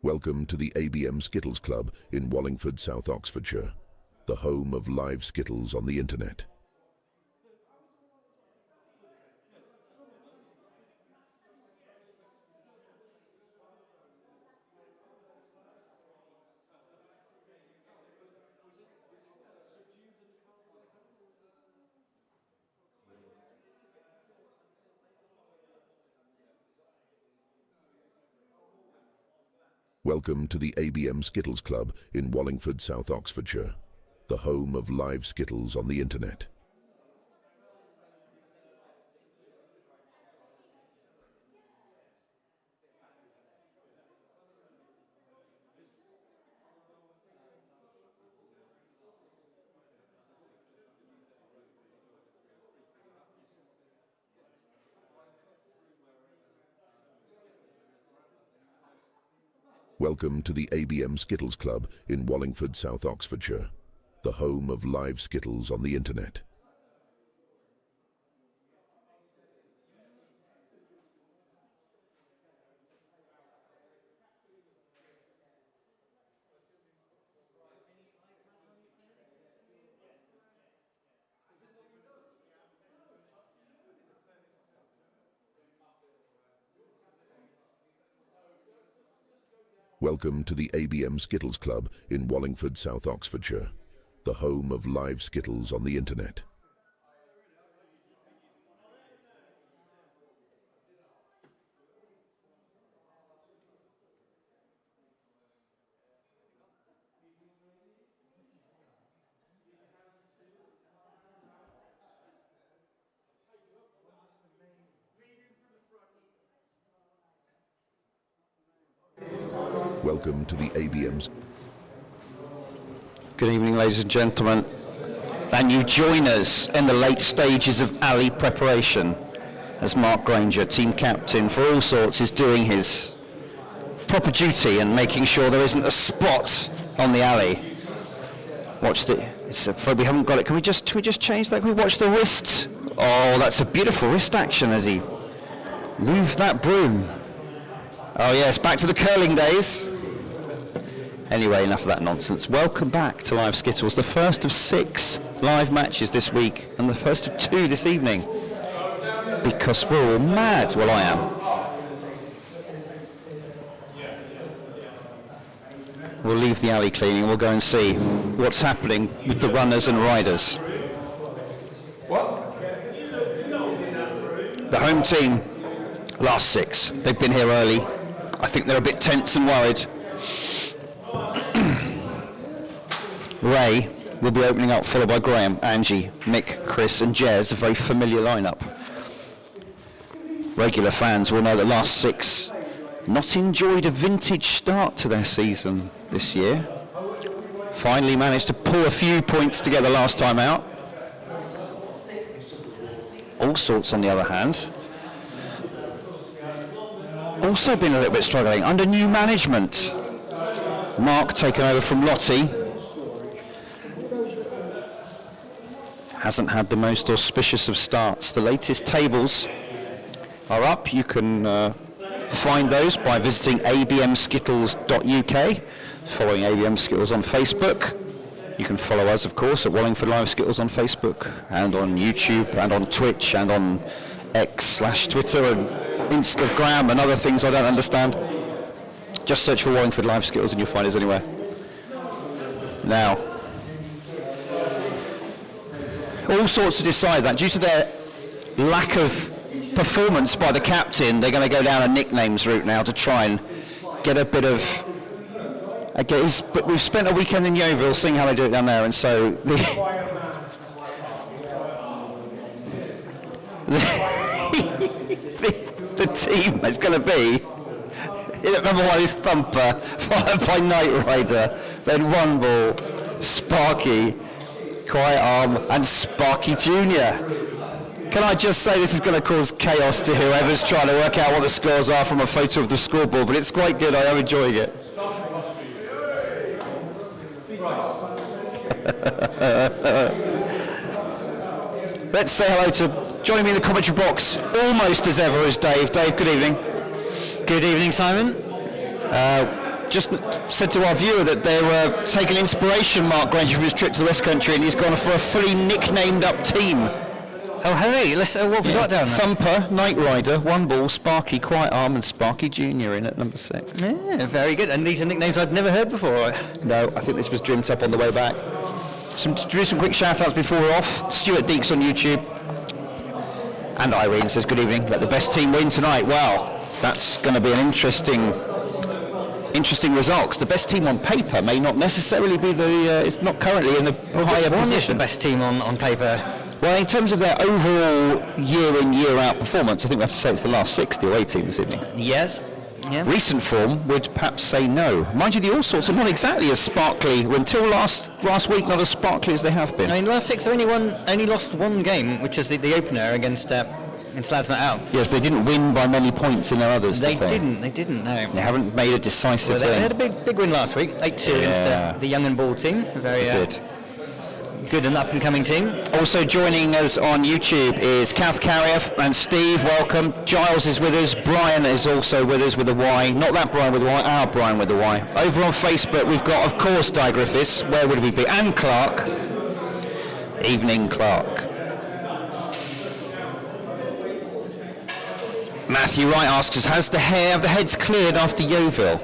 Welcome to the ABM Skittles Club in Wallingford, South Oxfordshire, the home of live Skittles on the internet. Welcome to the ABM Skittles Club in Wallingford, South Oxfordshire, the home of live Skittles on the internet. Welcome to the ABM Skittles Club in Wallingford, South Oxfordshire, the home of live Skittles on the internet. Welcome to the ABM Skittles Club in Wallingford, South Oxfordshire, the home of live Skittles on the internet. Welcome to the ABM's. Good evening, ladies and gentlemen. And you join us in the late stages of alley preparation as Mark Granger, team captain for Alsorts, is doing his proper duty and making sure there isn't a spot on the alley. Watch the. Afraid we haven't got it. Can we just change that? Can we watch the wrist? Oh, that's a beautiful wrist action as he moved that broom. Oh yes, back to the curling days. Anyway, enough of that nonsense. Welcome back to Live Skittles, the first of 6 live matches this week and the first of 2 this evening. Because we're all mad. Well, I am. We'll leave the alley cleaning and we'll go and see what's happening with the runners and riders. The home team, Last Six. They've been here early. I think they're a bit tense and worried. Ray will be opening up, followed by Graham, Angie, Mick, Chris and Jez, a very familiar lineup. Regular fans will know that Last Six not enjoyed a vintage start to their season this year. Finally managed to pull a few points together last time out. Alsorts, on the other hand, also been a little bit struggling under new management. Mark taken over from Lottie. Hasn't had the most auspicious of starts. The latest tables are up. You can find those by visiting abmskittles.uk, following ABM Skittles on Facebook. You can follow us, of course, at Wallingford Live Skittles on Facebook and on YouTube and on Twitch and on X/Twitter and Instagram and other things I don't understand. Just search for Wallingford Live Skittles and you'll find us anywhere. Now, Alsorts to decide that due to their lack of performance by the captain, they're going to go down a nicknames route now to try and get a bit of. But we've spent a weekend in Yeovil seeing how they do it down there, and so the team is going to be number 1 is Thumper, followed by Knight Rider, then One Ball, Sparky, Quiet Arm and Sparky Jr. Can I just say this is going to cause chaos to whoever's trying to work out what the scores are from a photo of the scoreboard, but it's quite good, I am enjoying it. Let's say hello to, joining me in the commentary box, almost as ever as Dave. Dave, good evening. Good evening, Simon. just said to our viewer that they were taking inspiration, Mark Granger, from his trip to the West Country, and he's gone for a fully nicknamed up team. Oh, hey, let's, what have we got down there? Thumper, Knight Rider, One Ball, Sparky, Quiet Arm, and Sparky Jr. in at number 6. Yeah, very good. And these are nicknames I'd never heard before. No, I think this was dreamt up on the way back. Do some quick shout-outs before we're off. Stuart Deeks on YouTube. And Irene says, good evening, let the best team win tonight. Well, that's going to be an interesting result, because the best team on paper may not necessarily be it's not currently in the higher One is the position. best team on paper. Well, in terms of their overall year-in, year-out performance, I think we have to say it's the last 6, the away team this evening. Yes. Yeah. Recent form would perhaps say no. Mind you, the Alsorts are not exactly as sparkly, until last week, not as sparkly as they have been. I mean, last 6 only lost one game, which is the opener against Lads Not Out. Yes, but they didn't win by many points in their others. They didn't, no. They haven't made a decisive They thing. had a big win last week, 8-2 against the Young and Ball team. Very good and up-and-coming team. Also joining us on YouTube is Kath Carrier and Steve, welcome. Giles is with us. Brian is also with us with a Y. Not that Brian with a Y, our Brian with a Y. Over on Facebook we've got, of course, Di Griffiths. Where would we be? And Clark. Evening, Clark. Matthew Wright asks us, has the hair of the heads cleared after Yeovil?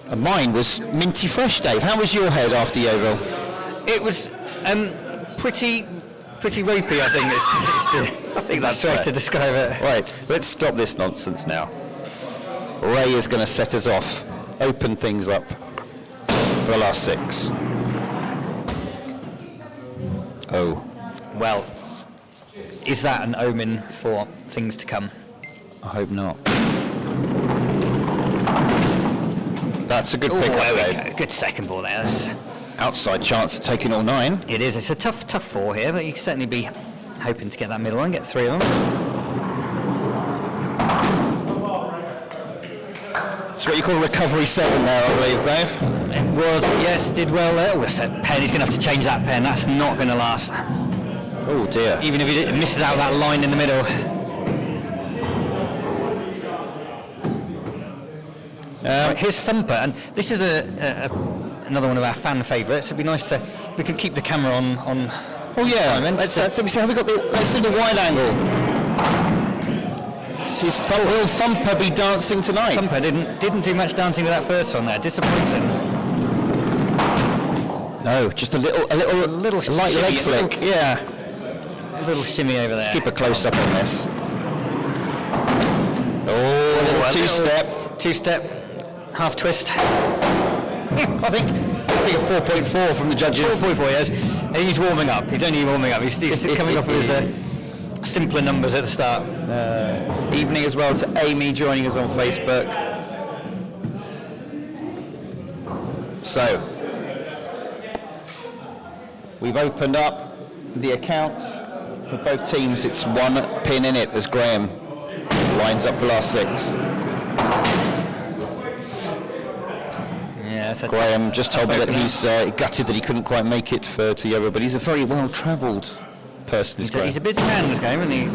And mine was minty fresh, Dave. How was your head after Yeovil? It was pretty ropey, I think. I think that's the way to describe it. Right, let's stop this nonsense now. Ray is going to set us off, open things up for the last 6. Oh. Well, is that an omen for things to come? I hope not. That's a good pick up, Dave. Good second ball there. Outside chance of taking all 9. It is. It's a tough 4 here, but you can certainly be hoping to get that middle one, get 3 of them. It's what you call recovery 7 there, I believe, Dave. It was, yes, did well there. Oh, so pen, he's going to have to change that pen. That's not going to last. Oh dear. Even if he misses out that line in the middle. Right, here's Thumper, and this is another one of our fan favourites. It'd be nice if we could keep the camera on. Oh yeah. Let's see. Have we got let's see the wide angle. Will Thumper be dancing tonight? Thumper didn't do much dancing with that first one there. Disappointing. No, just a little light leg flick. Yeah. A little shimmy over there. Let's keep a close up on this. Oh, a little two-step, half twist. I think a 4.4 from the judges. 4.4, yes. And he's warming up. He's only warming up. He's coming off of his simpler numbers at the start. Evening as well to Amy joining us on Facebook. So, we've opened up the accounts for both teams. It's 1 pin in it as Graham lines up the last 6. Graham just told me that he's gutted that he couldn't quite make it to Yeovil, but he's a very well-travelled person. He's a busy man, this game, isn't he?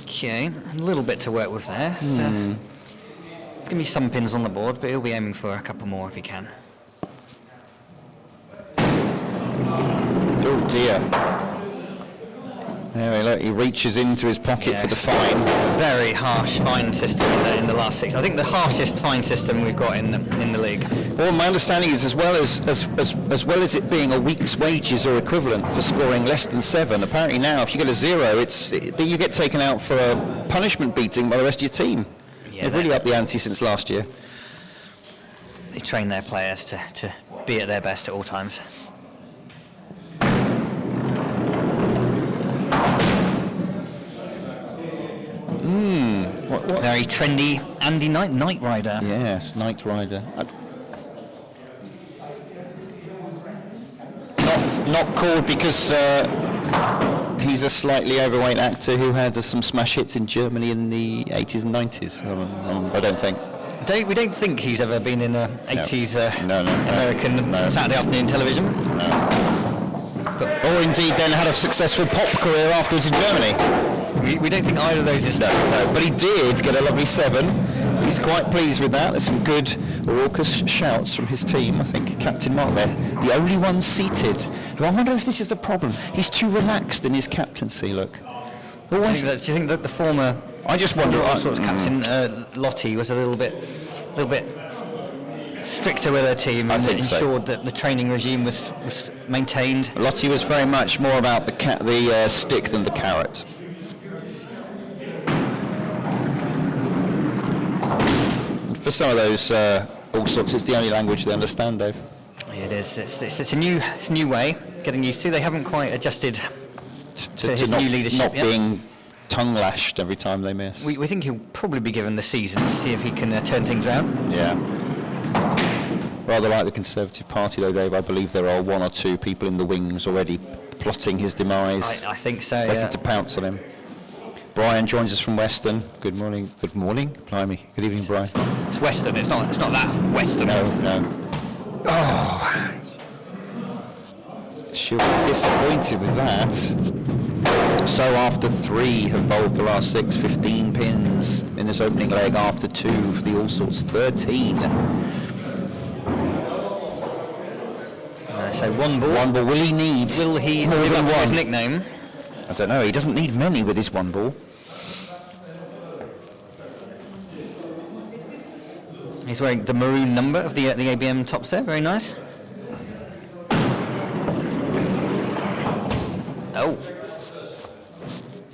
Okay, a little bit to work with there. So there's going to be some pins on the board, but he'll be aiming for a couple more if he can. Oh dear. There we look, he reaches into his pocket for the fine. Very harsh fine system in the last 6. I think the harshest fine system we've got in the league. Well, my understanding is as well as it being a week's wages or equivalent for scoring less than 7, apparently now if you get a 0, you get taken out for a punishment beating by the rest of your team. Yeah, they've really upped the ante since last year. They train their players to be at their best at all times. What? Very trendy Andy Knight Rider. Yes, Knight Rider. Not called because he's a slightly overweight actor who had some smash hits in Germany in the 80s and 90s. I don't think. We don't think he's ever been in a 80s no. American Saturday afternoon television. No. Or indeed then had a successful pop career afterwards in Germany. We don't think either of those is... No, but he did get a lovely 7. He's quite pleased with that. There's some good raucous shouts from his team. I think Captain Mark there, the only one seated. I wonder if this is the problem. He's too relaxed in his captaincy, look. Do you think that the former... I just wonder... Alsorts captain, Lottie, was a little bit stricter with her team and ensured that the training regime was maintained? Lottie was very much more about the stick than the carrot. For some of those Alsorts, it's the only language they understand, Dave. Yeah, it is. It's a new way, getting used to. They haven't quite adjusted to his new leadership not yet. Being tongue lashed every time they miss. We think he'll probably be given the season to see if he can turn things around. Yeah. Rather like the Conservative Party, though, Dave. I believe there are 1 or 2 people in the wings already plotting his demise. I think so. Ready to pounce on him. Brian joins us from Weston. Good morning. Good morning. Blimey. Good evening, Brian. It's Western. It's not that Western. No. Oh. She'll be disappointed with that. So after 3 have bowled the last 6, 15 pins in this opening leg after 2 for the Alsorts 13. So one ball. One ball. Will he live up to his nickname? I don't know. He doesn't need many with his 1 ball. He's wearing the maroon number of the ABM tops there. Very nice. Oh.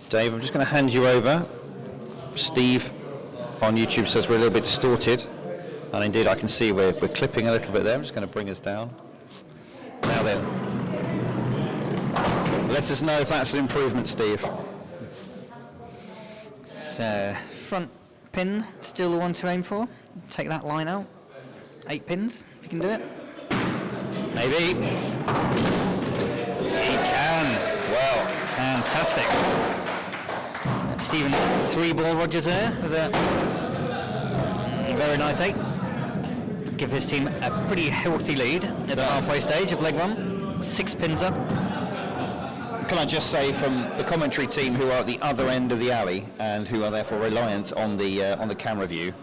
Dave, I'm just going to hand you over. Steve on YouTube says we're a little bit distorted. And indeed, I can see we're clipping a little bit there. I'm just going to bring us down. Now then. Let us know if that's an improvement, Steve. So, front pin, still the one to aim for. Take that line out. 8 pins, if you can do it. Maybe. He can. Well, fantastic. Stephen 3-ball Rogers there with a very nice 8. Give his team a pretty healthy lead at the halfway stage of leg 1. 6 pins up. Can I just say, from the commentary team who are at the other end of the alley and who are therefore reliant on the camera view,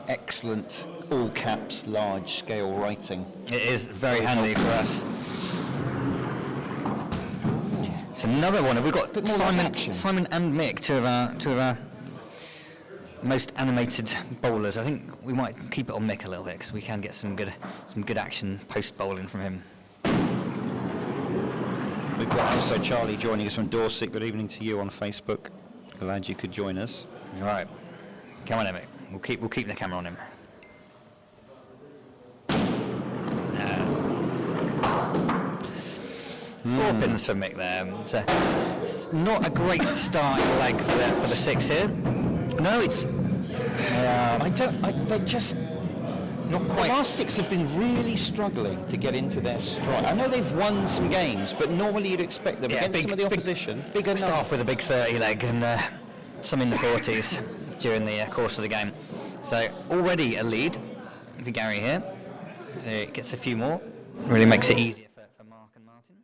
excellent all caps large scale writing. It is very handy for us. It's another one. We've got Simon and Mick, two of our most animated bowlers. I think we might keep it on Mick a little bit because we can get some good action post bowling from him. We've got also Charlie joining us from Dorset. Good evening to you on Facebook. Glad you could join us. All right, come on, Mick. We'll keep the camera on him. 4 pins for Mick there. It's not a great starting leg for the 6 here. No, it's. They just. Not quite. The last 6 have been really struggling to get into their stride. I know they've won some games, but normally you'd expect them against some of the opposition. Big start with a big 30 leg and some in the 40s during the course of the game. So already a lead for Gary here. So it gets a few more. Really makes it easier for Mark and Martin.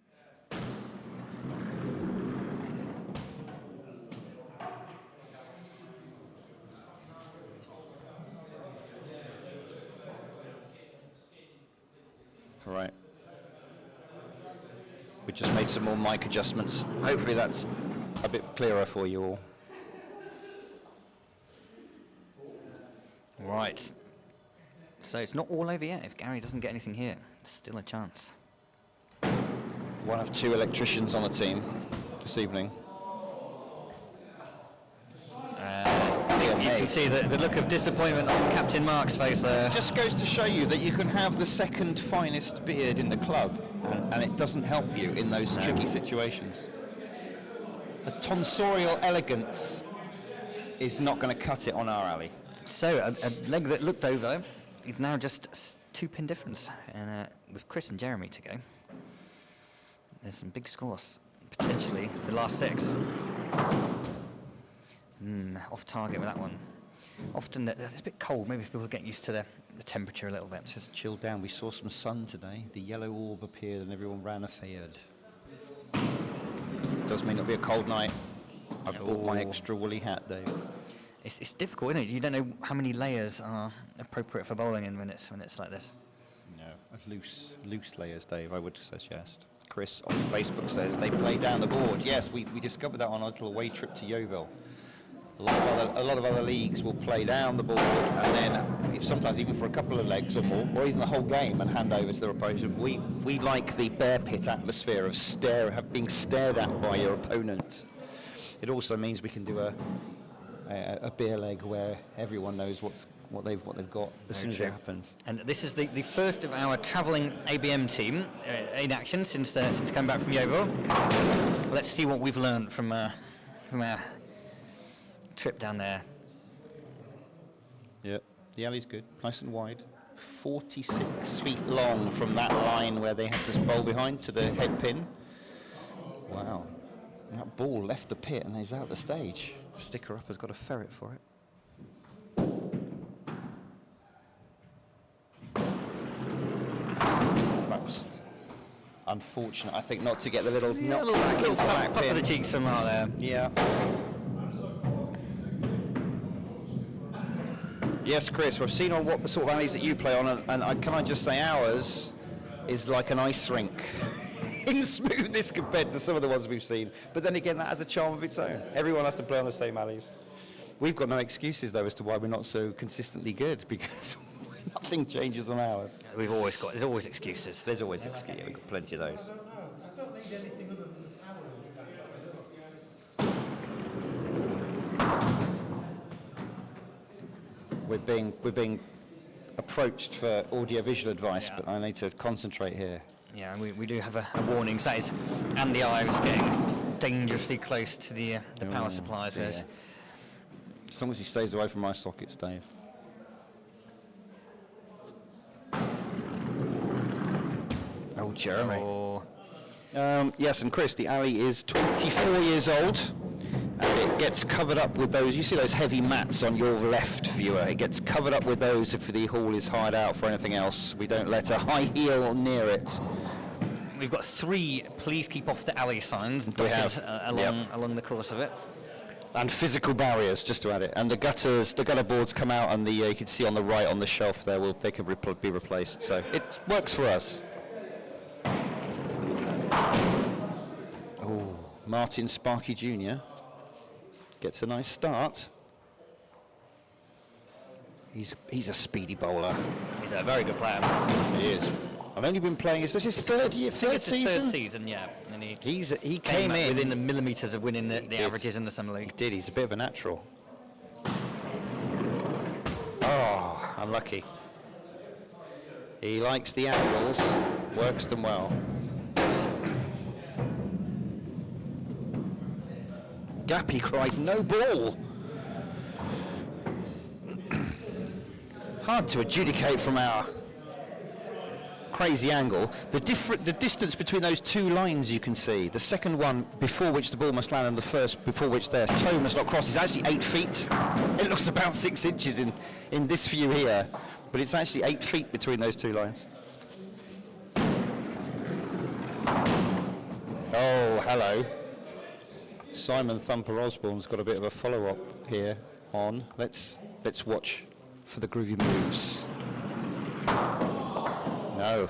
Right. We just made some more mic adjustments. Hopefully that's a bit clearer for you all. Right. So it's not all over yet. If Gary doesn't get anything here, still a chance. One of 2 electricians on the team this evening. You can see the look of disappointment on Captain Mark's face there. Just goes to show you that you can have the second finest beard in the club and it doesn't help you in those tricky situations. A tonsorial elegance is not going to cut it on our alley. So a leg that looked over, it's now just 2 pin difference, and with Chris and Jeremy to go, there's some big scores potentially for the last 6. Off target with that one. Often it's a bit cold. Maybe people get used to the temperature a little bit. Just chilled down. We saw some sun today. The yellow orb appeared and everyone ran afield. Does mean it'll be a cold night I've bought my extra woolly hat, Dave. It's difficult, isn't it? You don't know how many layers are appropriate for bowling in when it's like this. No, loose layers, Dave, I would suggest. Chris on Facebook says they play down the board. Yes, we discovered that on our little away trip to Yeovil. A lot of other leagues will play down the board and then, sometimes even for a couple of legs or more, or even the whole game, and hand over to their opponent. We like the bear pit atmosphere of being stared at by your opponent. It also means we can do a beer leg where everyone knows what they've got as soon as it happens. And this is the first of our travelling ABM team in action since coming back from Yeovil. Let's see what we've learned from our trip down there. Yeah, the alley's good, nice and wide. 46 feet long from that line where they have to bowl behind to the head pin. Wow, that ball left the pit and is out the stage. Sticker up has got a ferret for it. That was unfortunate, I think, not to get the little knock back into the back Puff pin. of the cheeks from out there. Yeah. Yes, Chris, we've seen on what the sort of alleys that you play on, and can I just say ours is like an ice rink in smoothness compared to some of the ones we've seen. But then again, that has a charm of its own. Everyone has to play on the same alleys. We've got no excuses, though, as to why we're not so consistently good, because nothing changes on ours. There's always excuses. There's always excuses. We've got plenty of those. I don't need anything other than the power We're being approached for audio-visual advice, but I need to concentrate here. Yeah, and we do have a warning. So that is Andy Ives getting dangerously close to the power supplies. Yeah. As long as he stays away from my sockets, Dave. Oh, Jeremy. Yes, and Chris, the alley is 24 years old, and it gets covered up with those. You see those heavy mats on your left, viewer. It gets covered up with those if the hall is hired out for anything else. We don't let a high heel near it. We've got 3 "Please keep off the alley" signs We have. along the course of it. And physical barriers, just to add it. And the gutter boards come out, and you can see on the right on the shelf there, they can be replaced. So it works for us. Oh, Martin Sparky Jr. gets a nice start. He's a speedy bowler. He's a very good player. He is. I've only been playing. Is this his third season? It's his third season, yeah. And He came in within the millimetres of winning the averages in the Summer League. He did. He's a bit of a natural. Oh, unlucky. He likes the angles, works them well. Gappy cried, "No ball." Hard to adjudicate from our crazy angle. The distance between those 2 lines you can see, the second one before which the ball must land and the first before which their toe must not cross, is actually 8 feet. It looks about 6 inches in this view here, but it's actually 8 feet between those 2 lines. Oh, hello. Simon Thumper Osborne's got a bit of a follow-up here on. Let's watch for the groovy moves. No.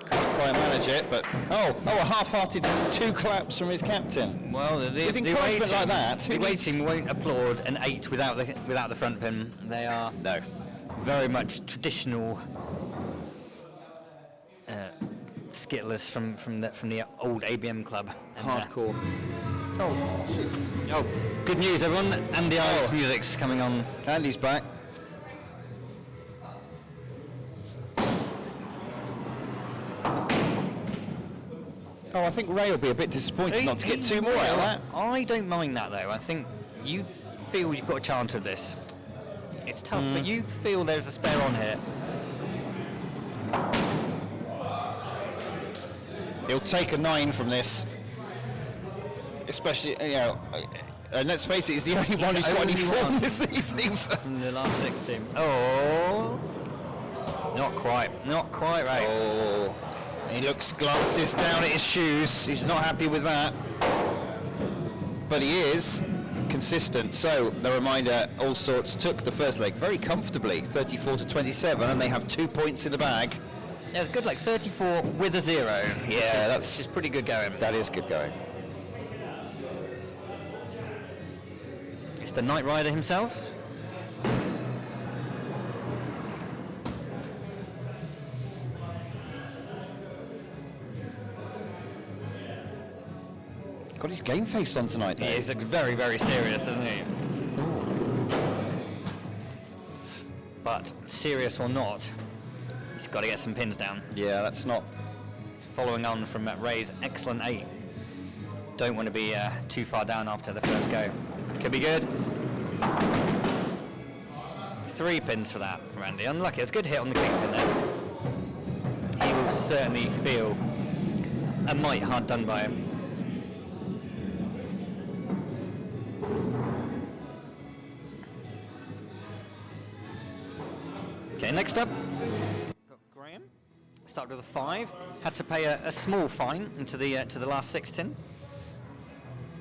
Couldn't quite manage it, but a half-hearted 2 claps from his captain. Well, With encouragement like that, the away team won't applaud an 8 without the front pin. They are very much traditional skittlers from the old ABM club. And, hardcore. Good news, everyone! Andy Ives' music's coming on. Andy's back. Oh, I think Ray will be a bit disappointed not to get 2 more out of that. I don't mind that, though. I think you feel you've got a chance of this. It's tough, but you feel there's a spare on here. He'll take a 9 from this. Especially, and let's face it, he's the only one who's got any form this evening. From the Last Six team. Oh, not quite, right. Oh, he glances down at his shoes. He's not happy with that. but he is consistent. So the reminder, Alsorts took the first leg very comfortably, 34-27, and they have 2 points in the bag. Yeah, it's good, like 34 with a 0. Yeah, that's pretty good going. That is good going. It's the Knight Rider himself. Got his game face on tonight, though. He is very, very serious, isn't he? But serious or not, he's got to get some pins down. Yeah, that's not... Following on from Ray's excellent 8. Don't want to be too far down after the first go. Could be good. 3 pins for that from Andy. Unlucky. It's a good hit on the kingpin there. He will certainly feel a mite hard done by him. Okay, next up, got Graham. Started with a 5. Had to pay a small fine into the to the last 6 tin.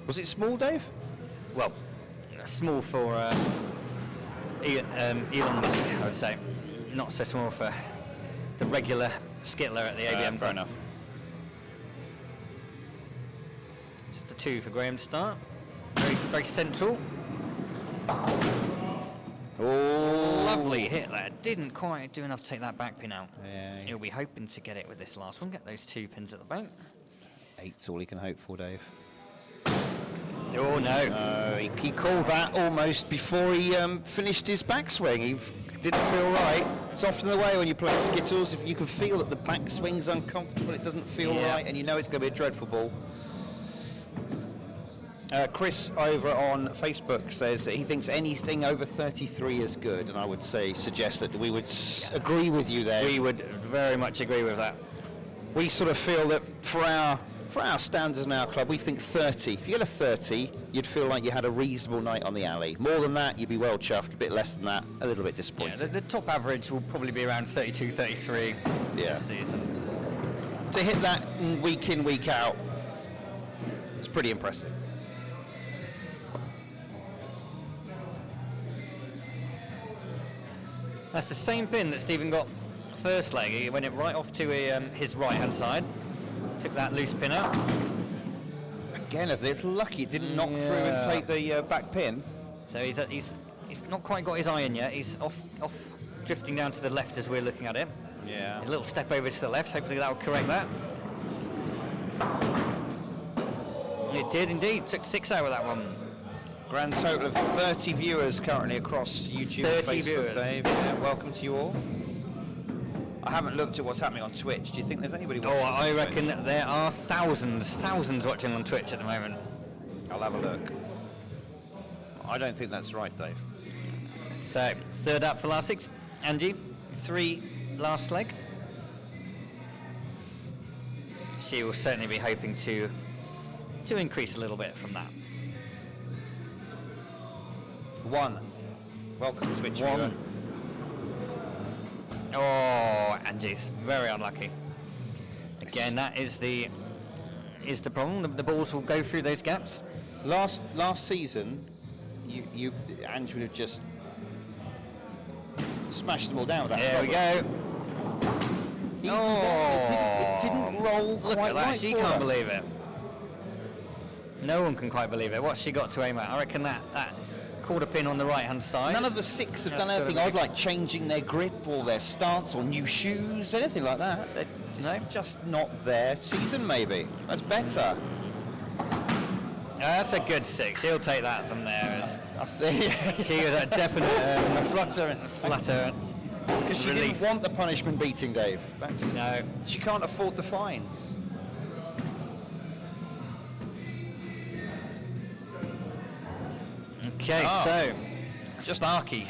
Was it small, Dave? Well, small for Elon Musk, I would say. Not so small for the regular skittler at the ABM. Fair enough. Just a 2 for Graham to start. Very, very central. Oh, Lovely hit there. Didn't quite do enough to take that back pin out. Yeah. He'll be hoping to get it with this last one. Get those 2 pins at the back. 8's all he can hope for, Dave. Oh no. He called that almost before he finished his backswing. He didn't feel right. It's often the way when you play Skittles. If you can feel that the backswing's uncomfortable, it doesn't feel right, and you know it's going to be a dreadful ball. Chris over on Facebook says that he thinks anything over 33 is good, and I would suggest that we would agree with you there. We would very much agree with that. We sort of feel that for our standards in our club, we think 30. If you get a 30, you'd feel like you had a reasonable night on the alley. More than that, you'd be well chuffed. A bit less than that, a little bit disappointed. Yeah, the top average will probably be around 32, 33 Yeah. this season. To hit that week in, week out, it's pretty impressive. That's the same pin that Stephen got first leg. He went it right off to his right-hand side. Took that loose pin out. Again, a little lucky it didn't knock through and take the back pin. So he's not quite got his eye in yet. He's off drifting down to the left as we're looking at it. Yeah. A little step over to the left. Hopefully that will correct that. It did indeed. Took 6 out of that one. Grand total of 30 viewers currently across YouTube and 30 Facebook, viewers. Dave. Yeah, welcome to you all. I haven't looked at what's happening on Twitch. Do you think there's anybody watching? Oh, I on reckon Twitch? there are thousands watching on Twitch at the moment. I'll have a look. I don't think that's right, Dave. So, third up for last 6. Angie, 3 last leg. She will certainly be hoping to increase a little bit from that. 1. Welcome, Twitch 1. viewer. Oh, Angie's very unlucky. Again, that is the problem. The balls will go through those gaps. Last season, Ange would have just smashed them all down with that. There we go. Even then, it didn't roll Look quite at that. right She for can't her. believe it. No one can quite believe it. What's she got to aim at? I reckon that quarter pin on the right-hand side. None of the 6 have done That's anything gotta odd, be- like changing their grip or their stance or new shoes, anything like that. They're just not their season, maybe. That's better. That's a good 6. He'll take that from there. I think She is a definite a flutter. flutter. Because she relief. didn't want the punishment beating, Dave. No. She can't afford the fines. Okay, so Sparky.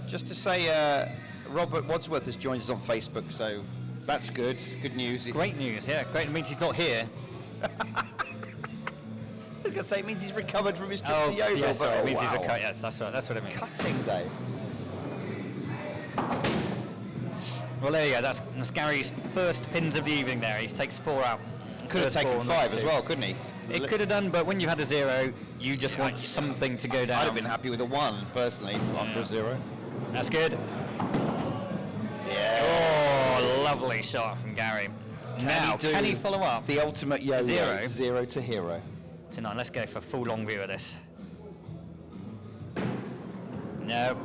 Just to say, Robert Wadsworth has joined us on Facebook, so that's good. Good news. Great news, yeah. Great. It means he's not here. I was going to say, it means he's recovered from his trip to Yeovil. yes, but sorry, it oh, means he's wow. a cut. Yes, that's right. That's what it means. Cutting, Dave. Well, there you go. That's Gary's first pins of the evening there. He takes 4 out. Could have First taken ball, 5 as two. well, couldn't he? It could have done, but when you had a 0, you just want something to go down. I'd have been happy with a 1, personally, after a 0. That's good. Yeah. Oh, lovely shot from Gary. Can he follow up? The ultimate yo-yo. 0. 0 to hero. Tonight, let's go for a full long view of this. No.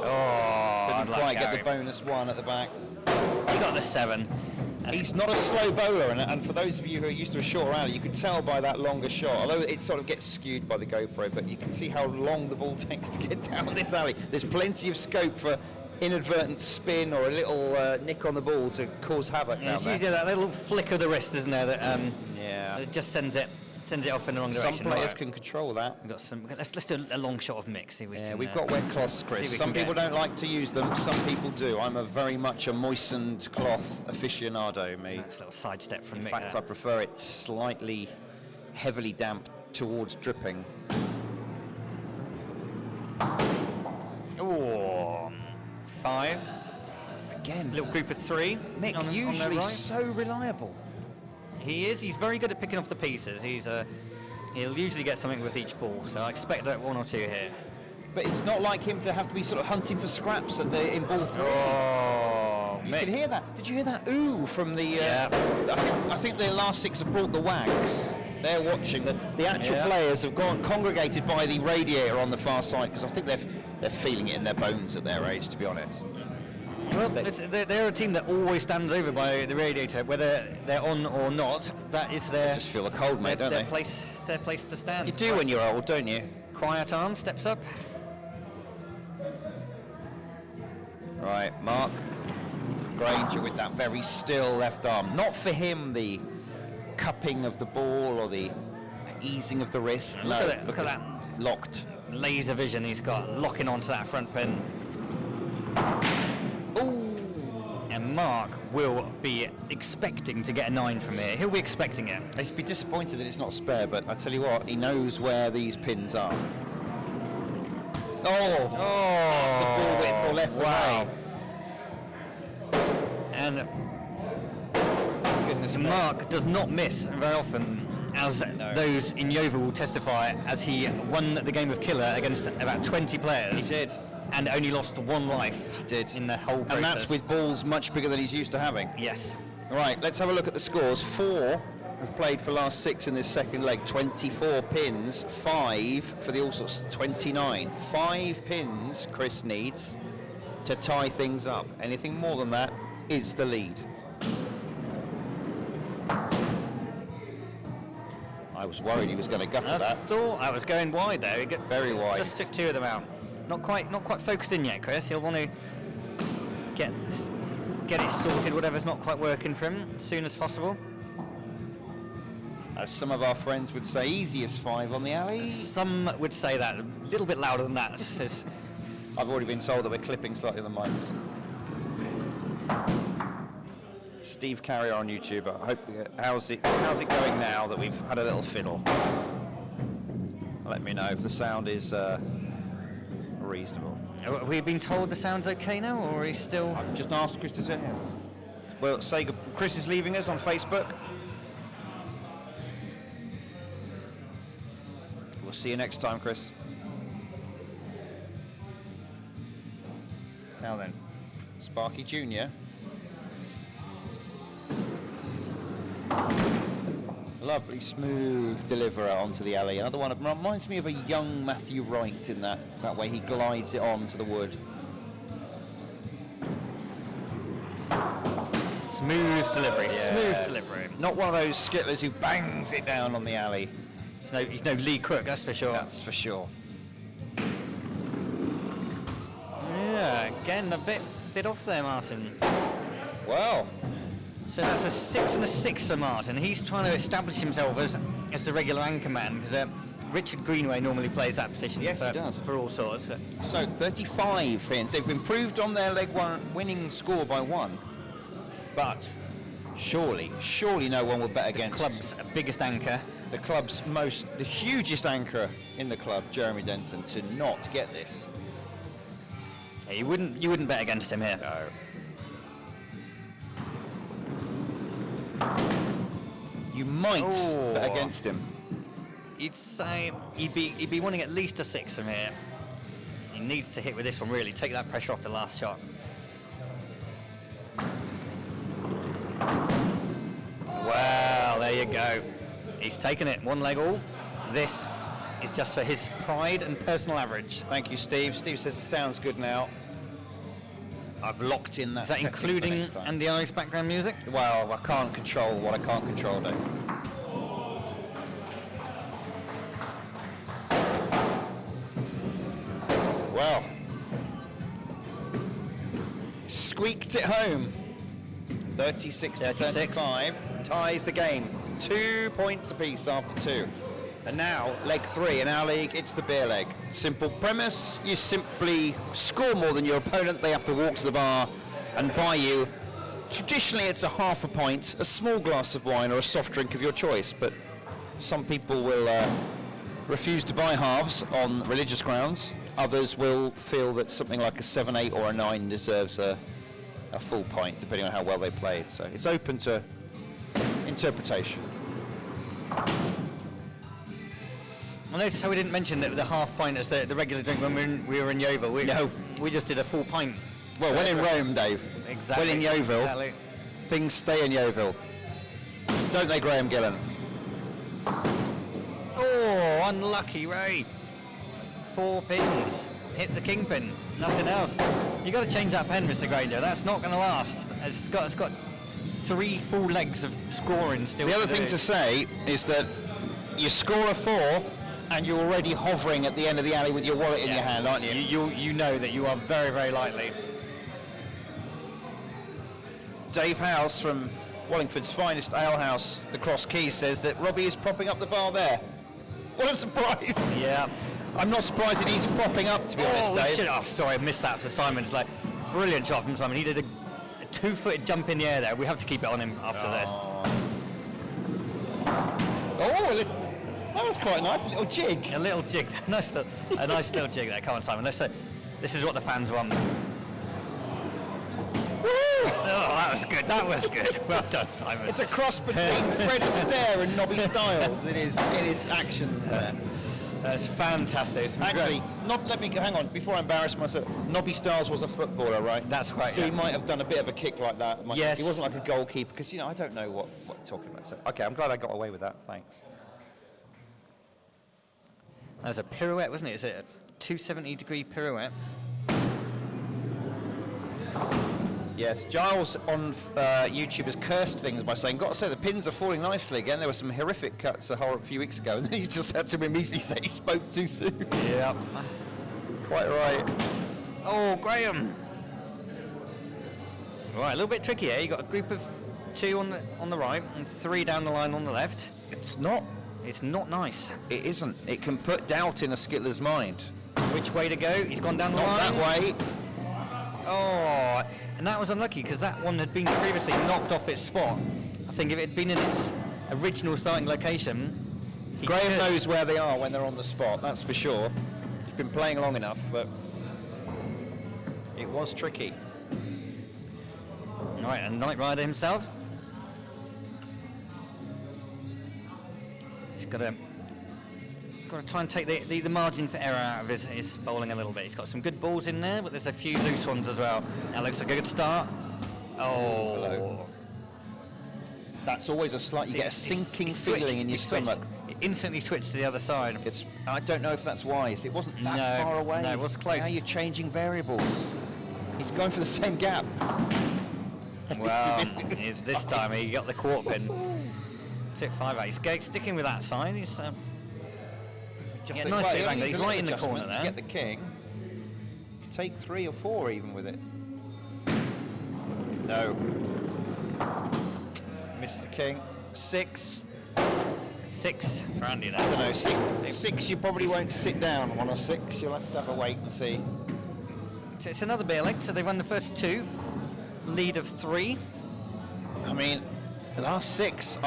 Oh, Couldn't quite get the bonus 1 at the back. He got the 7. He's not a slow bowler, and for those of you who are used to a short rally, you could tell by that longer shot, although it sort of gets skewed by the GoPro, but you can see how long the ball takes to get down this alley. There's plenty of scope for inadvertent spin or a little nick on the ball to cause havoc down It's there. usually that little flick of the wrist, isn't there, that Yeah. it just sends it off in the wrong direction. Some players Right. can control that. We've got some. Let's do a long shot of Mick. See if we can, We've got wet cloths, Chris. see if we Some can people get- don't like to use them, some people do. I'm very much a moistened cloth aficionado, me. Nice little sidestep from In Mick fact, there. I prefer it slightly heavily damp towards dripping. Oh, 5. Again, Little group of 3. Mick, on the usually right. so reliable. He is. He's very good at picking off the pieces. He'll usually get something with each ball. So I expect that 1 or 2 here. But it's not like him to have to be sort of hunting for scraps in ball 3. Oh, You can hear that. Did you hear that ooh from the... Yeah. I think the last 6 have brought the wags. They're watching. The actual Yeah. players have gone congregated by the radiator on the far side, because I think they're feeling it in their bones at their age, to be honest. Well, they're a team that always stands over by the radiator, whether they're on or not. That is They their just feel the cold, mate, don't their they? place to stand. You do when you're old, don't you? Quiet arm steps up. Right, Mark Granger with that very still left arm. Not for him the cupping of the ball or the easing of the wrist. Look at it, look at that. Locked. Laser vision he's got, locking onto that front pin. And Mark will be expecting to get a 9 from here. He'll be expecting it. He'd be disappointed that it's not spare, but I tell you what, he knows where these pins are. Oh! Half the ball width or less Wow. away. And Goodness me. Mark does not miss very often, as those in Yeovil will testify, as he won the game of Killer against about 20 players. He did. And only lost 1 life. He did. In the whole process. And that's with balls much bigger than he's used to having. Yes. Right, let's have a look at the scores. 4 have played for last 6 in this second leg. 24 pins, 5 for the Alsorts, 29. 5 pins Chris needs to tie things up. Anything more than that is the lead. I was worried he was going to gutter I that. thought I was going wide there. He Very wide. Just took 2 of them out. Not quite focused in yet, Chris. He'll want to get it sorted, whatever's not quite working for him, as soon as possible. As some of our friends would say, easiest 5 on the alley. Some would say that, a little bit louder than that. I've already been told that we're clipping slightly the mics. Steve Carrier on YouTube. I hope. How's it going now that we've had a little fiddle? Let me know if the sound is reasonable. Have we been told the sound's okay now, or are we still... I've just asked Chris to tell you. Well, say Chris is leaving us on Facebook. We'll see you next time, Chris. Now then, Sparky Jr. Lovely, smooth deliverer onto the alley. Another one reminds me of a young Matthew Wright in that way he glides it on to the wood. Smooth delivery, smooth delivery. Not one of those skittlers who bangs it down on the alley. He's no Lee Crook, that's for sure. That's for sure. Yeah, again, a bit off there, Martin. Well, So that's a 6 and a 6 for Martin. He's trying to establish himself as the regular anchor man, because Richard Greenway normally plays that position. Yes, he does. For all sorts. so 35 pins. They've improved on their leg one winning score by 1. But surely no one will bet against Club's biggest anchor. the club's the hugest anchor in the club, Jeremy Denton, to not get this. Yeah, you wouldn't bet against him here. No. You might Oh. bet against him. You'd say he'd be wanting at least a 6 from here. He needs to hit with this one, really. Take that pressure off the last shot. Well, there you go. He's taken it, 1 leg all. This is just for his pride and personal average. Thank you, Steve. Steve says it sounds good now. I've locked in that. Is that setting for including next time. Andy Ives background music? Well, I can't control what I can't control, Dave. Well, squeaked it home. 36 to 35 ties the game. 2 points apiece after 2. And now, leg 3 in our league, it's the beer leg. Simple premise, you simply score more than your opponent, they have to walk to the bar and buy you. Traditionally it's a half a pint, a small glass of wine or a soft drink of your choice, but some people will refuse to buy halves on religious grounds. Others will feel that something like a 7, 8 or a 9 deserves a full pint, depending on how well they played. So it's open to interpretation. I noticed how we didn't mention that the half pint as the regular drink when we were in Yeovil. We just did a full pint. Well, when in Rome, Dave. Exactly. When in Yeovil, Exactly. things stay in Yeovil. Don't they, Graham Gillen? Oh, unlucky, Ray. 4 pins. Hit the kingpin. Nothing else. You got to change that pen, Mr. Granger. That's not going to last. It's got 3 full legs of scoring still. The other do. thing to say is that you score a 4 and you're already hovering at the end of the alley with your wallet in your hand, aren't you? You know that you are very, very likely. Dave House from Wallingford's finest alehouse, the Cross Keys, says that Robbie is propping up the bar there. What a surprise! Yeah. I'm not surprised it needs propping up, to be honest, Dave. Sorry, I missed that for Simon's like brilliant shot from Simon. He did a 2-footed jump in the air there. We have to keep it on him after this. Oh, that was quite nice, a little jig. A little jig, a nice little jig there. Come on, Simon. This is what the fans want. Oh, that was good. That was good. Well done, Simon. It's a cross between Fred Astaire and Nobby Styles. It is actions there. That's fantastic. It's Actually, great. hang on, before I embarrass myself, Nobby Styles was a footballer, right? That's right, So yeah. he might have done a bit of a kick like that. Yes. He wasn't like a goalkeeper, because, I don't know what you're talking about. So, okay, I'm glad I got away with that, thanks. That was a pirouette, wasn't it? Is it a 270-degree pirouette? Yes, Giles on YouTube has cursed things by saying, got to say, the pins are falling nicely again. There were some horrific cuts a few weeks ago, and then he just had to immediately say he spoke too soon. Yeah. Quite right. Oh, Graham. Right, a little bit tricky here. You got a group of 2 on the right and 3 down the line on the left. It's not nice. It isn't. It can put doubt in a Skittler's mind. Which way to go? He's gone down the Not line. that way. Oh, and that was unlucky because that one had been previously knocked off its spot. I think if it had been in its original starting location, Graham knows where they are when they're on the spot, that's for sure. He's been playing long enough, but it was tricky. Right, and Knight Rider himself. He's got to try and take the margin for error out of his bowling a little bit. He's got some good balls in there, but there's a few loose ones as well. That looks like a good start. Oh. Hello. That's always you get a sinking feeling in your stomach. It instantly switched to the other side. I don't know if that's wise. It wasn't that far away. No, it was close. Now you're changing variables. He's going for the same gap. Well, this time he got the quarter pin. Took 5 out. He's sticking with that side. He's nice bit of angle. He's right in the corner there. To get the king. You could take 3 or 4 even with it. No. Mr. King. 6. 6 for Andy there. I don't know. 6 you probably won't sit down on a 6. You'll have to have a wait and see. So it's another beer leg. So they've won the first 2. Lead of 3. I mean, the last 6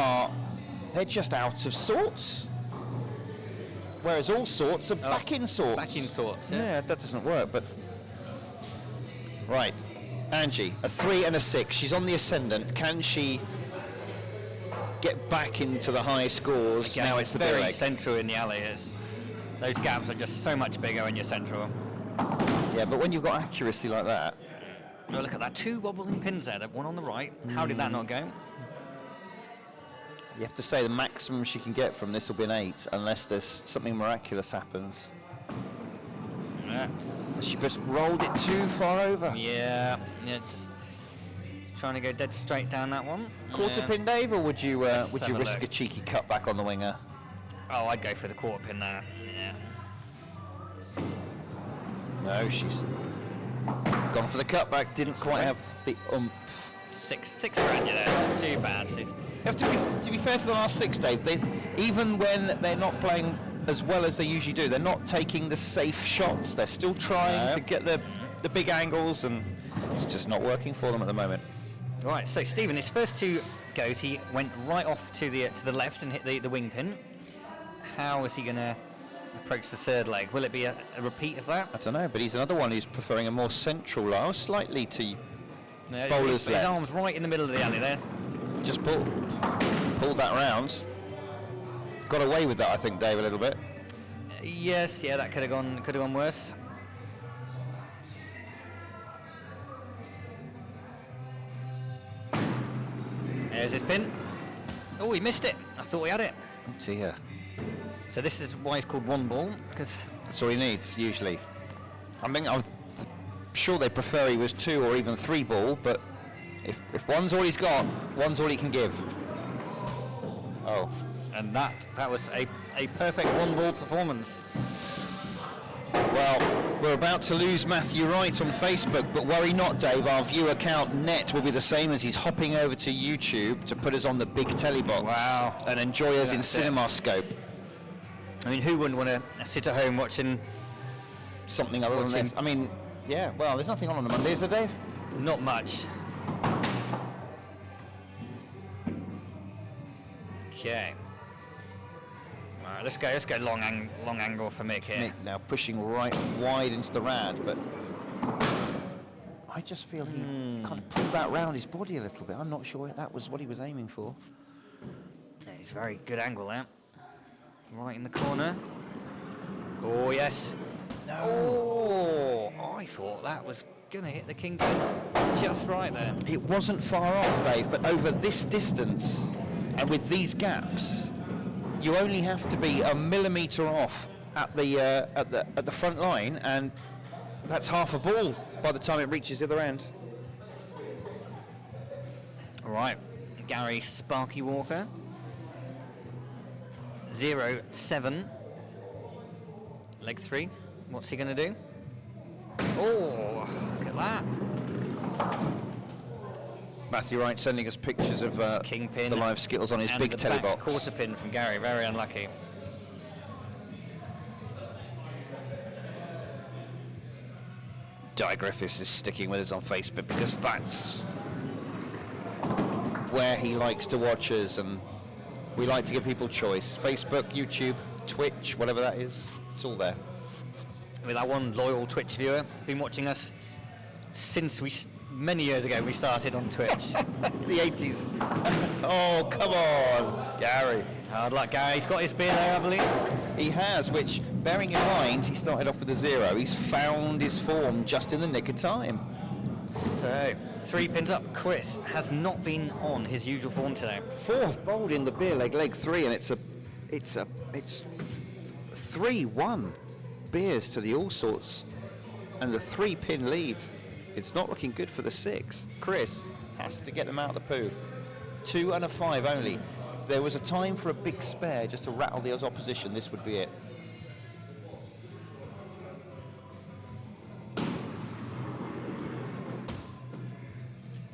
they're just out of sorts. Whereas all sorts are back in sorts. Back in sorts. Yeah, that doesn't work, but... Right. Angie, a 3 and a 6. She's on the ascendant. Can she get back into the high scores. Again, Now it's the very beer leg. central in the alley. Those gaps are just so much bigger when you're central. Yeah, but when you've got accuracy like that, Oh, look at that, 2 wobbling pins there, one on the right. How did that not go? you have to say the maximum she can get from this will be an 8, unless there's something miraculous happens. She just rolled it too far over. Yeah, just trying to go dead straight down that one. Quarter pin, Dave, or would you Let's risk have a a look. cheeky cut back on the winger? Oh, I'd go for the quarter pin there. Yeah. No, she's gone for the cutback. Didn't quite have the oomph. Six grand, you there. Not too bad. You have to be fair to the last 6, Dave. Even when they're not playing as well as they usually do, they're not taking the safe shots. They're still trying to get the big angles, and it's just not working for them at the moment. All right, so Stephen, his first 2 goes, he went right off to the left and hit the wing pin. How is he going to approach the third leg? Will it be a repeat of that? I don't know, but he's another one who's preferring a more central lie, slightly to No, bowler's his left. arm's right in the middle of the alley there. Just pulled that round. Got away with that, I think, Dave, a little bit. Yes, yeah, that could have gone worse. There's his pin. Oh, he missed it. I thought he had it. Oh dear. So this is why it's called 1 ball, because That's all he needs, usually. I'm sure they prefer he was 2 or even 3 ball, but if one's all he's got, one's all he can give. Oh. and that was a perfect 1 ball performance. Well, we're about to lose Matthew Wright on Facebook, but worry not, Dave. Our viewer count net will be the same as he's hopping over to YouTube to put us on the big telly box. Wow. And enjoy us in That's it. CinemaScope. I mean, who wouldn't want to sit at home watching? Something other than Watching- this. I mean, yeah, well, there's nothing on the Monday, is there, Dave? Not much. Okay. All right, let's go long angle for Mick here. Nick now pushing right wide into the rad, but I just feel he kind of pulled that round his body a little bit. I'm not sure that was what he was aiming for. Yeah, it's a very good angle there. Right in the corner. Oh yes. No. Oh, I thought that was gonna hit the kingpin just right there. It wasn't far off, Dave, but over this distance and with these gaps, you only have to be a millimetre off at the front line, and that's half a ball by the time it reaches the other end. All right, Gary Sparky Walker. 0-7. Leg 3. What's he going to do? Oh, look at that. Matthew Wright sending us pictures of Kingpin the live Skittles on his and big the telly back box. quarter pin from Gary. Very unlucky. Di Griffiths is sticking with us on Facebook because that's where he likes to watch us, and we like to give people choice. Facebook, YouTube, Twitch, whatever that is, it's all there. With our one loyal Twitch viewer, been watching us since many years ago we started on Twitch. The 80s. Oh, come on, Gary. Hard luck, Gary. He's got his beer there, I believe. He has, which, bearing in mind, he started off with a 0. He's found his form just in the nick of time. So, 3 pins up. Chris has not been on his usual form today. 4th bowled in the beer leg 3, and it's 3-1 beers to the Alsorts, and the 3-pin lead. It's not looking good for the 6. Chris has to get them out of the poo. 2 and a 5 only. If there was a time for a big spare just to rattle the opposition, this would be it.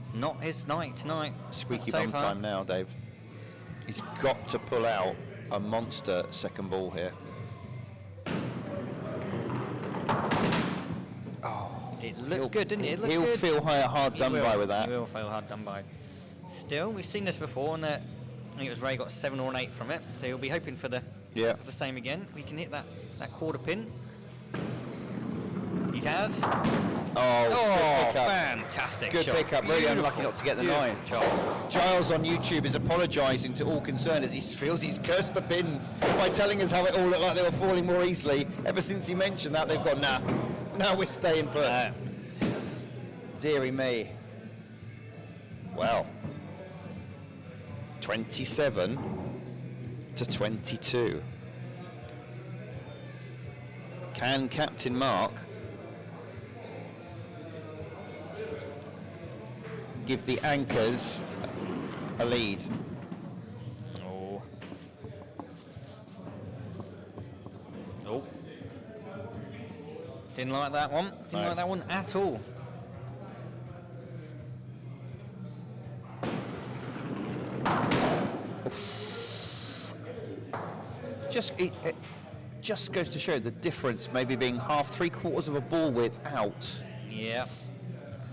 It's not his night tonight. Squeaky So bum far. time now, Dave. He's got to pull out a monster second ball here. It looked good, didn't it? It looked He'll good. feel hard done by with that. He will feel hard done by. Still, we've seen this before, and I think it was Ray got 7 or an 8 from it, so he'll be hoping for the same again. We can hit that quarter pin. He has. good pickup. Fantastic Good shot. pickup. Really unlucky not to get the 9. Giles on YouTube is apologising to all concerned as he feels he's cursed the pins by telling us how it all looked like they were falling more easily. Ever since he mentioned that, they've gone, nah, we're staying put. Deary me. Well, 27 to 22. Can Captain Mark give the anchors a lead? Oh. Oh. Didn't like that one. Didn't like that one at all. It just goes to show the difference, maybe being half, 3/4 of a ball width out. Yeah,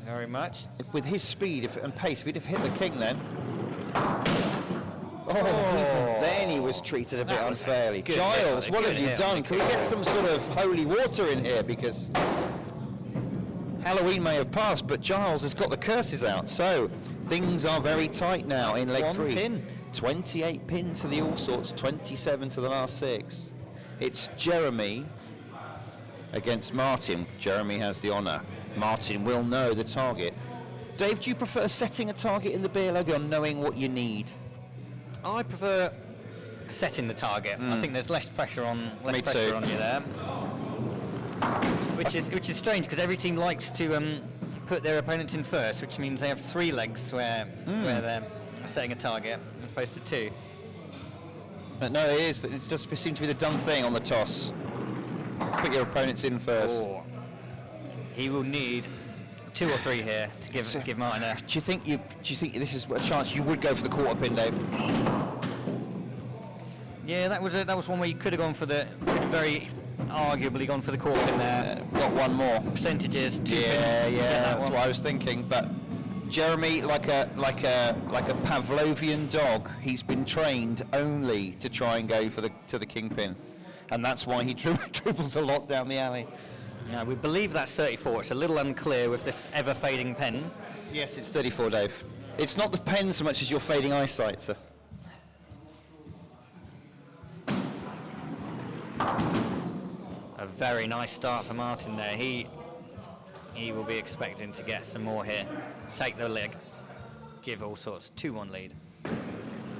very much. With his speed and pace, if he'd have hit the king then. Even then he was treated a bit That was unfairly. good Giles, hit, what good have you hit. done? Can we get some sort of holy water in here? Because Halloween may have passed, but Giles has got the curses out. So things are very tight now in leg 3. 1 pin. 28 pins to the Alsorts, 27 to the last 6. It's Jeremy against Martin. Jeremy has the honour. Martin will know the target. Dave, do you prefer setting a target in the beer logo or knowing what you need? I prefer setting the target. I think there's less pressure on Me too. you there. Which is strange because every team likes to put their opponents in first, which means they have 3 legs where they're setting a target as opposed to 2. But no, it just seems to be the done thing on the toss. Put your opponents in first. Oh. He will need 2 or 3 here to give Martin a. Do you think this is a chance you would go for the quarter pin, Dave? Yeah, that was one where you could have gone for the very arguably gone for the quarter in there. Got one more. Percentages. 2 Yeah, pins, that's one. what I was thinking. But Jeremy, like a Pavlovian dog, he's been trained only to try and go for the kingpin, and that's why he dribbles a lot down the alley. Yeah, we believe that's 34. It's a little unclear with this ever-fading pen. Yes, it's 34, Dave. It's not the pen so much as your fading eyesight, sir. A very nice start for Martin there. He will be expecting to get some more here. Take the leg. Give Alsorts 2-1 lead.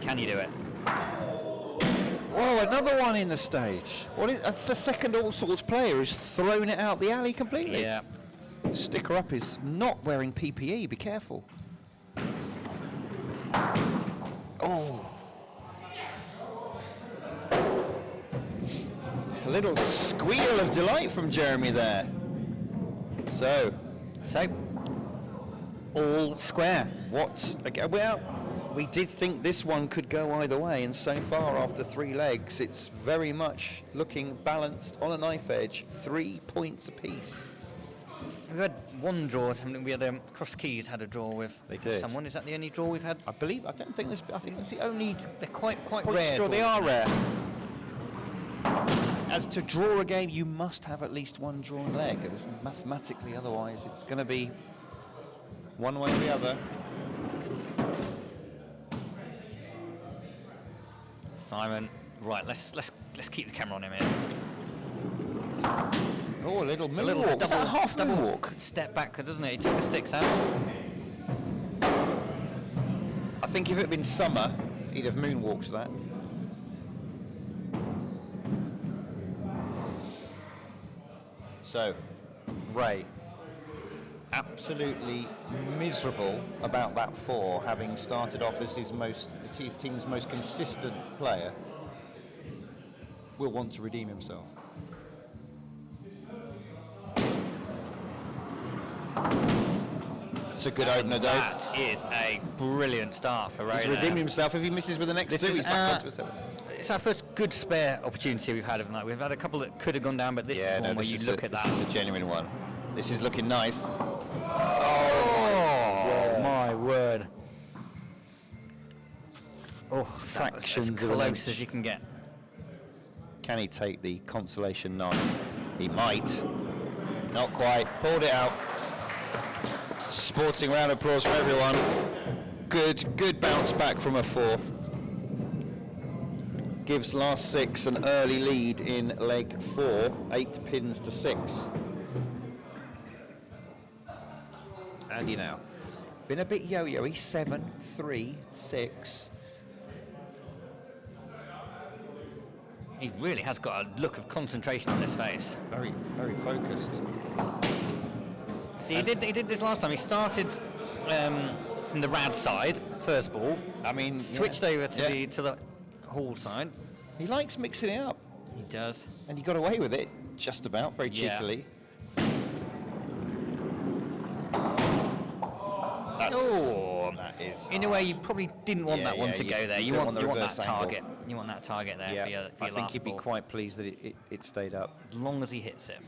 Can you do it? Oh, another one in the stage. That's the second Alsorts player who's thrown it out the alley completely. Yeah. Sticker up is not wearing PPE, be careful. Oh. A little squeal of delight from Jeremy there. So, all square. well, we did think this one could go either way, and so far after 3 legs, it's very much looking balanced on a knife edge. 3 points apiece. We've had one draw. We had Cross Keys had a draw with They did. someone. Is that the only draw we've had? I think it's the only They're quite points rare. draw. They draws. are rare. As to draw a game, you must have at least 1 drawn leg. It was mathematically, otherwise it's going to be one way or the other. Simon, right? Let's keep the camera on him here. Oh, a little A little moonwalk. Was that a half double moonwalk? step back, doesn't it? He took a 6 out. I think if it had been summer, he'd have moonwalked that. So, Ray, absolutely miserable about that 4, having started off as his team's most consistent player, will want to redeem himself. It's a good opener, Dave. That is a brilliant start for Ray. He's there. redeeming himself. If he misses with the next This 2, is he's back onto a 7. It's our first good spare opportunity we've had of the night. We've had a couple that could have gone down, but this is one where you look at that. This is a genuine one. This is looking nice. Oh, my word. Oh, Fractions as of an close inch. as you can get. Can he take the consolation 9? He might. Not quite. Pulled it out. Sporting round of applause from everyone. Good bounce back from a 4. Gives Last Six an early lead in leg 4, 8 pins to 6. Andy now. Been a bit yo-yo-y, 7, 3, 6. He really has got a look of concentration on his face. Very, very focused. See, he did this last time. He started from the rad side, first ball. I mean, switched over to the Hall side. He likes mixing it up. He does. And he got away with it, just about, very cheekily. That is. In a way, you probably didn't want that one to go there. You want that angle. target. You want that target there for your I think last he'd be ball. quite pleased that it stayed up. As long as he hits it.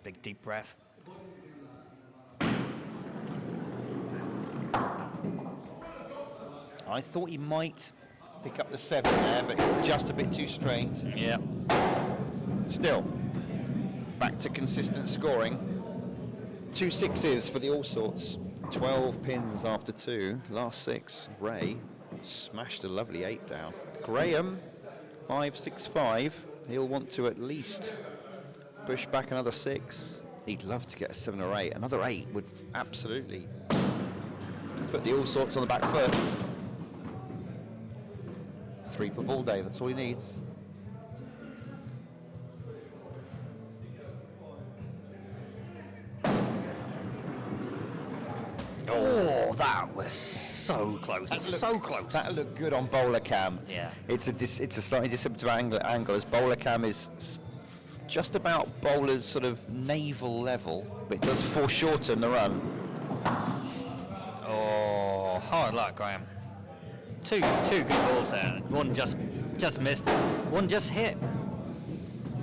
Big deep breath. I thought he might pick up the 7 there, but just a bit too strained. Yeah. Still, back to consistent scoring. 2 6s for the Alsorts. 12 pins after 2. Last 6. Ray smashed a lovely 8 down. Graham, 5 6 5. He'll want to at least push back another 6. He'd love to get a 7 or 8. Another 8 would absolutely put the Alsorts on the back foot. 3 per ball, Dave. That's all he needs. Oh, that was so close. So close. That looked good on bowler cam. Yeah. It's a slightly deceptive angle as bowler cam is just about bowler's sort of navel level, but it does foreshorten the run. Oh, hard luck, Graham. Two good balls there. One just missed. One just hit.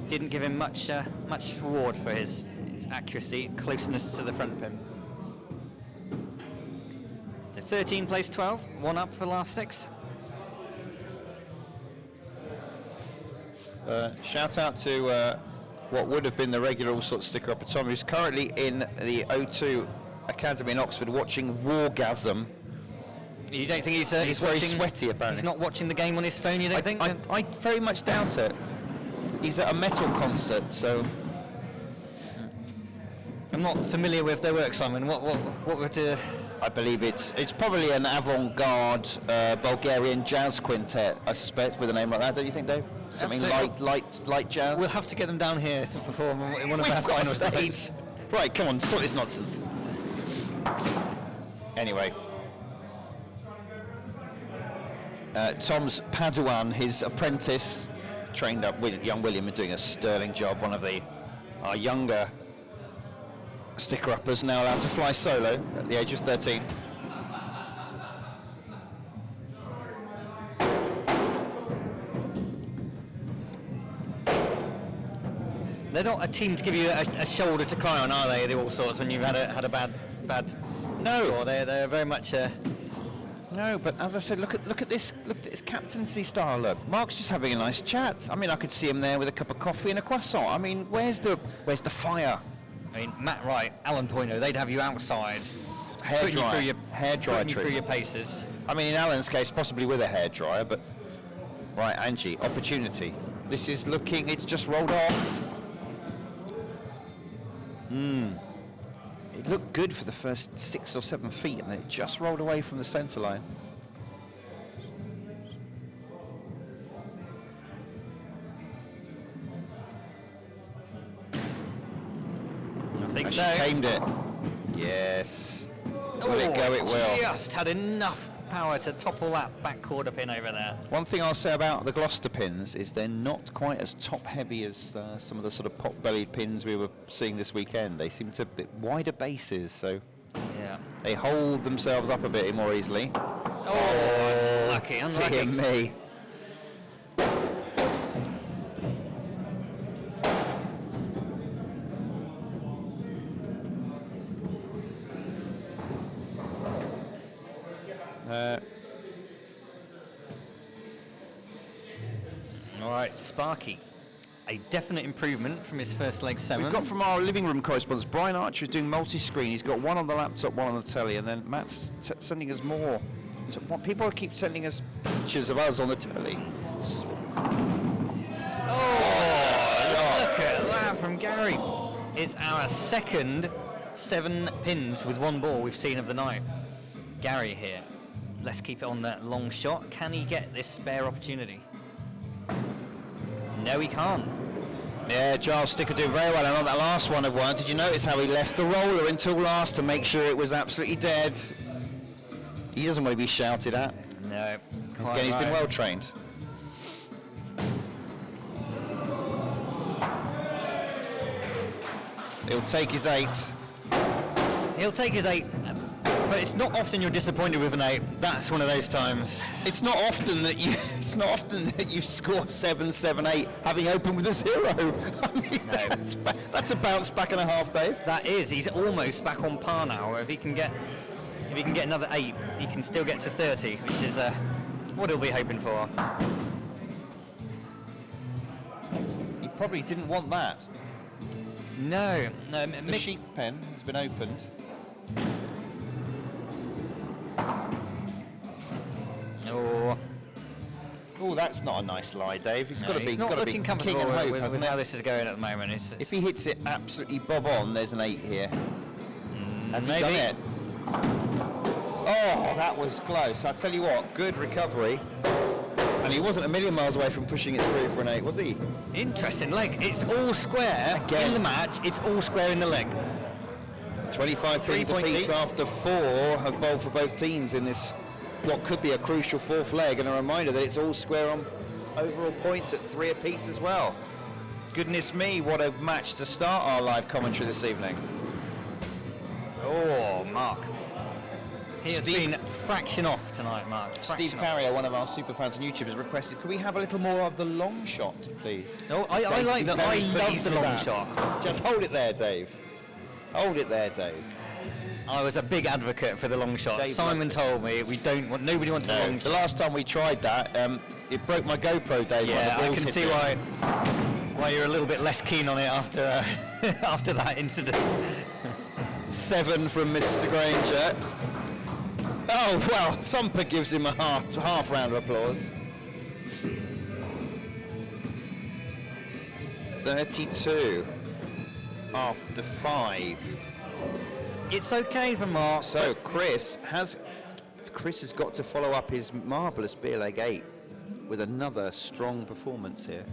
Didn't give him much reward for his accuracy, closeness to the front pin. So 13 plays 12. 1 up for Last Six. Shout out to what would have been the regular Alsorts sticker upper Tom, who's currently in the O2 Academy in Oxford watching Wargasm. You don't think he's He's very sweaty, apparently. He's not watching the game on his phone, you don't think? I very much doubt it. He's at a metal concert, so... I'm not familiar with their work, Simon. What would... I believe it's probably an avant-garde Bulgarian jazz quintet, I suspect, with a name like that, don't you think, Dave? Something Absolutely. light jazz? We'll have to get them down here to perform in one of our We've got a final stage. stages. Right, come on, sort this nonsense. Anyway. Tom's Paduan, his apprentice, trained up with young William, doing a sterling job. One of our younger sticker-uppers, now allowed to fly solo at the age of 13. They're not a team to give you a shoulder to cry on, are they? The Alsorts, when you've had a bad. No, score. They're very much. No, but as I said, look at this captaincy style. Look, Mark's just having a nice chat. I mean, I could see him there with a cup of coffee and a croissant. I mean, where's the fire? I mean, Matt Wright, Alan Poyno, they'd have you outside, Hair dryer putting you through treatment. your paces. I mean, in Alan's case, possibly with a hairdryer, but right, Angie, opportunity. This is looking. It's just rolled off. It looked good for the first 6 or 7 feet, and then it just rolled away from the centre line. I think She so. tamed it. Yes. Will it go? It will. Just had enough power to topple that back quarter pin over there. One thing I'll say about the Gloucester pins is they're not quite as top-heavy as some of the sort of pot-bellied pins we were seeing this weekend. They seem to be wider bases, so Yeah. they hold themselves up a bit more easily. Oh, unlucky. Dear me. All right, Sparky. a definite improvement from his first leg 7. We've got from our living room correspondents, Brian Archer is doing multi-screen. He's got one on the laptop, one on the telly, and then Matt's sending us more. So people keep sending us pictures of us on the telly. Look at that from Gary. It's our second 7 pins with 1 ball we've seen of the night. Gary here. Let's keep it on that long shot. Can he get this spare opportunity? No, he can't. Yeah, Giles Sticker doing very well, and on that last one of one, did you notice how he left the roller until last to make sure it was absolutely dead? He doesn't want to be shouted at. No. Again, he's been well trained. He'll take his 8. He'll take his 8, but it's not often you're disappointed with an 8. That's one of those times. It's not often that you score 7, 7, 8, having opened with a 0. I mean, that's a bounce back and a half, Dave. That is. He's almost back on par now. If he can get another 8, he can still get to 30, which is what he'll be hoping for. He probably didn't want that. No. The sheep pen has been opened. Oh, that's not a nice lie, Dave. He's got to be he's not king looking and comfortable hope, with hasn't how it? this is going at the moment. If he hits it absolutely bob on, there's an 8 here. Has he done maybe. it? Oh, that was close. I'll tell you what, good recovery. And he wasn't a million miles away from pushing it through for an 8, was he? Interesting leg. It's all square Again. in the match. It's all square in the leg. 25 pins apiece after 4 have bowled for both teams in this, what could be a crucial 4th leg, and a reminder that it's all square on overall points at 3 apiece as well. Goodness me, what a match to start our live commentary this evening. Oh, Mark. He has Steve- been fraction off tonight, Mark. Steve Fraction off. Carrier, one of our super fans on YouTube, has requested, could we have a little more of the long shot, please? Oh, I Dave, like be that. I very love pleased the with long that. shot. Just hold it there, Dave. Hold it there, Dave. I was a big advocate for the long shot. Dave Simon loves it. told me nobody wants a long The shot. last time we tried that, it broke my GoPro, Dave. when Yeah, the I balls can hit see it. why you're a little bit less keen on it after after that incident. 7 from Mr. Granger. Oh, well, Thumper gives him a half round of applause. 32 after 5. It's okay for Mark. So Chris has got to follow up his marvellous beer leg 8 with another strong performance here.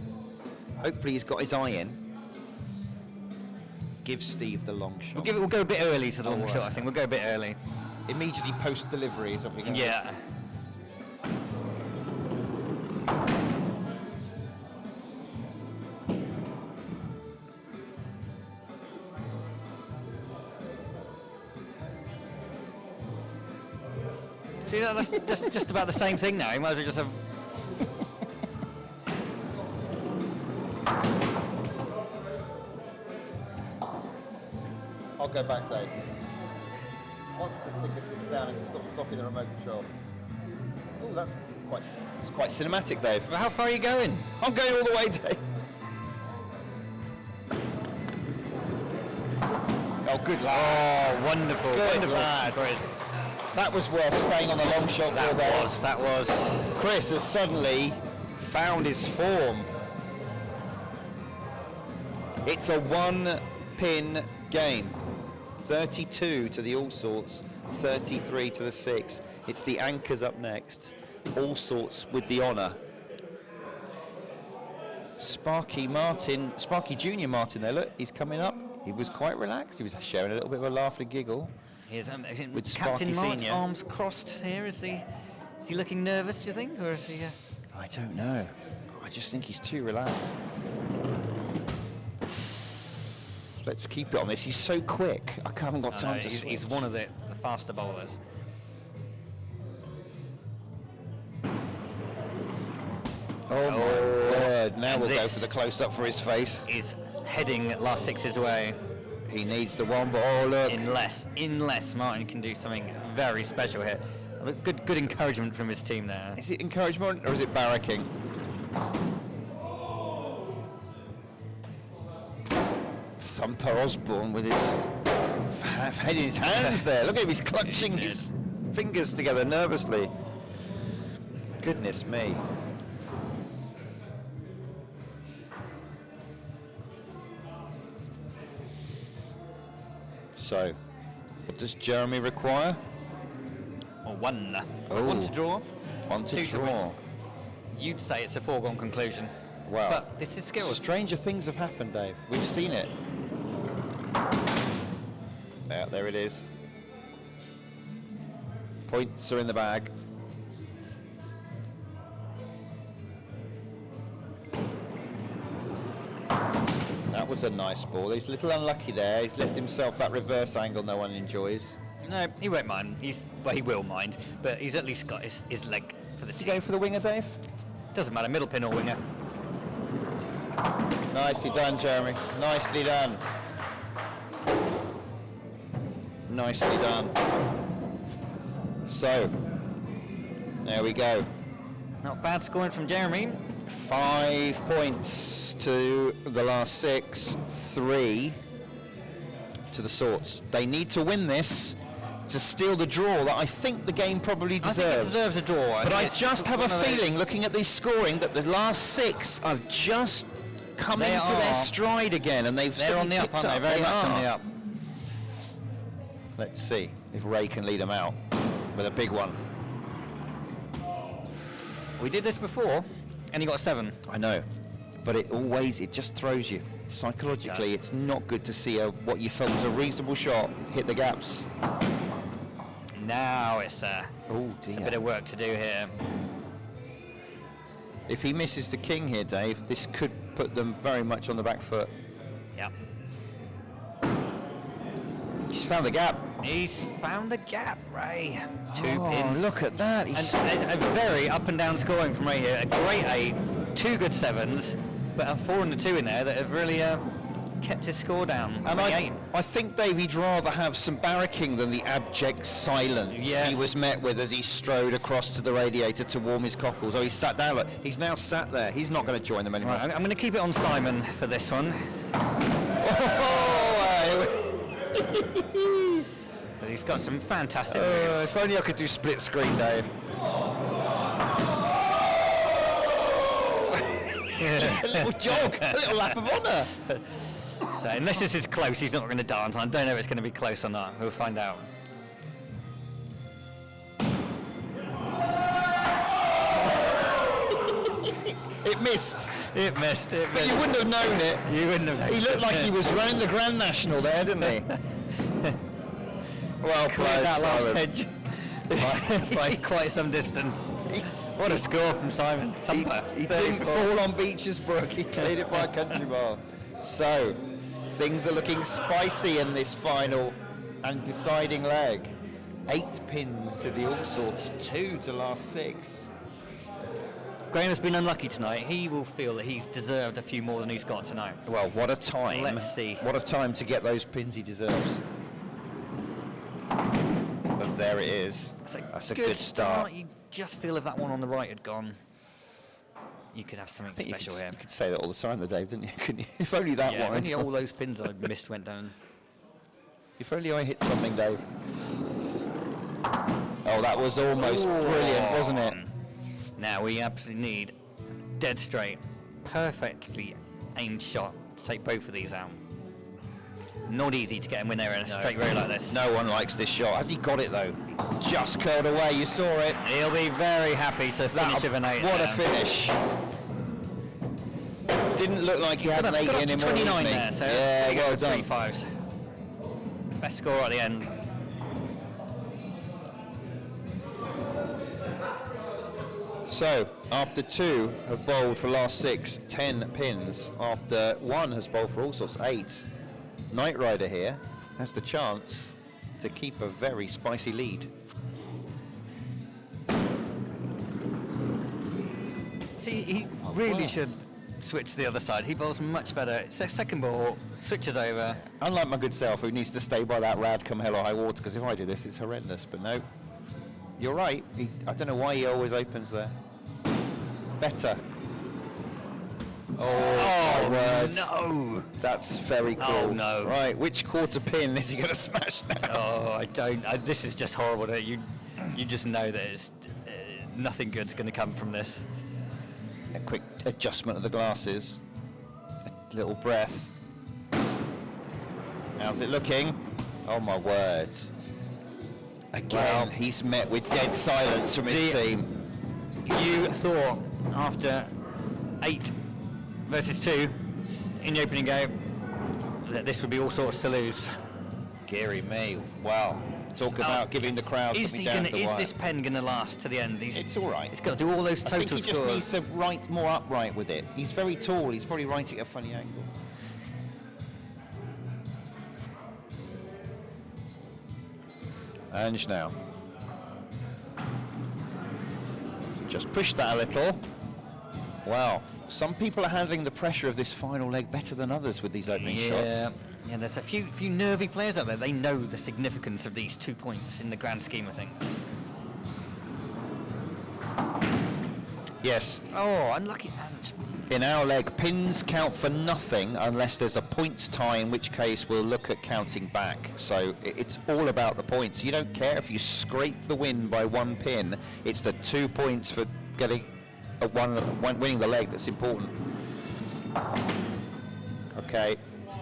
Hopefully he's got his eye in. Give Steve the long shot. We'll go a bit early to the long right. shot. I think we'll go a bit early. Immediately post delivery is what we're going to Yeah. See, that's just about the same thing now. You might as well just have. I'll go back, Dave. Once the sticker sits down and stops copying the remote control. Oh, that's quite cinematic, Dave. How far are you going? I'm going all the way, Dave. Oh, good lad. Oh, wonderful. Good wonderful. lad. Chris. That was worth staying on the long shot for, Dave. That was. Chris has suddenly found his form. It's a 1-pin game. 32 to the Alsorts, 33 to the 6. It's the anchors up next. Alsorts with the honour. Sparky Junior Martin there, look, he's coming up. He was quite relaxed. He was sharing a little bit of a laugh and giggle. Here's With Captain Sparky Mark's Senior. arms crossed here. Is he looking nervous, do you think? Or is he... I don't know. I just think he's too relaxed. Let's keep it on this. He's so quick. I haven't got time to switch. He's one of the faster bowlers. Oh my word. Now and we'll go this for the close-up for his face. Is heading Last Six's way. He needs the one, but oh look. Unless Martin can do something very special here. Good encouragement from his team there. Is it encouragement or is it barracking? Hamper Osborne with his head in his hands there. Look at him, he's clutching his fingers together nervously. Goodness me. So, what does Jeremy require? One. Oh. One to draw. One to Two to draw. win. You'd say it's a foregone conclusion. Wow. But this is Skittles. Stranger things have happened, Dave. We've seen it. Yeah, there it is. Points are in the bag. That was a nice ball. He's a little unlucky there. He's left himself that reverse angle no one enjoys. No, he won't mind. Well, he will mind, but he's at least got his leg for the Did team. you go for the winger, Dave? Doesn't matter, middle pin or winger. Nicely done, Jeremy. Nicely done. Nicely done. So, there we go. Not bad scoring from Jeremy. 5 points to the last 6, 3 to the Sorts. They need to win this to steal the draw that I think the game probably deserves. I think it deserves a draw. But I It's just have a one of those- feeling, looking at this scoring, that the last 6 have just come They into their are. stride again, and they've They're on the suddenly up, aren't picked they? Very They much on are. the up. Let's see if Ray can lead them out with a big one. We did this before, and he got 7. I know, but it just throws you. Psychologically, it's not good to see what you felt was a reasonable shot hit the gaps. Now it's a Dear. bit of work to do here. If he misses the king here, Dave, this could put them very much on the back foot. Yeah. He's found the gap. He's found the gap, Ray. 2 Oh, pins. look at that. And there's a very up and down scoring from Ray here. A great 8, 2 good 7s, but a 4 and a 2 in there that have really kept his score down. And The 8. I think, Dave, he'd rather have some barracking than the abject silence Yes. he was met with as he strode across to the radiator to warm his cockles. Oh, he sat down. Look, he's now sat there. He's not going to join them anymore. Right, I'm going to keep it on Simon for this one. But he's got some fantastic moves. If only I could do split screen, Dave. A little jog, a little lap of honour. So unless this is close, he's not going to dance. I don't know if it's going to be close or not. We'll find out. It missed. It missed. But you wouldn't have known it. You wouldn't have known. He looked like he was running the Grand National there, didn't he? Well Cleared played, that last Simon. edge by quite some distance. What a score from Simon. Thumper. He didn't 34. fall on Beecher's Brook. He cleared it by a country mile. So, things are looking spicy in this final and deciding leg. 8 pins to the Alsorts, 2 to last 6. Graham has been unlucky tonight. He will feel that he's deserved a few more than he's got tonight. Well, what a time. Let's see. What a time to get those pins he deserves. But there it is. That's a good start. You just feel if that one on the right had gone, you could have something I think special here. you could say that all the time, though, Dave, didn't you? Couldn't you? If only that Yeah, one. only all those pins I missed went down. If only I hit something, Dave. Oh, that was almost brilliant, wasn't it? Now we absolutely need dead straight, perfectly aimed shot to take both of these out. Not easy to get him when they're in a straight row like this. No one likes this shot. Has he got it, though? Just curled away. You saw it. He'll be very happy to finish with an 8. What a there. finish. Didn't look like he had an 8 Got up in to him 29 already. there, so Yeah, there you go, well done. 3 5s. Best score at the end. So, after 2 have bowled for last 6, 10 pins. After 1 has bowled for all sorts, 8. Knight Rider here has the chance to keep a very spicy lead. See, he really should switch to the other side. He bowls much better. Second ball, switches over. Unlike my good self, who needs to stay by that rad come hell or high water, because if I do this, it's horrendous. But no, you're right. I don't know why he always opens there. Better. Oh, words. no! That's very cool. Oh, no. Right, which quarter pin is he going to smash now? Oh, I don't. This is just horrible. You just know that it's, nothing good's going to come from this. A quick adjustment of the glasses. A little breath. How's it looking? Oh my words. Again, he's met with dead silence from his team. You thought after 8 versus 2 in the opening game that this would be all sorts to lose. Deary me. Wow. Talk about giving the crowd something down the wire. Is this pen going to last to the end? It's all right. It's got to do all those total I think he just scores. needs to write more upright with it. He's very tall. He's probably writing at a funny angle. And now. Just push that a little. Wow. Some people are handling the pressure of this final leg better than others with these opening shots. Yeah, there's a few nervy players out there. They know the significance of these 2 points in the grand scheme of things. Yes. Oh, unlucky Ant. In our leg, pins count for nothing unless there's a points tie, in which case we'll look at counting back. So it's all about the points. You don't care if you scrape the win by 1 pin. It's the 2 points for getting winning the leg that's important. Okay.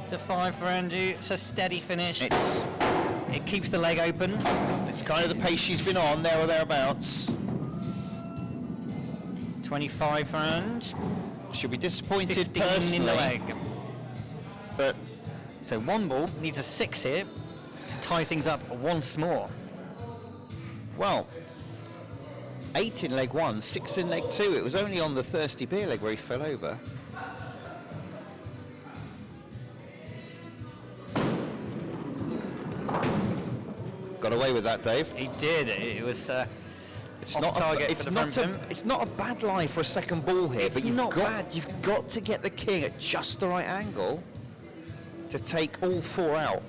It's a 5 for Angie. It's a steady finish. It keeps the leg open. It's kind of the pace she's been on, there or thereabouts. 25 for Ange. She'll be disappointed 15 personally. in the leg. But So 1 ball needs a 6 here to tie things up once more. well, 8 in leg 1, 6 in leg 2. It was only on the thirsty beer leg where he fell over. Got away with that, Dave. He did. It was It's off not target for the front pin. it's not a bad lie for a second ball here, It's but not bad. you've got to get the king at just the right angle to take all 4 out.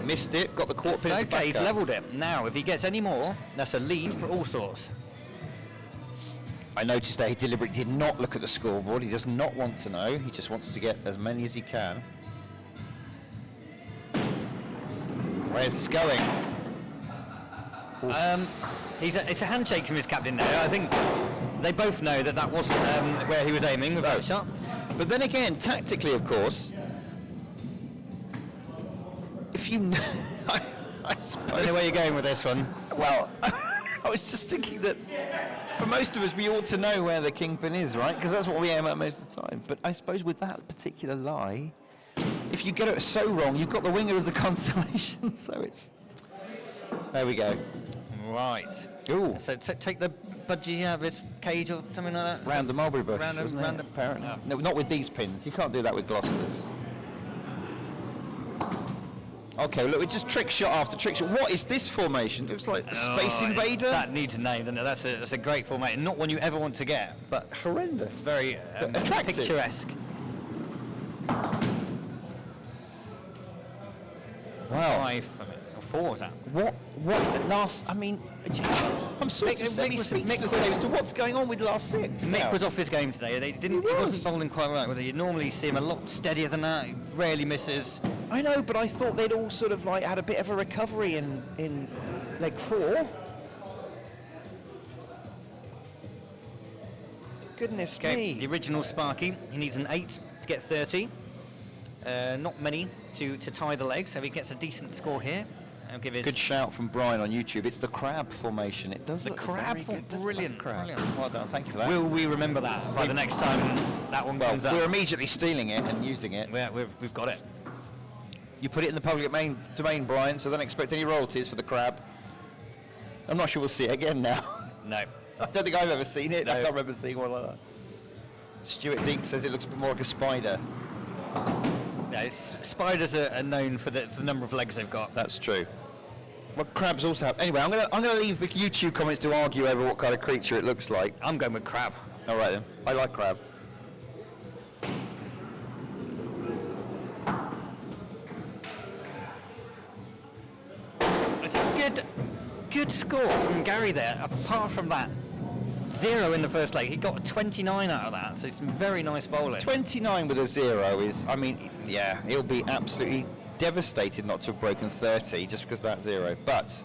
Missed it, got the quarter pin as a Okay, he's backup. levelled it. Now, if he gets any more, that's a lead for all sorts. I noticed that he deliberately did not look at the scoreboard. He does not want to know. He just wants to get as many as he can. Where's this going? It's a handshake from his captain there. I think they both know that that wasn't where he was aiming with that shot. But then again, tactically, of course, if you know, I suppose. I don't know where you're going with this one. Well, I was just thinking that for most of us, we ought to know where the kingpin is, right? Because that's what we aim at most of the time. But I suppose with that particular lie, if you get it so wrong, you've got the winger as a consolation. So it's. There we go. Right. Ooh. So take the budgie out of his cage or something like that. Round the mulberry bush. Round wasn't the it? Apparently. No, not with these pins. You can't do that with Gloucesters. Okay, look, we just trick shot after trick shot. What is this formation? Looks like a Space Invader. That needs a name, doesn't it? That's a great formation. Not one you ever want to get, but Horrendous. very attractive. picturesque. Wow. 5 or 4 was that? What last, I mean, I'm sort of Mick semi-speechless as to what's going on with Last Six. Mick now. was off his game today. He wasn't bowling quite right with it. You'd normally see him a lot steadier than that. He rarely misses. I know, but I thought they'd all sort of like had a bit of a recovery in leg 4. Goodness Okay, the me. original Sparky. He needs an 8 to get 30. Not many to tie the leg, so he gets a decent score here. I'll give his Good shout from Brian on YouTube. It's the crab formation. It does The look crab very form, good. brilliant, Crab. brilliant. Well done, thank you for that. Will we remember that by the next time that one Well, comes up? we're immediately stealing it and using it. Yeah, we've got it. You put it in the public domain, Brian, so don't expect any royalties for the crab. I'm not sure we'll see it again now. No. I don't think I've ever seen it. I No. can't remember seeing one like that. Stuart Dink says it looks a bit more like a spider. No, spiders are known for the number of legs they've got. That's true. Well, crabs also have. Anyway, I'm gonna leave the YouTube comments to argue over what kind of creature it looks like. I'm going with crab. All right then. I like crab. It's a good score from Gary there. Apart from that 0 in the first leg. He got a 29 out of that, so it's some very nice bowling. 29 with a 0 is, I mean, yeah, he'll be absolutely devastated not to have broken 30 just because of that 0. But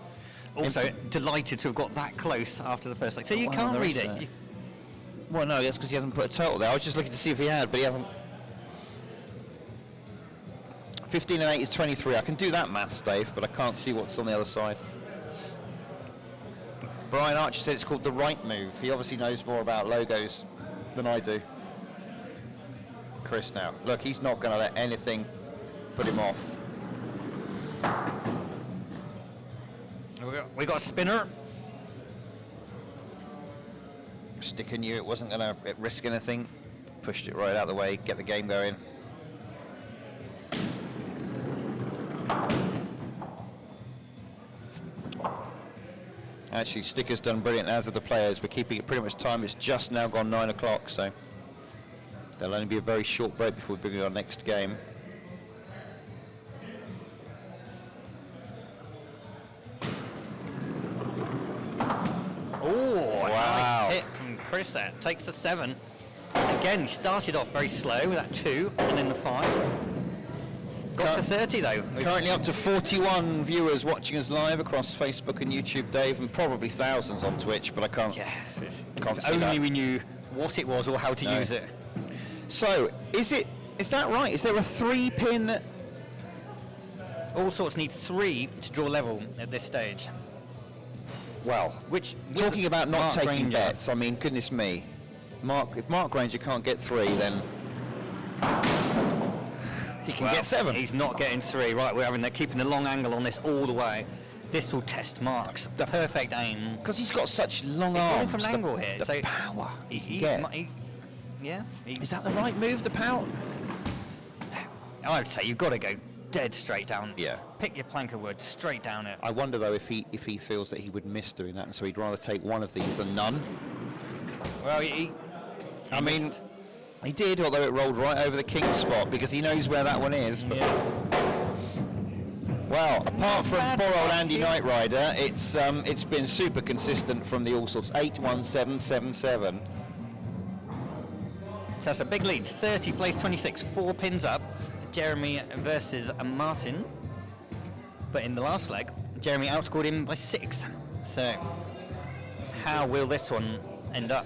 also delighted to have got that close after the first leg. So you Wow, can't there read is it. well, no, that's because he hasn't put a total there. I was just looking to see if he had, but he hasn't. 15 and 8 is 23. I can do that maths, Dave, but I can't see what's on the other side. Brian Archer said it's called the right move. He obviously knows more about logos than I do. Chris now. Look, he's not going to let anything put him off. We got a spinner. Sticker knew it wasn't going to risk anything. Pushed it right out of the way, get the game going. Actually, Sticker's done brilliant, as have the players. We're keeping it pretty much time. It's just now gone 9 o'clock, so there'll only be a very short break before we begin our next game. Oh, Wow. nice hit from Chris there. Takes the 7. Again, he started off very slow with that 2 and then the 5. Got to 30 though. Currently up to 41 viewers watching us live across Facebook and YouTube, Dave, and probably thousands on Twitch, but I can't. Yeah, Can't if see only that. we knew what it was or how to No. use it. So, is that right? Is there a 3-pin? All sorts need 3 to draw level at this stage. Well, Which talking about not Mark taking Granger- bets, I mean, goodness me. If Mark Granger can't get 3, then he can Well, get 7. He's not getting 3. Right, they're keeping the long angle on this all the way. This will test Mark's perfect aim. Because he's got such long He's arms. going from an angle here. The So power he, he he, can get. he- yeah. Is that the right move, the power? I would say you've got to go dead straight down. Yeah. Pick your plank of wood straight down it. I wonder, though, if he feels that he would miss doing that, and so he'd rather take one of these than none. Well, I mean, he did, although it rolled right over the king spot, because he knows where that one is. But well, apart from bad poor old luck Andy here. Knight Rider, it's been super consistent from the all sorts. 8-1-7-7-7. So that's a big lead. 30 plays 26, 4 pins up. Jeremy versus Martin. But in the last leg, Jeremy outscored him by 6. So how will this one end up?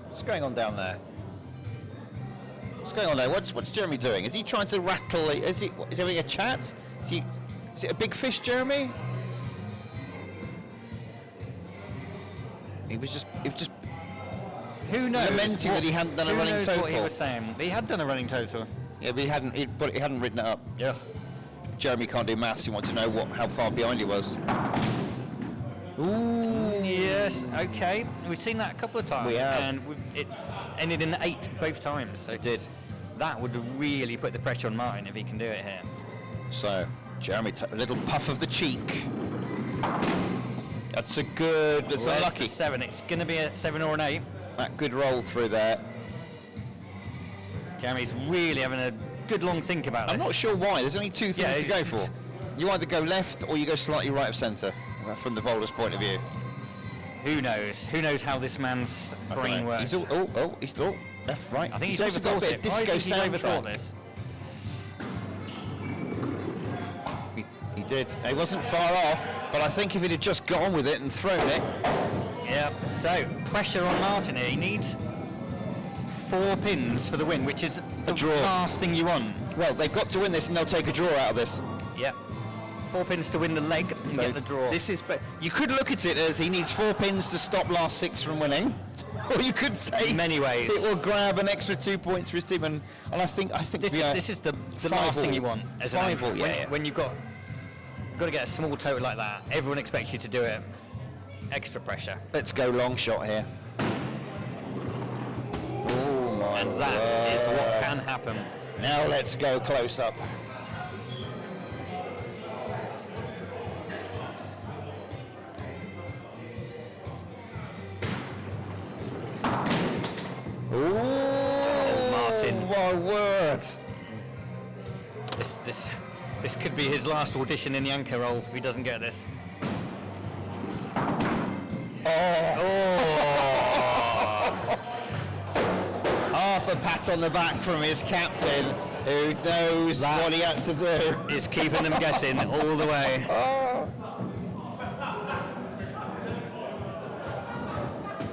What's going on down there? What's going on there? What's Jeremy doing? Is he trying to rattle? Is he having a chat? Is it a big fish, Jeremy? He was just Who knows? lamenting that he hadn't done a who running knows total. What he was saying. He had done a running total. Yeah, but he hadn't written it up. Yeah. Jeremy can't do maths. He wants to know how far behind he was. Yes. Okay. We've seen that a couple of times. We have. And it ended in 8 both times. So It did. that would really put the pressure on Martin if he can do it here. So Jeremy, a little puff of the cheek. That's Where's unlucky. the 7. It's going to be a 7 or an 8. That good roll through there. Jeremy's really having a good long think about I'm this. not sure why. There's only 2 things Yeah, to go for. You either go left or you go slightly right of centre, from the bowler's point of view. Who knows? Who knows how this man's I don't brain know. works? He's left, right. I think he's also got a overthought bit it. of disco I think he's overthought soundtrack. this. He did. He wasn't far off, but I think if he'd have just gone with it and thrown it, Yeah. So pressure on Martin here. He needs 4 pins for the win, which is the draw. last thing you want. well, they've got to win this and they'll take a draw out of this. Yeah. 4 pins to win the leg and So get the draw. This is. You could look at it as he needs 4 pins to stop last 6 from winning, or you could say In many ways. it will grab an extra 2 points for his team. And I think This is the last thing you want as an 5 anchor. all, yeah. When you've got to get a small total like that, everyone expects you to do it. Extra pressure. Let's go long shot here. Oh my And that is what word. can happen. Now let's go close up. Ooh, Martin. my word. This could be his last audition in the anchor role if he doesn't get this. Oh, Half a pat on the back from his captain, who knows what he had to do. Is keeping them guessing all the way.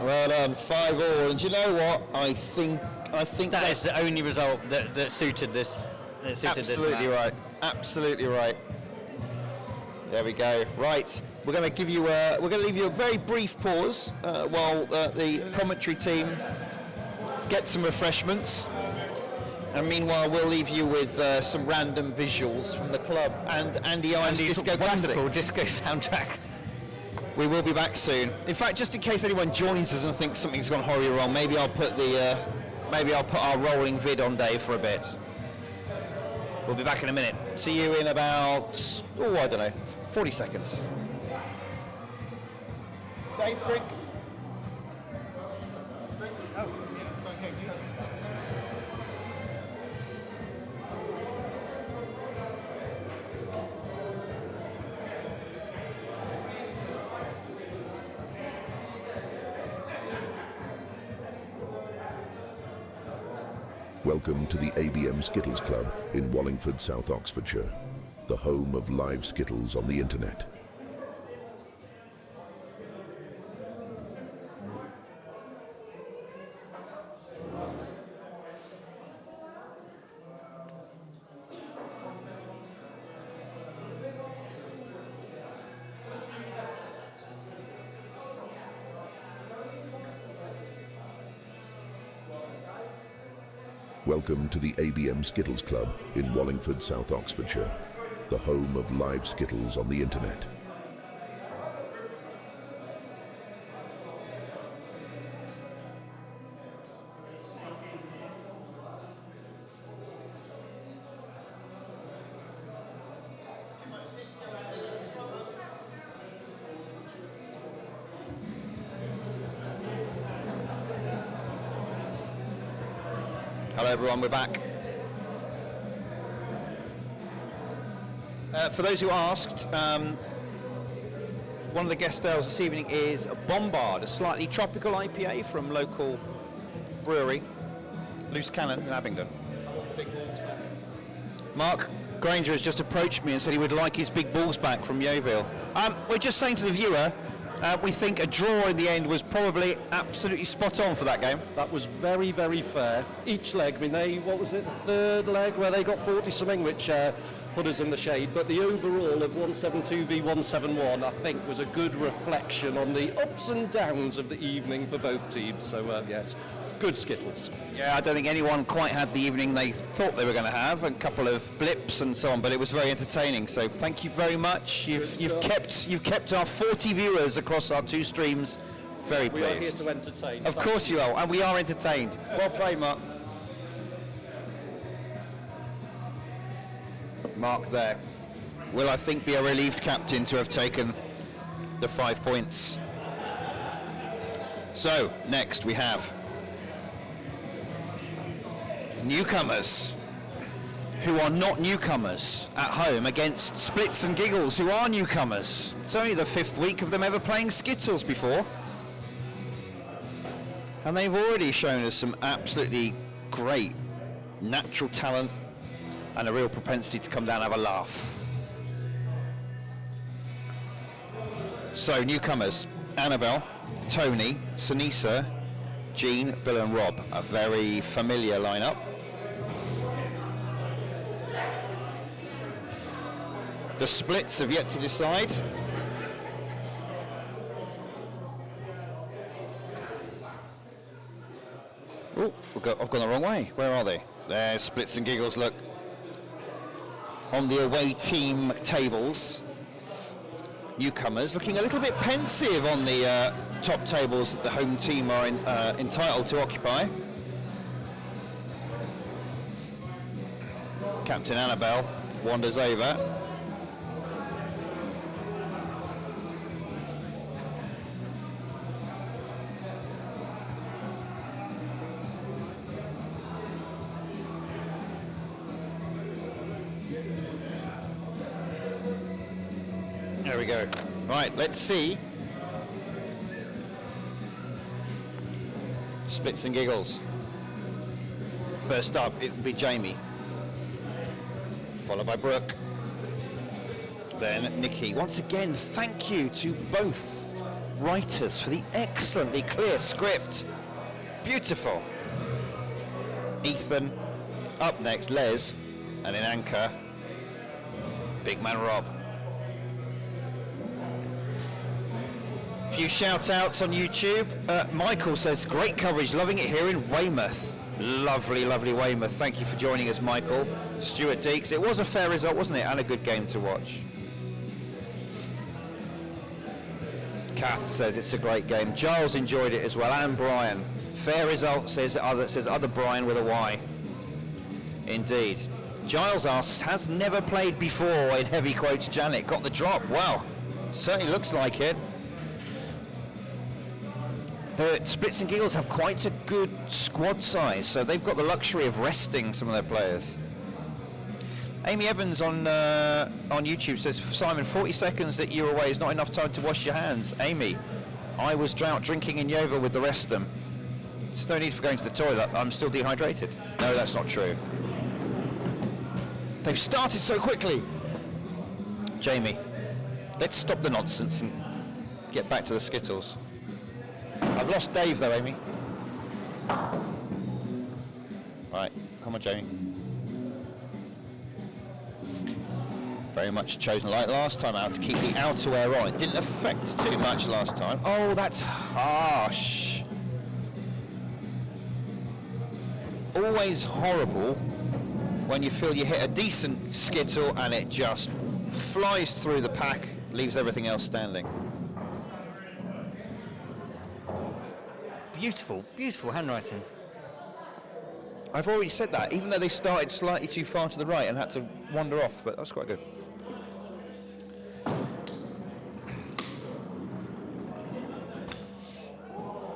Well done, 5-all. And do you know what? I think That is the only result that suited this. absolutely right. Absolutely right. There we go. Right, we're going to give you we're going to leave you a very brief pause while the commentary team get some refreshments. And meanwhile, we'll leave you with some random visuals from the club and Andy Ives' Disco wonderful Classics. disco soundtrack. We will be back soon. In fact, just in case anyone joins us and thinks something's gone horribly wrong, maybe I'll put our rolling vid on Dave for a bit. We'll be back in a minute. See you in about, I don't know, 40 seconds. Dave, drink. Welcome to the ABM Skittles Club in Wallingford, South Oxfordshire, the home of live Skittles on the internet. Welcome to the ABM Skittles Club in Wallingford, South Oxfordshire, the home of live Skittles on the internet. Hello everyone, we're back. For those who asked, one of the guest ales this evening is a Bombard, a slightly tropical IPA from local brewery, Loose Cannon in Abingdon. Mark Granger has just approached me and said he would like his big balls back from Yeovil. We're just saying to the viewer, we think a draw in the end was probably absolutely spot on for that game. That was very, very fair. Each leg, I mean, what was it, the third leg where they got 40-something, which put us in the shade. But the overall of 172 v 171, I think, was a good reflection on the ups and downs of the evening for both teams. So, yes, good Skittles. Yeah, I don't think anyone quite had the evening they thought they were going to have, a couple of blips and so on, but it was very entertaining. So thank you very much. You've kept our 40 viewers across our two streams very pleased. We are here to entertain. Of course you are, and we are entertained. Well played, Mark. Mark there will, I think, be a relieved captain to have taken the 5 points. So next we have newcomers who are not newcomers at home against Splitz and Giggles, who are newcomers. It's only the 5th week of them ever playing Skittles before. And they've already shown us some absolutely great natural talent and a real propensity to come down and have a laugh. So newcomers, Annabelle, Tony, Sunisa, Jean, Bill and Rob, a very familiar lineup. The Splits have yet to decide. Oh, I've gone the wrong way. Where are they? There's Splits and Giggles, look. On the away team tables. Newcomers looking a little bit pensive on the top tables that the home team are entitled to occupy. Captain Annabelle wanders over. There we go. Right, let's see Splitz and Giggles. First up, it will be Jamie, followed by Brooke, then Nikki. Once again, thank you to both writers for the excellently clear script. Beautiful. Ethan, up next, Les, and in anchor, Big Man Rob. Few shout outs on YouTube. Michael says, great coverage, loving it here in Weymouth. Lovely, lovely Weymouth. Thank you for joining us, Michael. Stuart Deeks, it was a fair result, wasn't it? And a good game to watch. Kath says it's a great game. Giles enjoyed it as well, and Brian. Fair result, says other Brian with a Y. Indeed. Giles asks, has never played before, in heavy quotes, Janet. Got the drop. Wow. Certainly looks like it. The Splitz and Giggles have quite a good squad size, so they've got the luxury of resting some of their players. Amy Evans on YouTube says, Simon, 40 seconds that you're away is not enough time to wash your hands. Amy, I was drought drinking in Yeovil with the rest of them. There's no need for going to the toilet. I'm still dehydrated. No, that's not true. They've started so quickly. Jamie, let's stop the nonsense and get back to the Skittles. I've lost Dave though, Amy. Right, come on, Jamie. Very much chosen like last time out to keep the outerwear on. It didn't affect too much last time. Oh, that's harsh. Always horrible when you feel you hit a decent Skittle and it just flies through the pack, leaves everything else standing. Beautiful, beautiful handwriting. I've already said that, even though they started slightly too far to the right and had to wander off, but that's quite good.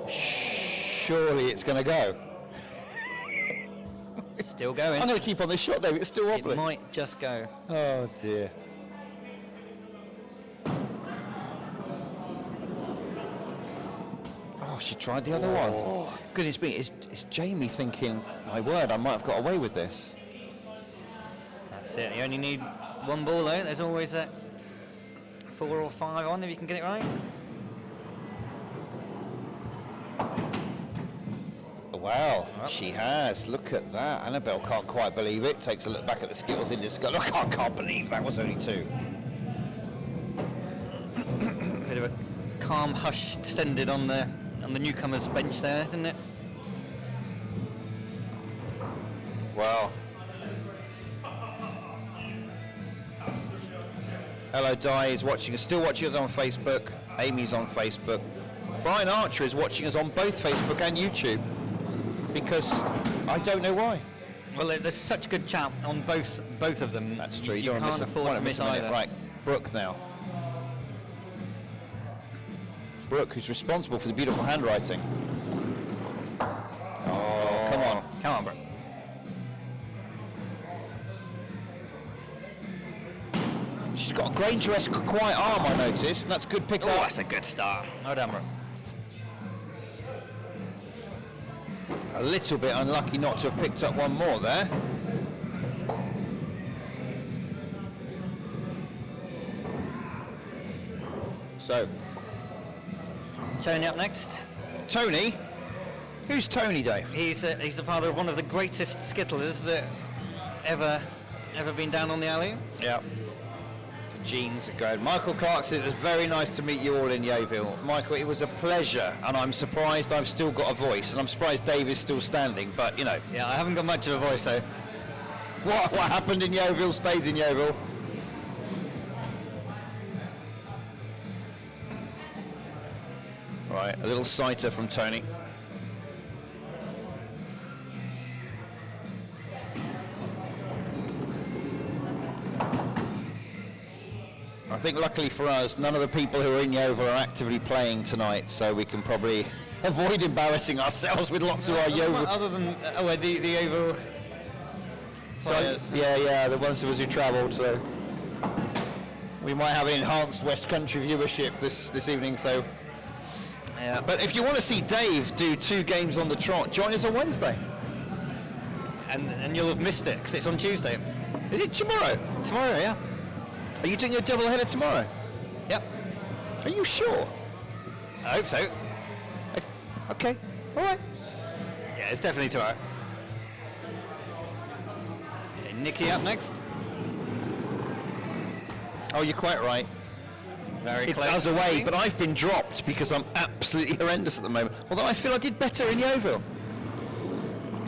Surely it's going to go. Still going. I'm going to keep on this shot though, it's still wobbling. It might just go. Oh dear. Oh, she tried the other one. Goodness me, is Jamie thinking, my word, I might have got away with this? That's it. You only need one ball though. There's always a 4 or 5 on if you can get it right. Wow, she has. Look at that. Annabelle can't quite believe it. Takes a look back at the Skittles in disgust. Look, I can't believe that was only 2. Bit of a calm hush descended on the newcomers bench there, didn't it? Wow. Hello, Di is watching us. Still watching us on Facebook. Amy's on Facebook. Brian Archer is watching us on both Facebook and YouTube. Because I don't know why. Well, there's such good chat on both of them. That's true. You can't afford to miss either. Right, Brooke now. Brooke, who's responsible for the beautiful handwriting. Oh, come on. Come on, Brooke. She's got a Granger-esque quiet arm, I noticed, and that's good pick Oh, up. that's a good start. Well done, Brooke. A little bit unlucky not to have picked up one more there. So, Tony up next. Tony? Who's Tony, Dave? He's the father of one of the greatest skittlers that ever been down on the alley. Yeah. The genes are good. Michael Clark said it was very nice to meet you all in Yeovil. Michael, it was a pleasure, and I'm surprised I've still got a voice, and I'm surprised Dave is still standing, but, you know. Yeah, I haven't got much of a voice, though. What happened in Yeovil stays in Yeovil. Right, a little sighter from Tony. I think luckily for us, none of the people who are in Yeovil are actively playing tonight, so we can probably avoid embarrassing ourselves with lots of our Yeovil. Other than the Yeovil players. Yeah, the ones of us who travelled, so we might have an enhanced West Country viewership this evening, so Yeah. But if you want to see Dave do 2 games on the trot, join us on Wednesday. And you'll have missed it because it's on Tuesday. Is it tomorrow? Tomorrow, yeah. Are you doing a double header tomorrow? Yep. Are you sure? I hope so. Okay, all right. Yeah, it's definitely tomorrow. Okay, Nikki up next. Oh, you're quite right. Very It's close. us away, but I've been dropped because I'm absolutely horrendous at the moment. Although I feel I did better in Yeovil.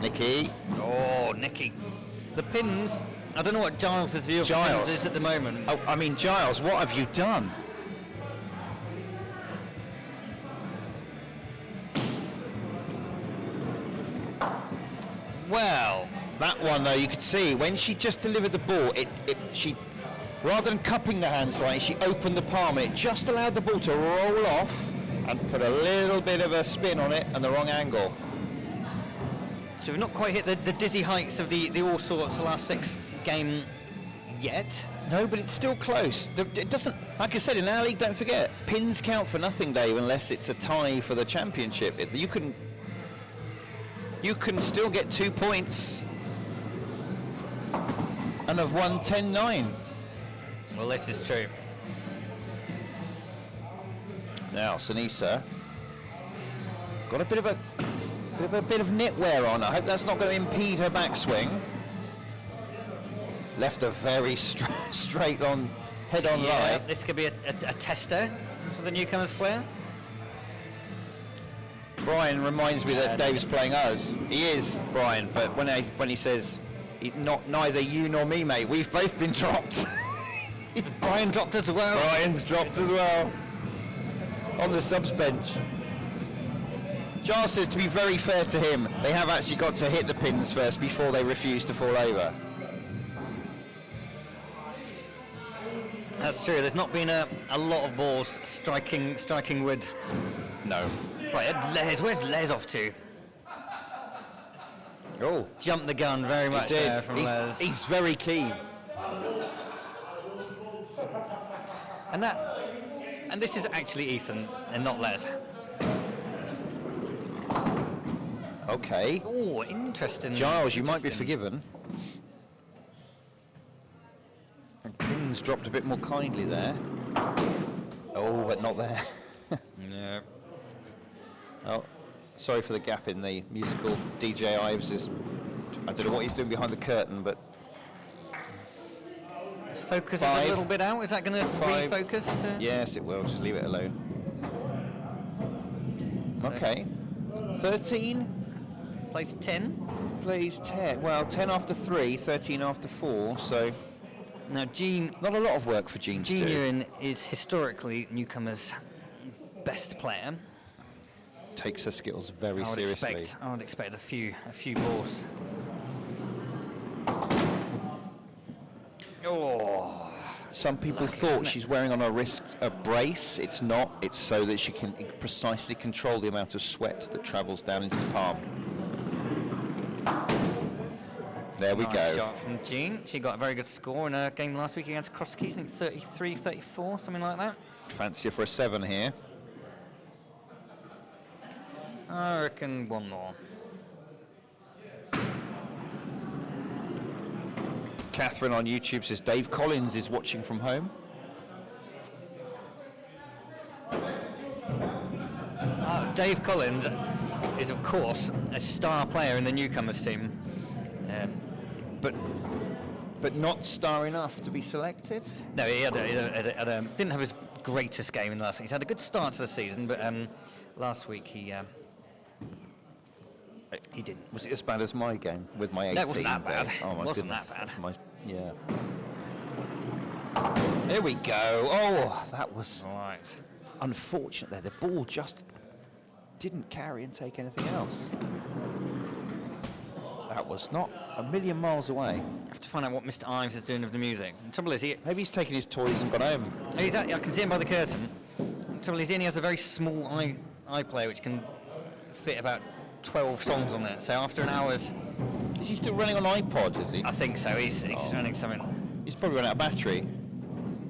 Nikki. Oh, Nikki. The pins. I don't know what Giles' view of the Giles. pins is at the moment. Oh, I mean, Giles, what have you done? Well, That one, though, you could see when she just delivered the ball, she, rather than cupping the hand slightly, she opened the palm. It just allowed the ball to roll off and put a little bit of a spin on it and the wrong angle. so we've not quite hit the dizzy heights of the Alsorts Last Six game yet. No, but it's still close. It doesn't, like I said, in our league, don't forget, pins count for nothing, Dave, unless it's a tie for the championship. You can still get 2 points and have won 10-9. Well, this is true. Now, Sinisa got a bit of knitwear on. I hope that's not going to impede her backswing. Left a very straight on, head-on Yeah, lie. this could be a tester for the newcomers player. Brian reminds me that Dave's playing us. He is, Brian, but when he says, neither you nor me, mate, we've both been dropped. Brian dropped as well. Brian's dropped as well. On the subs bench. Giles says, to be very fair to him, they have actually got to hit the pins first before they refuse to fall over. That's true. There's not been a lot of balls striking wood. No. Right, Les. Where's Les off to? Oh, Jumped the gun very much there from Les. He's very keen. And this is actually Ethan and not Les. Okay. Oh, interesting. Giles, you might be forgiven. And pins dropped a bit more kindly there. Oh, but not there. No. Oh, sorry for the gap in the musical. DJ Ives is, I don't know what he's doing behind the curtain, but Focus it a 5. little bit out. Is that going to 5. refocus? yes, it will. Just leave it alone. Okay. 13 Plays 10. plays 10. Well, 10 after 3, 13 after 4, so Now, Jean not a lot of work for Jean to do. Ewan is historically newcomers' best player. Takes her Skittles very I seriously. would expect a few balls. Oh, Some people thought she's wearing on her wrist a brace. It's not. It's so that she can precisely control the amount of sweat that travels down into the palm. There we nice go. shot from Jean. She got a very good score in her game last week against Cross Keys, I think 33, 34, something like that. Fancy her for a 7 here. I reckon one more. Catherine on YouTube says Dave Collins is watching from home. Dave Collins is, of course, a star player in the newcomers team. But not star enough to be selected. No, he didn't have his greatest game in the last week. He's had a good start to the season, but last week he didn't. Was it as bad as my game with my 18? No, it wasn't that bad. Oh my Wasn't goodness. that bad. Yeah. There we go. Oh, that was Right. unfortunate there. The ball just didn't carry and take anything else. That was not a million miles away. I have to find out what Mr. Ives is doing with the music. The trouble is, Maybe he's taken his toys and gone home. I can see him by the curtain. The trouble is, he only has a very small iPlayer which can fit about 12 songs on it. So after an hour's, Is he still running on iPod, is he? I think so. He's running something. He's probably run out of battery.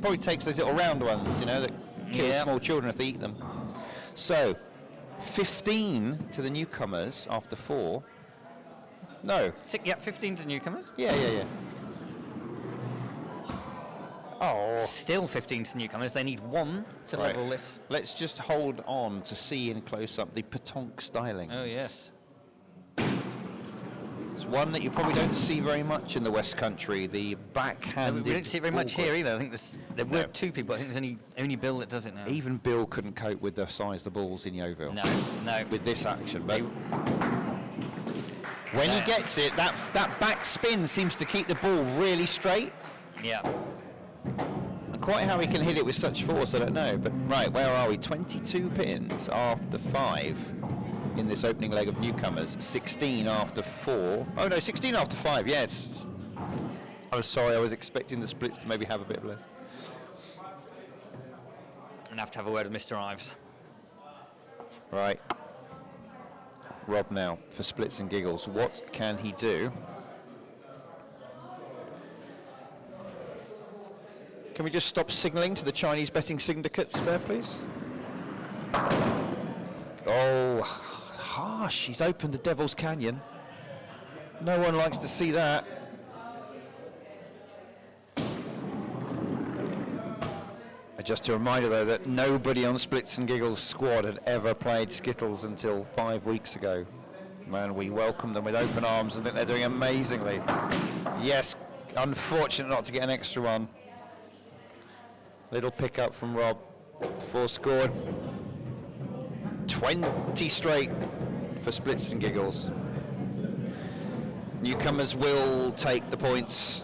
Probably takes those little round ones, you know, that kill Yeah. small children if they eat them. So, 15 to the newcomers after 4. No. 15 to newcomers. Yeah. Oh. Still 15 to newcomers. They need 1 to Right. level this. Let's just hold on to see in close-up the petanque styling. Oh, yes. It's one that you probably don't see very much in the West Country, the backhanded We don't see it very much ball here grip. either. I think there were 2 people. I think there's only Bill that does it now. Even Bill couldn't cope with the size of the balls in Yeovil. No. With this action, but when he gets it, that back spin seems to keep the ball really straight. Yeah. And quite how he can hit it with such force, I don't know. But right, where are we? 22 pins after 5 in this opening leg of newcomers. 16 after 4. Oh no, 16 after 5. Yes. I'm sorry, I was expecting the splits to maybe have a bit less. I'm gonna have to have a word with Mr. Ives. Right. Rob now for Splitz and Giggles. What can he do? Can we just stop signalling to the Chinese betting syndicates there, please? Oh, harsh. He's opened the Devil's Canyon. No one likes to see that. Just a reminder, though, that nobody on Splitz and Giggles' squad had ever played Skittles until 5 weeks ago. Man, we welcome them with open arms and think they're doing amazingly. Yes, unfortunate not to get an extra one. Little pick-up from Rob. 4 scored. 20 straight for Splitz and Giggles. Newcomers will take the points.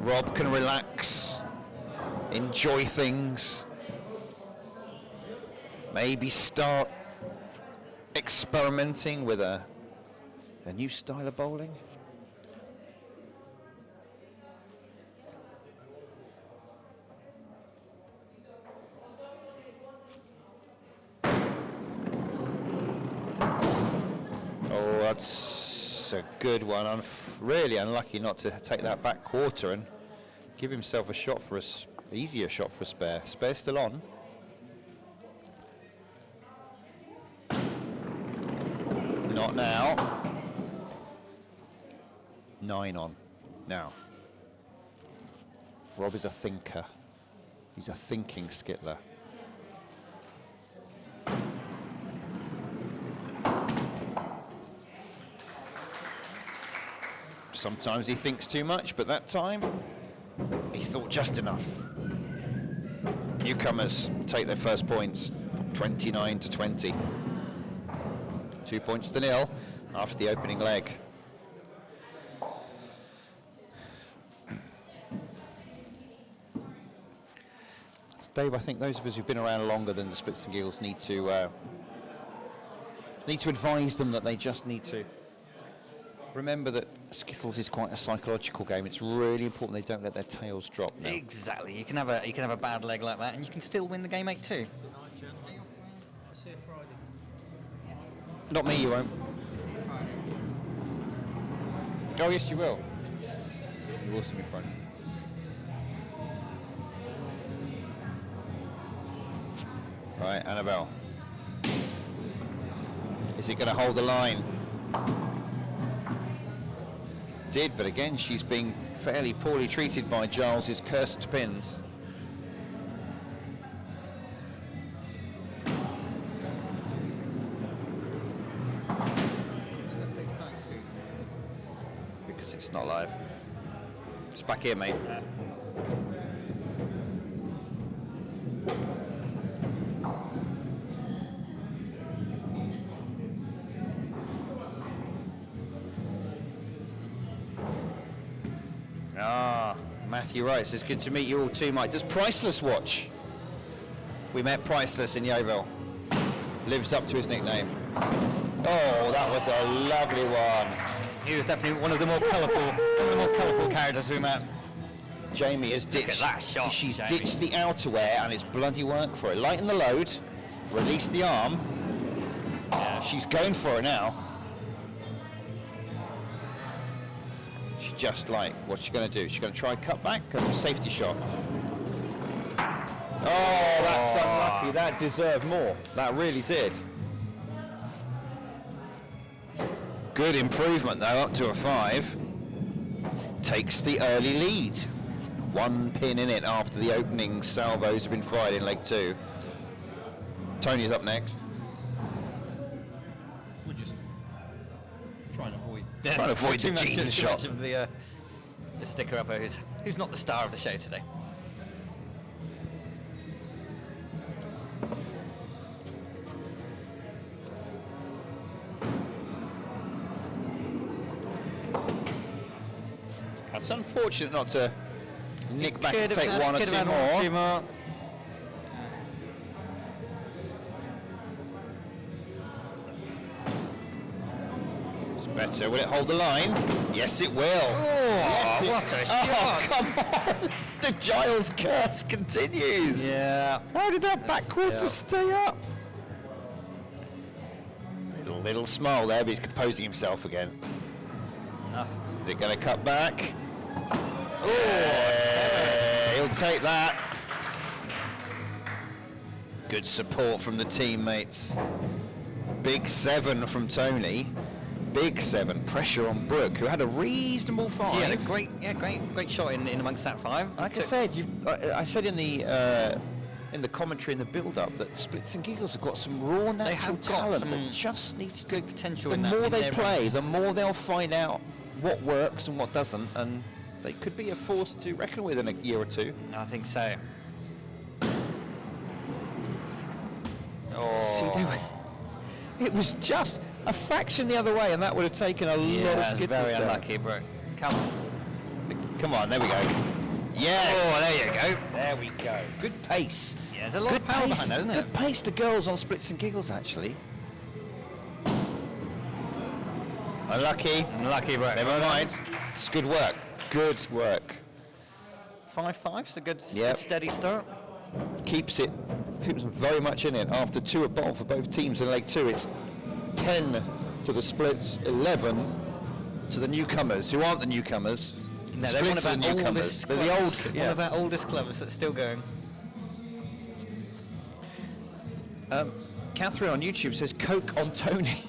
Rob can relax. Enjoy things, maybe start experimenting with a new style of bowling. Oh, that's a good one. Really unlucky not to take that back quarter and give himself a shot for us. Easier shot for a spare. Spare's still on. Not now. 9 on. Now. Rob is a thinker. He's a thinking skittler. Sometimes he thinks too much, but that time he thought just enough. Newcomers take their first points, 29 to 20. 2 points to 0 after the opening leg. Dave, I think those of us who've been around longer than the Splitz and Giggles need to advise them that they just need to remember that Skittles is quite a psychological game. It's really important they don't let their tails drop now. Exactly. You can have a bad leg like that, and you can still win the game 8-2. See you Friday. Not me, you won't. Oh yes, you will. You will see me Friday. Right, Annabelle. Is it going to hold the line? Did, but again, she's being fairly poorly treated by Giles's cursed pins. Because it's not live. It's back here, mate. Matthew writes, it's good to meet you all too, Mike. Does Priceless watch? We met Priceless in Yeovil. Lives up to his nickname. Oh, that was a lovely one. He was definitely one of the more colourful characters we met. Jamie has ditched. Look at that shot, She's Jamie. ditched the outerwear and it's bloody work for it. Lighten the load, release the arm. Yeah, she's going for it now. She's just like, what's she going to do? She's going to try cut back, go for a safety shot. Oh, that's unlucky. That deserved more. That really did. Good improvement though, up to a 5. Takes the early lead. 1 pin in it after the opening salvos have been fired in leg 2. Tony's up next. We're just trying to avoid the cheating shot. Too much of the sticker upper who's not the star of the show today. It's unfortunate not to nick back and Could take have one or could have two had more. 2 more. It's better. Will it hold the line? Yes, it will. Oh, what a shot! Oh, come on! The Giles curse continues. Yeah. How did that backwards Yeah. stay up? Little smile there, but he's composing himself again. Is it going to cut back? Oh, he'll take that. Good support from the teammates. Big 7 from Tony. Big 7. Pressure on Brooke, who had a reasonable 5. He had a great shot in amongst that 5. Like I said, I said in the commentary in the build-up that Splitz and Giggles have got some raw natural have got talent some that just needs to. potential The in that- more in they their play, race. the more they'll find out what works and what doesn't, and they could be a force to reckon with in a year or two. I think so. See, it was just a fraction the other way, and that would have taken a lot of Skittles very down. unlucky, bro. Come on, there we go. Yeah. Oh, there you go. There we go. Good pace. Yeah, there's a lot Good of power pace. behind that, isn't Good it? pace. The girls on Splitz and Giggles actually. Unlucky. Unlucky, bro. Never mind. It's good work. Good work. 5-5's a good, Yep. good steady start. Keeps them very much in it. After 2 at bottom for both teams in leg 2, it's 10 to the Splits, 11 to the newcomers, who aren't the newcomers. No, The they're one Splits of are our the newcomers. oldest They're the clubs. old. One of our oldest clubs that's still going. Catherine on YouTube says Coke on Tony.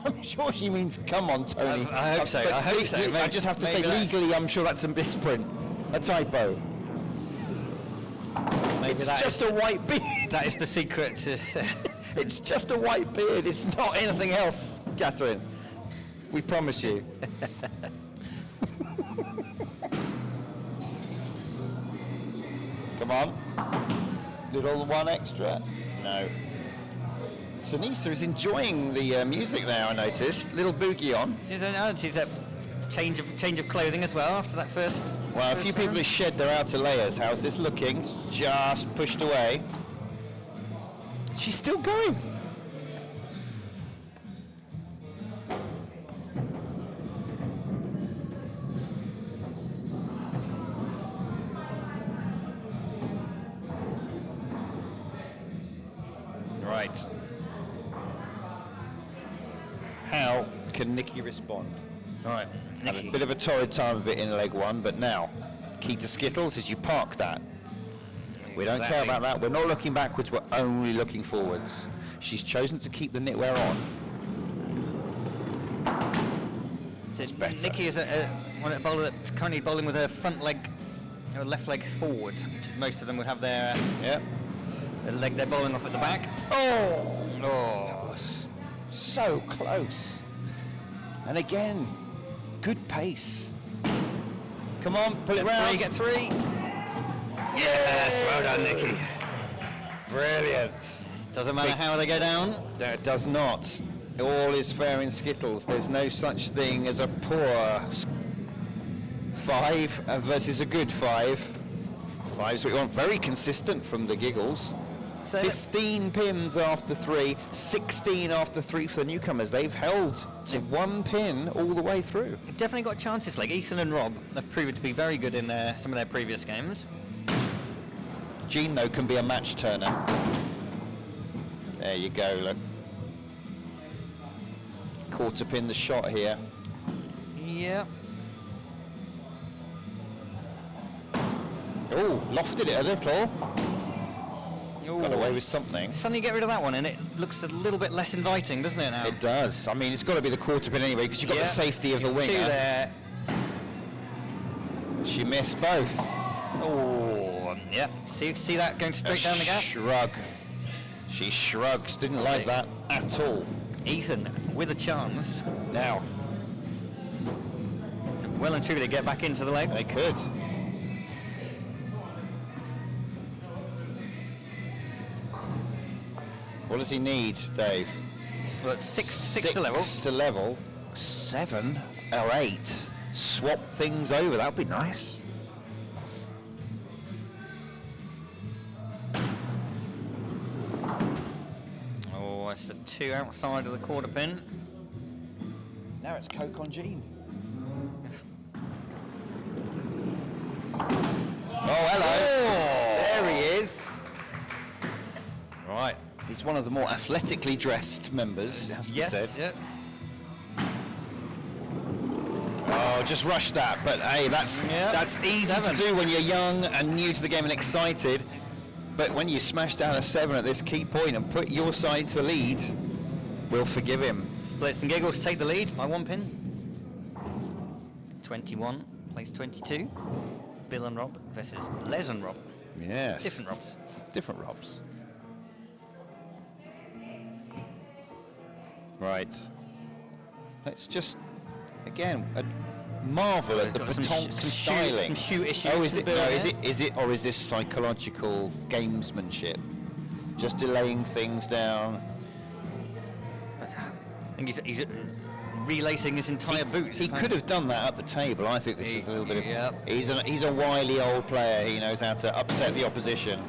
I'm sure she means come on Tony. I hope so. But I hope so. I just have to say Maybe that's- legally, I'm sure that's a misprint, a typo. Maybe It's that just is- a white beard. That is the secret to... It's just a white beard. It's not anything else, Catherine. We promise you. Come on. Little one extra. No. Sunisa is enjoying the music now, I noticed. Little boogie on. She's a change of clothing as well after that first... Well, a few people have shed their outer layers. How's this looking? It's just pushed away. She's still going. Right. How can Nikki respond? All right, Had a Nikki. bit of a torrid time of it in leg 1, but now, key to Skittles is you park that. We don't care about that. We're not looking backwards, we're only looking forwards. She's chosen to keep the knitwear on. So Nikki is one bowler that's currently bowling with her front leg, her left leg forward. Most of them would have their leg they're bowling off at the back. Oh, so close. And again, good pace. Come on, pull it round. Get 3. Yes, well done, Nikki. Brilliant. Doesn't matter how they go down. No, it does not. All is fair in Skittles. There's no such thing as a poor 5 versus a good 5. 5's what we want. Very consistent from the Giggles. So 15 pins after 3, 16 after 3 for the newcomers. They've held to 1 pin all the way through. They've definitely got chances. Like Ethan and Rob have proven to be very good in some of their previous games. Jean, though, can be a match turner. There you go, look. Caught up in the shot here. Yeah. Oh, lofted it a little. got away with something. Suddenly get rid of that one, and it looks a little bit less inviting, doesn't it now? It does. I mean, it's got to be the quarter pin anyway, because you've got the safety of the winger. 2 there. She missed both. Oh, yeah. See that going straight down the gap? Shrug. She shrugs. Didn't like that at all. Ethan with a chance. Now, Well and truly get back into the leg. they could. What does he need, Dave? Well, it's six to level. 6 to level. 7 or 8. Swap things over. That would be nice. Oh, it's the 2 outside of the quarter pin. Now it's Coke on Jean. Oh, hello. There he is. Right. He's one of the more athletically dressed members, it has to be said. Yep. Oh, just rush that. But hey, that's easy 7. to do when you're young and new to the game and excited. But when you smash down a 7 at this key point and put your side to lead, we'll forgive him. Splitz and Giggles take the lead by 1 pin. 21 plays 22. Bill and Rob versus Les and Rob. Yes. Different Robs. Different Robs. Right. Let's just, again, a marvel at the Got some petanque some styling. shoe issues Oh, is to it? Bill No, here. is it, or is this psychological gamesmanship? Just delaying things down. I think he's relacing his entire boot. He could have done that at the table. I think this is a little bit of. Yep. He's a wily old player. He knows how to upset the opposition.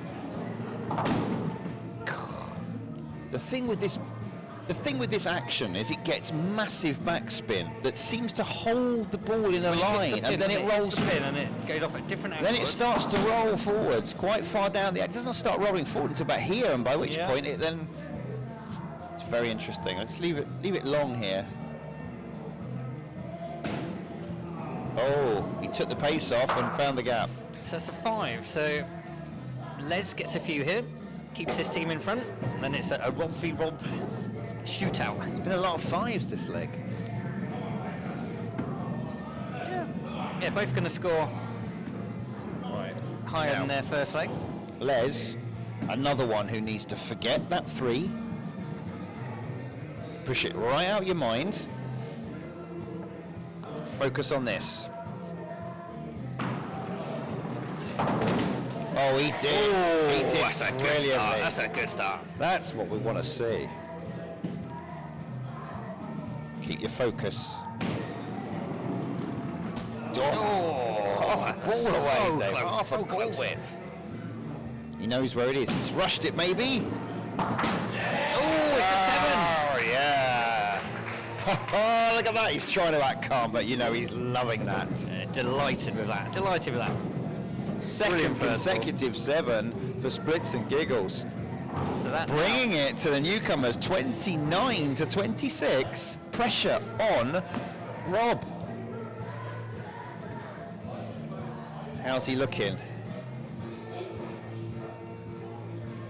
The thing with this action is it gets massive backspin that seems to hold the ball in a line, and then it rolls. Spin and it goes off at different angles. Then it starts to roll forwards quite far down the. It doesn't start rolling forward until about here, and by which point it then. It's very interesting. Let's leave it long here. Oh, he took the pace off and found the gap. So it's a 5. So Les gets a few here, keeps his team in front, and then it's a Rob v Rob shootout. There's been a lot of 5s this leg. Yeah, both going to score higher than their first leg. Les, another one who needs to forget that 3. Push it right out your mind. Focus on this. Oh, he did. He did That's a good brilliantly. start. That's a good start. That's what we want to see. Keep your focus. Half a ball away, Dave. Half a ball width. He knows where it is. He's rushed it, maybe. Oh, it's a 7. Oh, yeah. Oh, look at that. He's trying to act calm, but you know he's loving that. Delighted with that. Delighted with that. Second Brilliant first ball. consecutive 7 for Splitz and Giggles. So that's Bringing it to the newcomers, 29 to 26. Pressure on Rob. How's he looking?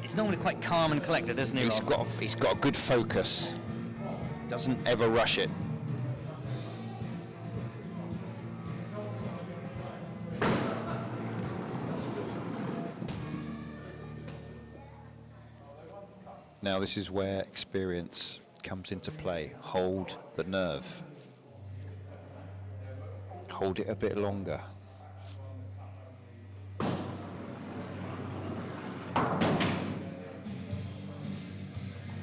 He's normally quite calm and collected, isn't he, Rob? He's got a good focus. Doesn't ever rush it. Now this is where experience comes into play. Hold the nerve. Hold it a bit longer.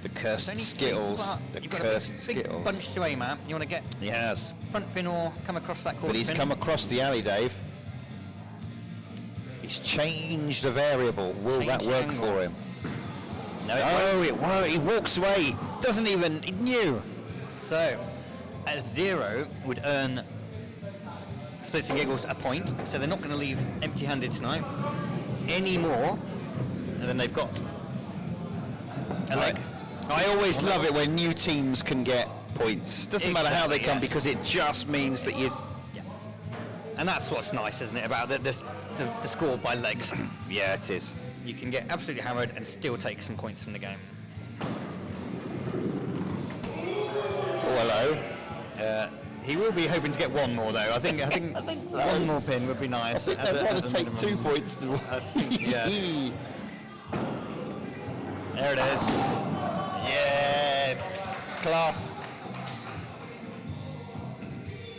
The cursed Only 3, Skittles. but The you've got cursed a big Skittles. bunch to aim at. You want to get He has. front pin or come across that quarter But he's pin. come across the alley, Dave. He's changed the variable. Will that Changed the work angle. for him? No, it Oh, it won't. He walks away. Doesn't even. He knew. So, at 0 would earn Splitz and Giggles a point, so they're not going to leave empty-handed tonight anymore. And then they've got a leg. I always love it when new teams can get points. Doesn't matter how they Exactly, come, yes. because it just means that you. And that's what's nice, isn't it, about the score by legs. Yeah, it is. you can get absolutely hammered and still take some points from the game. Oh, hello. He will be hoping to get one more though. I think so. one more pin would be nice. I think they'd rather take 2 points. Yeah. There it is. Yes, class.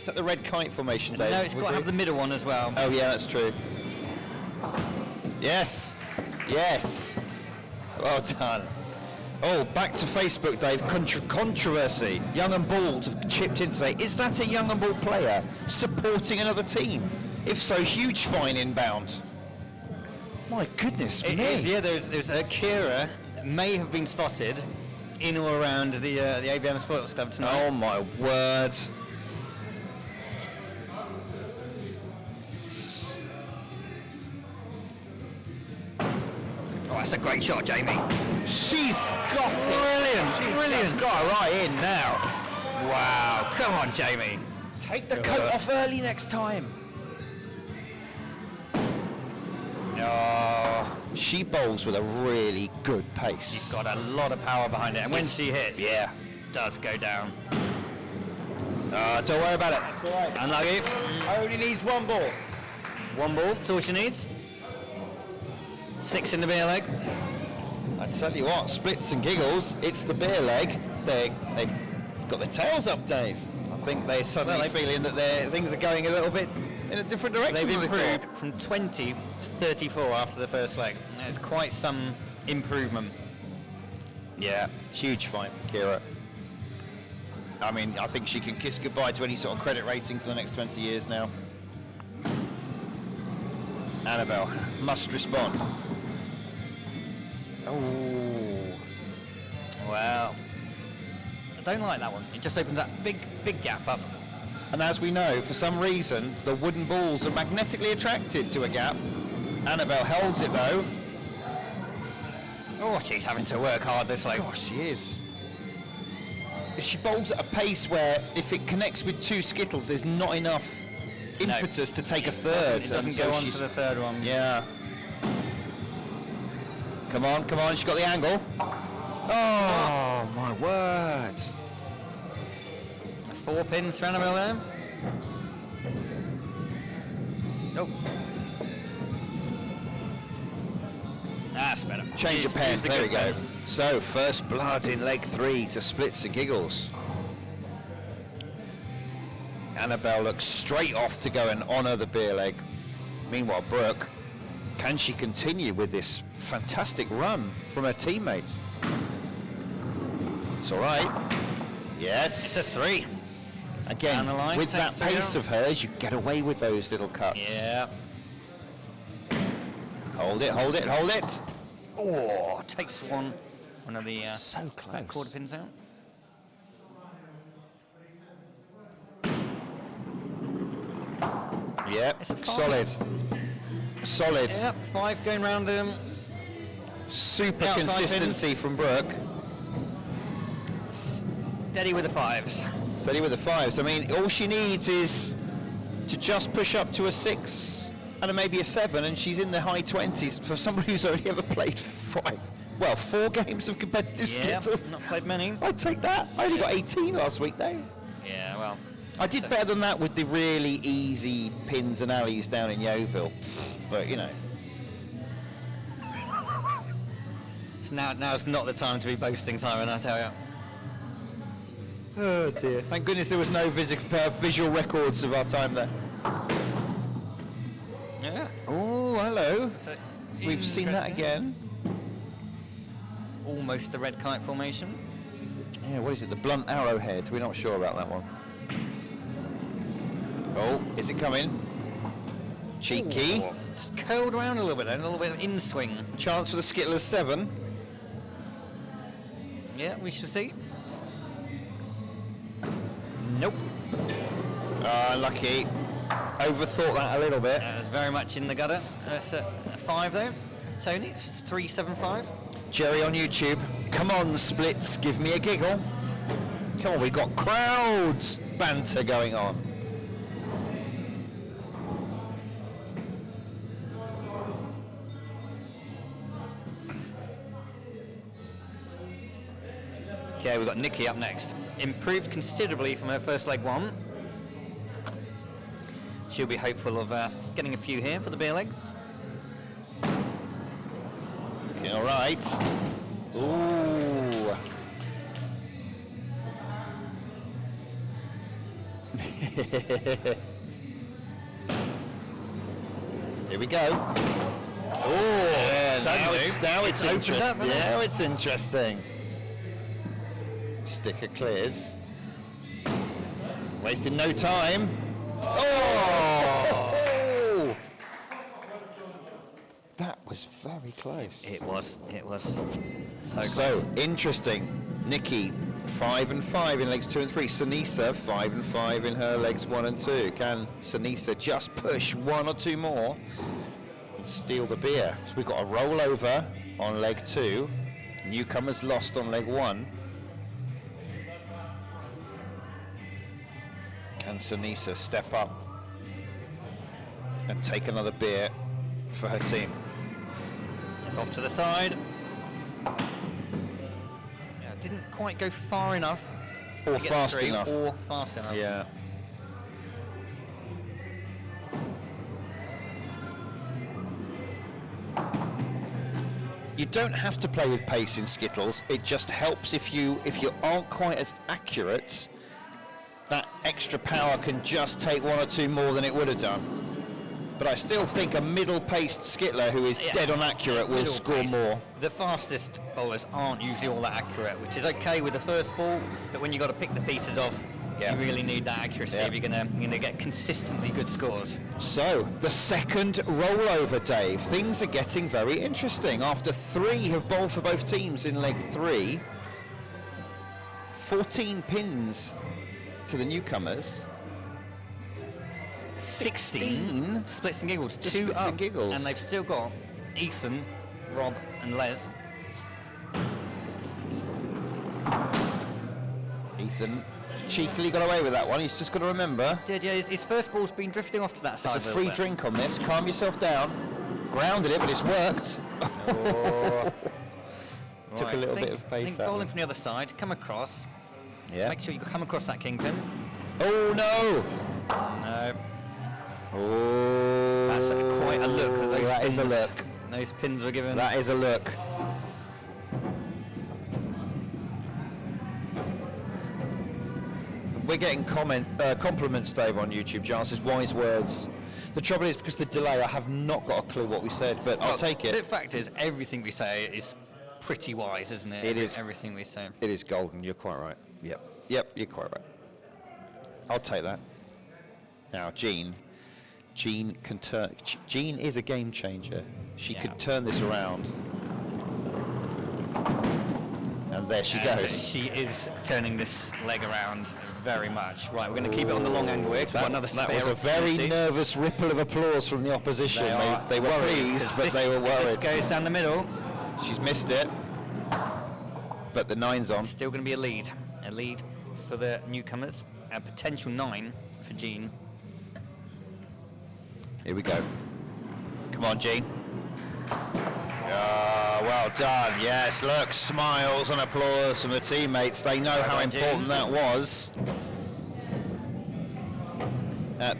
Is that the red kite formation, Dave? No, it's got to have the middle one as well. Oh yeah, that's true. Yes, yes. Well done. Oh, back to Facebook, Dave. Controversy. Young and Bald have chipped in to say, is that a Young and Bald player supporting another team? If so, huge fine inbound. My goodness me. It is, yeah, there's Kira may have been spotted in or around the ABM Sports Club tonight. Oh my word. Oh, that's a great shot, Jamie. She's got it. Brilliant. She's got it right in now. Wow, come on, Jamie. Take the coat off early next time. Oh, she bowls with a really good pace. She's got a lot of power behind it, and when she hits, Yeah. it does go down. Don't worry about it. It's all right. Unlucky. Only needs one ball. One ball, that's all she needs. 6 in the beer leg. I tell you what, Splitz and Giggles, it's the beer leg. They've got their tails up, Dave. I think they're suddenly feeling that things are going a little bit in a different direction. They've than they improved thought. from 20 to 34 after the first leg. There's quite some improvement. Yeah, huge fight for Kira. I mean, I think she can kiss goodbye to any sort of credit rating for the next 20 years now. Annabelle must respond. Oh. Wow. I don't like that one. It just opens that big gap up. And as we know, for some reason, the wooden balls are magnetically attracted to a gap. Annabelle holds it though. Oh, she's having to work hard this leg. Gosh, she is. She bowls at a pace where if it connects with 2 Skittles, there's not enough impetus to take a third. It doesn't go on to the third one. Yeah. Come on, she's got the angle. Oh, my word. 4 pins for Annabelle there. Nope. That's better. Change of pen, there we go. So, first blood in leg 3 to Splitz Giggles. Annabelle looks straight off to go and honour the beer leg. Meanwhile, Brooke, can she continue with this fantastic run from her teammates? It's all right. Yes. It's a 3. Again, Down the line, with that takes pace of hers, you get away with those little cuts. Yeah. Hold it. Oh, takes one of the So back close. quarter pins out. Yep, It's a 5. Solid. Yep, 5 going round him. Super Outside consistency from Brooke. Steady with the 5s. Steady with the 5s. I mean, all she needs is to just push up to a 6 and maybe a 7, and she's in the high 20s for somebody who's only ever played 4 games of competitive Skittles. Not played many. I'd take that. I only got 18 last week, though. Yeah, well. I did better than that with the really easy pins and alleys down in Yeovil, but you know. Now's not the time to be boasting, Simon, I tell you. Oh dear. Thank goodness there was no visual records of our time there. Yeah. Oh, hello. So We've seen that interesting. again. Almost the red kite formation. Yeah, what is it? The blunt arrowhead. We're not sure about that one. Oh, is it coming? Cheeky. Ooh, just curled around a little bit of in swing. Chance for the Skittlers 7. Yeah, we shall see. Nope. Lucky. Overthought that a little bit. That was very much in the gutter. That's a 5 though. Tony, it's 375. Jerry on YouTube. Come on, Splitz, give me a giggle. Come on, we've got crowds banter going on. Okay, we've got Nikki up next. Improved considerably from her first leg one. She'll be hopeful of getting a few here for the beer leg. Okay, all right. Ooh. Here we go. Oh, yeah, now it's interesting. Up, now it's interesting. Sticker clears. Wasting no time. Oh! That was very close. It was so close. So interesting. Nikki, 5 and 5 in legs 2 and 3. Sanisa, 5 and 5 in her legs 1 and 2. Can Sanisa just push 1 or 2 more and steal the beer? So we've got a rollover on leg 2. Newcomers lost on leg 1. Can Sanisa step up and take another beer for her team? It's off to the side. Yeah, didn't quite go far enough. Or to get fast through, enough. Or fast enough. Yeah. You don't have to play with pace in Skittles. It just helps if you aren't quite as accurate. That extra power can just take 1 or 2 more than it would have done. But I still think a middle-paced Skittler who is dead on accurate will Middle score pace. more. The fastest bowlers aren't usually all that accurate, which is okay with the first ball, but when you've got to pick the pieces off, Yeah. you really need that accuracy Yeah. if you're gonna get consistently good scores. So, the second rollover, Dave. Things are getting very interesting. After 3 have bowled for both teams in leg 3, 14 pins to the newcomers. 16 Splitz and Giggles, to 2 Splitz up, and Giggles. and they've still got Ethan, Rob and Les. Ethan cheekily got away with that one. He's just got to remember. Did, yeah, his first ball's been drifting off to that side. There's a little free bit. drink on this. Calm yourself down. Grounded it, but it's worked. Took Right, a little think, bit of pace think out. bowling from the other side, come across. Yeah. Make sure you come across that kingpin. Oh no! No, Oh, that's quite a look at those that pins. is a look. Those pins were given. That is a look. We're getting compliments, Dave, on YouTube. Giles says wise words. The trouble is, because of the delay, I have not got a clue what we said, but I'll take The it. fact is, everything we say is pretty wise, isn't it? It is. Everything we say. It is golden. You're quite right. Yep. Yep, you're quite right. I'll take that. Now, Jean can turn. Jean is a game changer. She Yeah. could turn this around. And there she And goes. She is turning this leg around very much. Right, we're going to keep it on the long angle here. 'Cause we've got another That spare was a very opportunity. nervous ripple of applause from the opposition. They were worried, pleased, 'cause but this- they were This worried. goes down the middle. She's missed it. But the 9's on. Still going to be a lead. A lead for the newcomers. A potential 9 for Jean. Here we go. Come on, Jean. Well done. Yes, look, smiles and applause from the teammates. They know how done, Jean. important that was.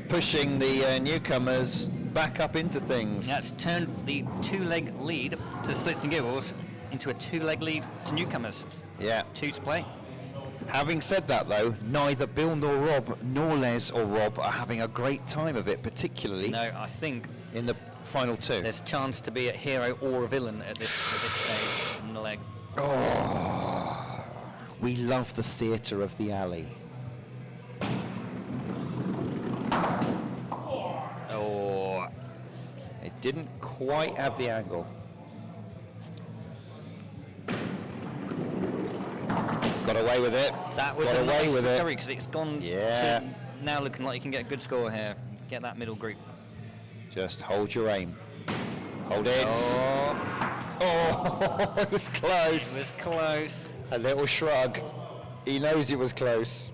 Pushing the newcomers back up into things. That's turned the 2-leg lead to Splitz and Giggles into a 2-leg lead to newcomers. Yeah. 2 to play. Having said that, though, neither Bill nor Rob, nor Les or Rob, are having a great time of it, particularly No, I think in the final 2. there's a chance to be a hero or a villain at this stage in the leg. Oh, we love the theatre of the alley. Oh, It didn't quite have the angle. Got away with it. that was Got a away nice with it. recovery because it's gone Yeah. to now looking like you can get a good score here. Get that middle group. Just hold your aim. Hold it. Oh, Oh, it was it close. was close. A little shrug. He knows it was close.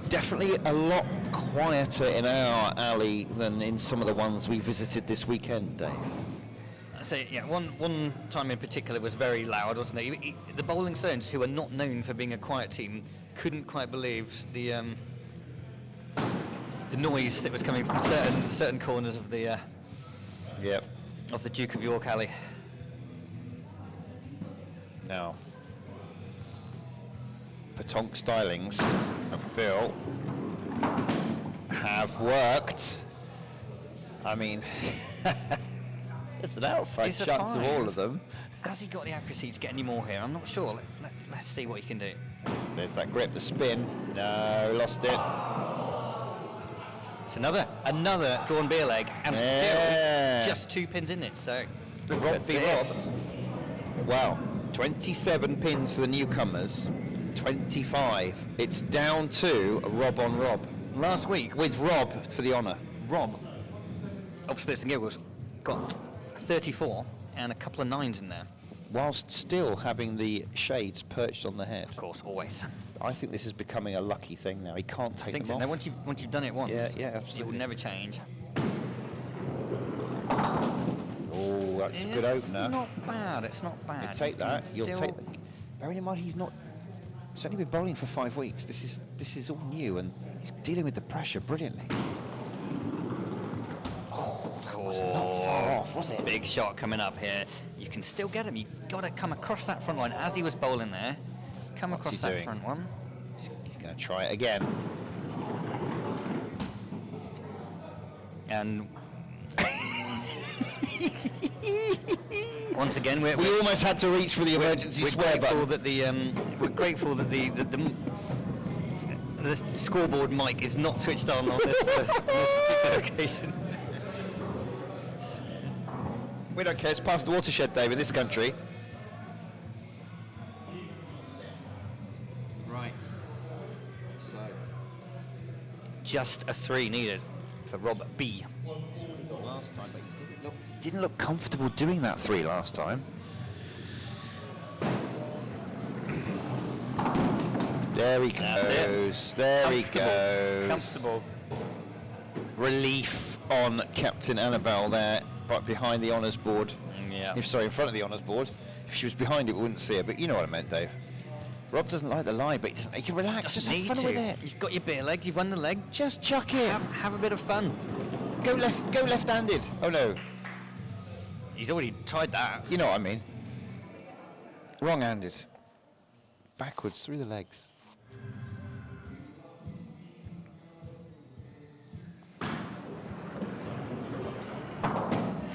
Definitely a lot quieter in our alley than in some of the ones we visited this weekend, Dave. So yeah, one time in particular was very loud, wasn't it? The Bowling Stones, who are not known for being a quiet team, couldn't quite believe the noise that was coming from certain corners of the of the Duke of York Alley. Now, Patonk Stylings and Bill have worked. I mean, there's an outside It's a chance of 5. all of them. Has he got the accuracy to get any more here? I'm not sure. Let's see what he can do. There's that grip, the spin. No, lost it. It's another drawn beer leg, and still just 2 pins in it. So Rob v. Rob. Wow, 27 pins for the newcomers, 25. It's down to a Rob on Rob. last week, With Rob for the honour. Rob of Splitz Giggles got 34 and a couple of 9s in there. Whilst still having the shades perched on the head. Of course, always. I think this is becoming a lucky thing now. He can't I take think them so. off. Now, once you've done it once, Yeah, it absolutely. will never change. Oh, that's a good opener. It's not bad. It's not bad. You take that. You'll Still- take. Bearing in mind he's not. He's only been bowling for 5 weeks. This is all new, and he's dealing with the pressure brilliantly. Oh, that was not far off, was it? Big shot coming up here. You can still get him. You've got to come across that front line as he was bowling there. Come What's across he that doing? front one. He's going to try it again. And once again, We almost had to reach for the emergency we're swear grateful button. that we're grateful that the scoreboard mic is not switched on this particular occasion. We don't care. It's past the watershed, Dave, in this country. Right. So. Just a 3 needed for Rob B. Last time, but he didn't look comfortable doing that 3 last time. There he goes. There he goes. Comfortable. Relief on Captain Annabelle there, but behind the honours board. Yeah. In front of the honours board. If she was behind it, we wouldn't see her. But you know what I meant, Dave. Rob doesn't like the lie, but he can relax. Just have Need fun to. with it. You've got your beer leg. You've won the leg. Just chuck it. Have a bit of fun. Go left-handed. Oh no. He's already tried that. You know what I mean. Wrong-handed. Backwards through the legs.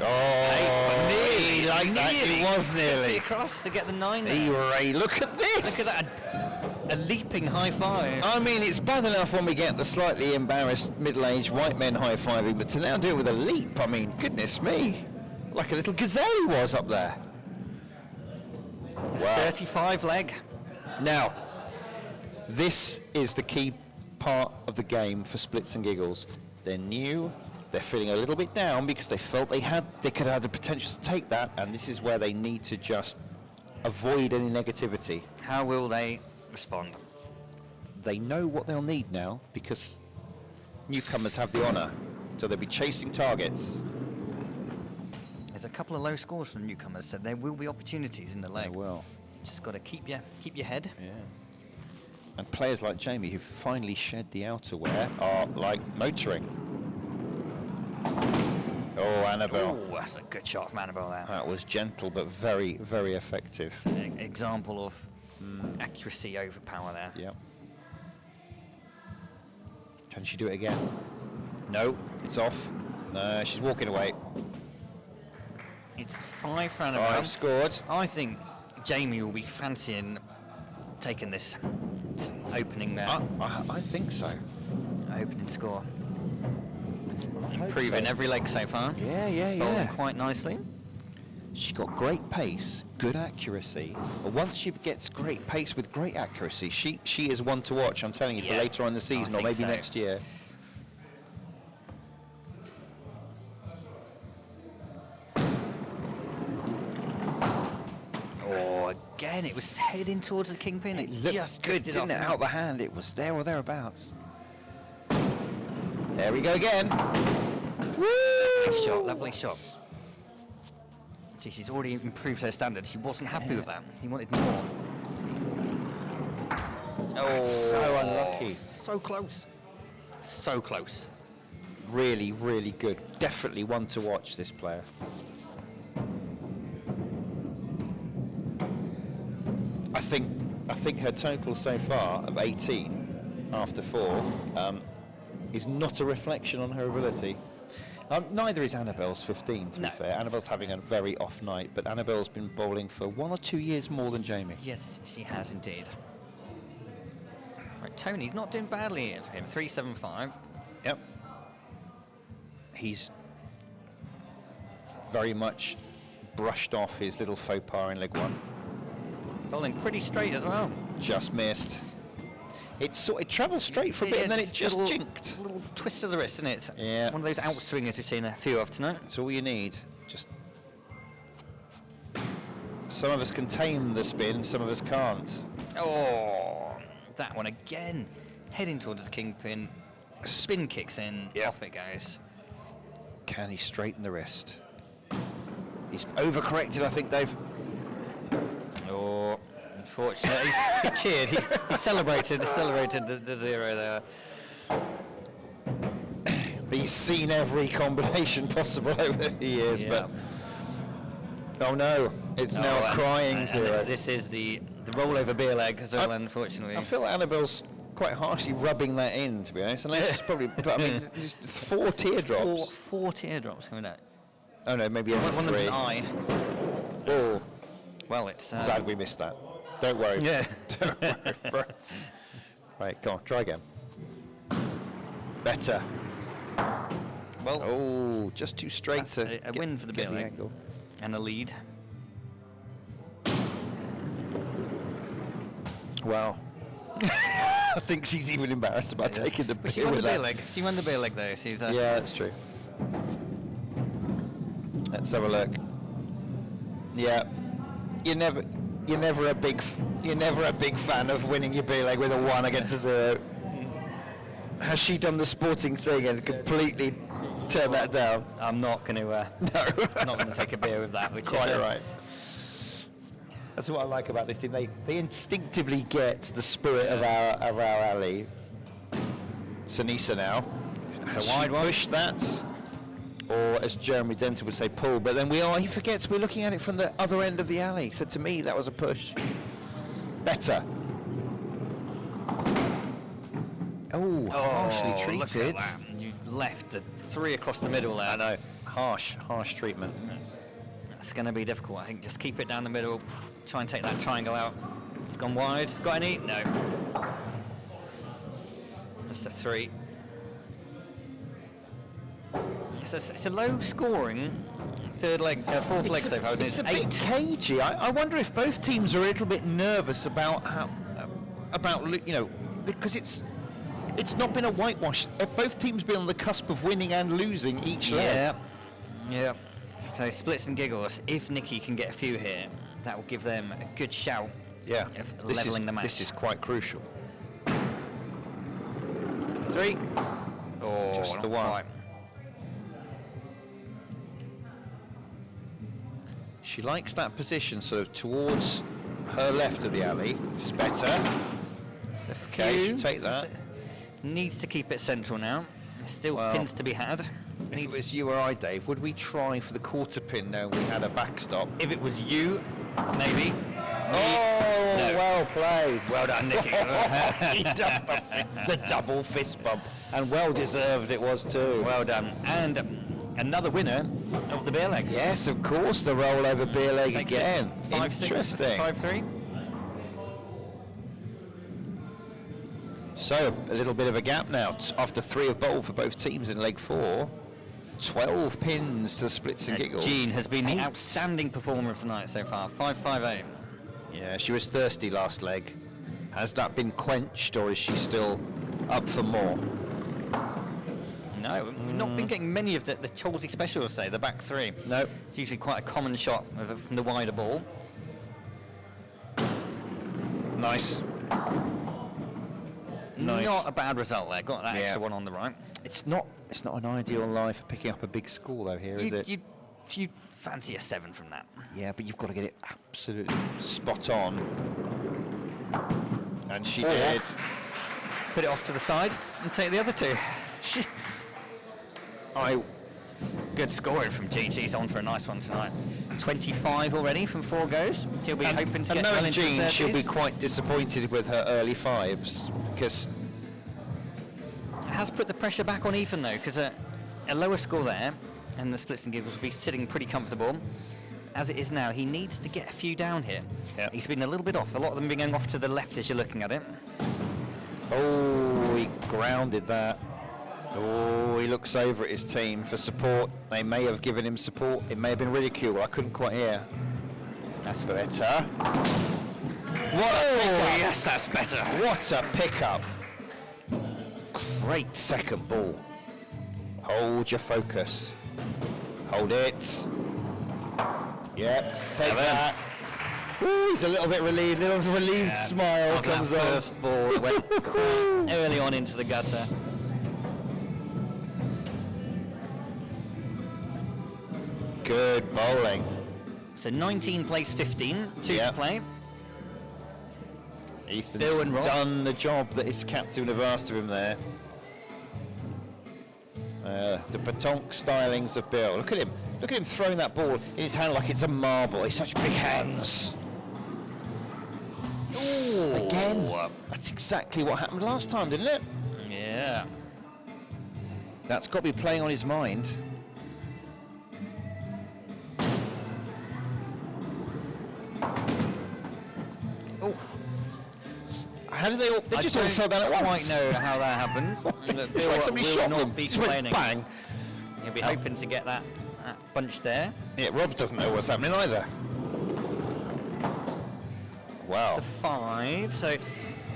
Oh, nearly like that. It was nearly. Across to get the 9 there. Hooray, look at this. Look at that. A leaping high five. I mean, it's bad enough when we get the slightly embarrassed middle-aged white men high-fiving, but to now do it with a leap, I mean, goodness me. Like a little gazelle he was up there. Wow. 35 leg. Now, this is the key part of the game for Splitz and Giggles. They're new, they're feeling a little bit down because they felt they could have the potential to take that, and this is where they need to just avoid any negativity. How will they respond? They know what they'll need now because newcomers have the honour, so they'll be chasing targets. There's a couple of low scores from newcomers, so there will be opportunities in the leg. They will. Just got to keep your head. Yeah. And players like Jamie, who've finally shed the outerwear, are like motoring. Oh, Annabelle. Oh, that's a good shot from Annabelle there. That was gentle but very, very effective. Example of accuracy over power there. Yep. Can she do it again? No, it's off. No, she's walking away. It's 5 for Annabelle. 5 scored. I think Jamie will be fancying taking this opening there. I think so. Opening score. hope Improving so. every leg so far. Yeah. Bowling quite nicely. She's got great pace, good accuracy. But once she gets great pace with great accuracy, she is one to watch, I'm telling you, for Yeah, later on in the season or think maybe so. next year. Oh, again, it was heading towards the kingpin. It Looked just good, drifted didn't it? off. Out the hand, it was there or thereabouts. There we go again. Lovely shot, lovely shot. Gee, she's already improved her standards. She wasn't happy with that. She wanted more. Oh, so unlucky. So close. So close. Really, really good. Definitely one to watch, this player. I think her total so far of 18 after 4 is not a reflection on her ability. Neither is Annabelle's 15, to be fair. Annabelle's having a very off night, but Annabelle's been bowling for 1 or 2 years more than Jamie. Yes, she has indeed. Right, Tony's not doing badly here for him. 375. Yep. He's very much brushed off his little faux pas in leg 1. Bowling pretty straight as well. Just missed. It travelled straight for a bit and then it just jinked. A little twist of the wrist, isn't it? Yeah. One of those outswingers we've seen a few of tonight. That's all you need. Just some of us can tame the spin, some of us can't. Oh, that one again. Heading towards the kingpin. Spin kicks in, off it goes. Can he straighten the wrist? He's overcorrected, I think, Dave. Oh, unfortunately, he cheered. He celebrated the 0 there. He's seen every combination possible over the years, but oh no, it's now a crying 0. This is the rollover beer leg as well, unfortunately. I feel like Annabelle's quite harshly rubbing that in, to be honest. Unless it's probably, but I mean, just 4 teardrops. Four teardrops coming out. Oh no, maybe only 3. One of them's an eye. Oh, well, it's. Glad we missed that. Don't worry. Yeah. Don't worry. Right, go on, try again. Better. Well, oh, just too straight to a win for the beer leg angle. and a lead. Wow. I think she's even embarrassed about taking the beer. She won the with beer that. leg. She won the beer leg though. She's. Yeah, that's true. Let's have a look. Yeah, you're never a big fan of winning your beer leg with a 1 against a 0. Has she done the sporting thing and completely turned that down? I'm not going to. No, not going to take a beer with that. Which quite is, right. That's what I like about this team. They instinctively get the spirit of our alley. Sanisa now. Has wide she one. pushed that? Or as Jeremy Denton would say, pull. But then he forgets we're looking at it from the other end of the alley. So to me, that was a push. Better. Oh, harshly treated. Look at that. You've left the 3 across the middle there. I know. Harsh treatment. It's going to be difficult, I think. Just keep it down the middle. Try and take that triangle out. It's gone wide. Got any? No. Just a 3. It's a low-scoring fourth leg so far. It's a bit cagey. I wonder if both teams are a little bit nervous about because it's not been a whitewash. Both teams been on the cusp of winning and losing each leg. Yeah. So Splitz and Giggles, if Nikki can get a few here, that will give them a good shout of levelling the match. This is quite crucial. 3. Oh, just the 1. Quite. She likes that position sort of towards her left of the alley. This is better. Okay, she'll take that. Needs to keep it central now. Still pins to be had. If it was you or I, Dave, would we try for the quarter pin now we had a backstop? If it was you, maybe. Oh, No. well played. Well done, Nicky. He does the double fist bump, and well deserved it was too. Well done. And another winner of the beer leg. Yes, of course, the rollover beer leg again. 5-6, Interesting. 5-3. So a little bit of a gap now after 3 of bowl for both teams in leg 4. 12 pins to Splitz and Giggles. Jean has been the outstanding performer of the night so far. 5-5-8. Yeah, she was thirsty last leg. Has that been quenched, or is she still up for more? No, we've not been getting many of the Cholsey specials today, the back 3. No. It's usually quite a common shot from the wider ball. Nice. Not a bad result there. Got that extra one on the right. It's not an ideal lie for picking up a big score though here, is it? You you fancy a 7 from that? Yeah, but you've got to get it absolutely spot on. And she did. Put it off to the side and take the other 2. Good scoring from Gigi's, on for a nice one tonight. 25 already from 4 goes. She'll be hoping to get well knowing into the Jean, 30s. she'll be quite disappointed with her early 5s because It has put the pressure back on Ethan though, because a lower score there, and the Splitz and Giggles will be sitting pretty comfortable. As it is now, he needs to get a few down here. Yep. He's been a little bit off. A lot of them being off to the left as you're looking at it. oh, he grounded that. Oh, he looks over at his team for support. They may have given him support. It may have been ridicule. I couldn't quite hear. That's better. What a pickup. Yes, that's better. What a pickup. Great second ball. Hold your focus. Hold it. Yep, take that. Ooh, he's a little bit relieved. Little relieved smile Of that comes on. first ball that went quite early on into the gutter. Good bowling. So 19 plays 15, 2 Yep. to play. Ethan's Bill and Rob. done the job that his captain would have asked of him there. The petanque stylings of Bill. Look at him. Look at him throwing that ball in his hand like it's a marble. He's such big hands. Ooh, again. That's exactly what happened last time, didn't it? Yeah. That's got to be playing on his mind. Oh, How did they all? They just all fell down at I once. don't quite know how that happened. It's like somebody Will shot not them. be Just went complaining. bang. He'll be hoping to get that bunch there. Yeah, Rob doesn't know what's happening either. Wow. It's a 5, so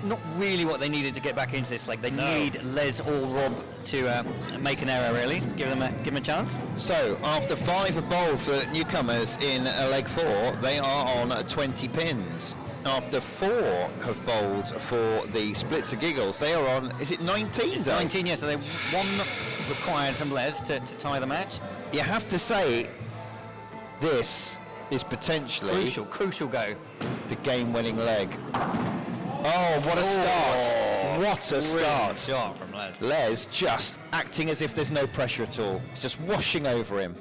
not really what they needed to get back into this leg. They need Les or Rob to make an error, really. Give them a chance. So, after 5 have bowled for the newcomers in leg 4, they are on 20 pins. After 4 have bowled for the Splitz Giggles, they are on, is it 19? Doug? 19, yeah, so they 1 required from Les to tie the match. You have to say, this is potentially Crucial go. the game-winning leg. Oh, what a start. What a start. Shot from Les. Les just acting as if there's no pressure at all. It's just washing over him.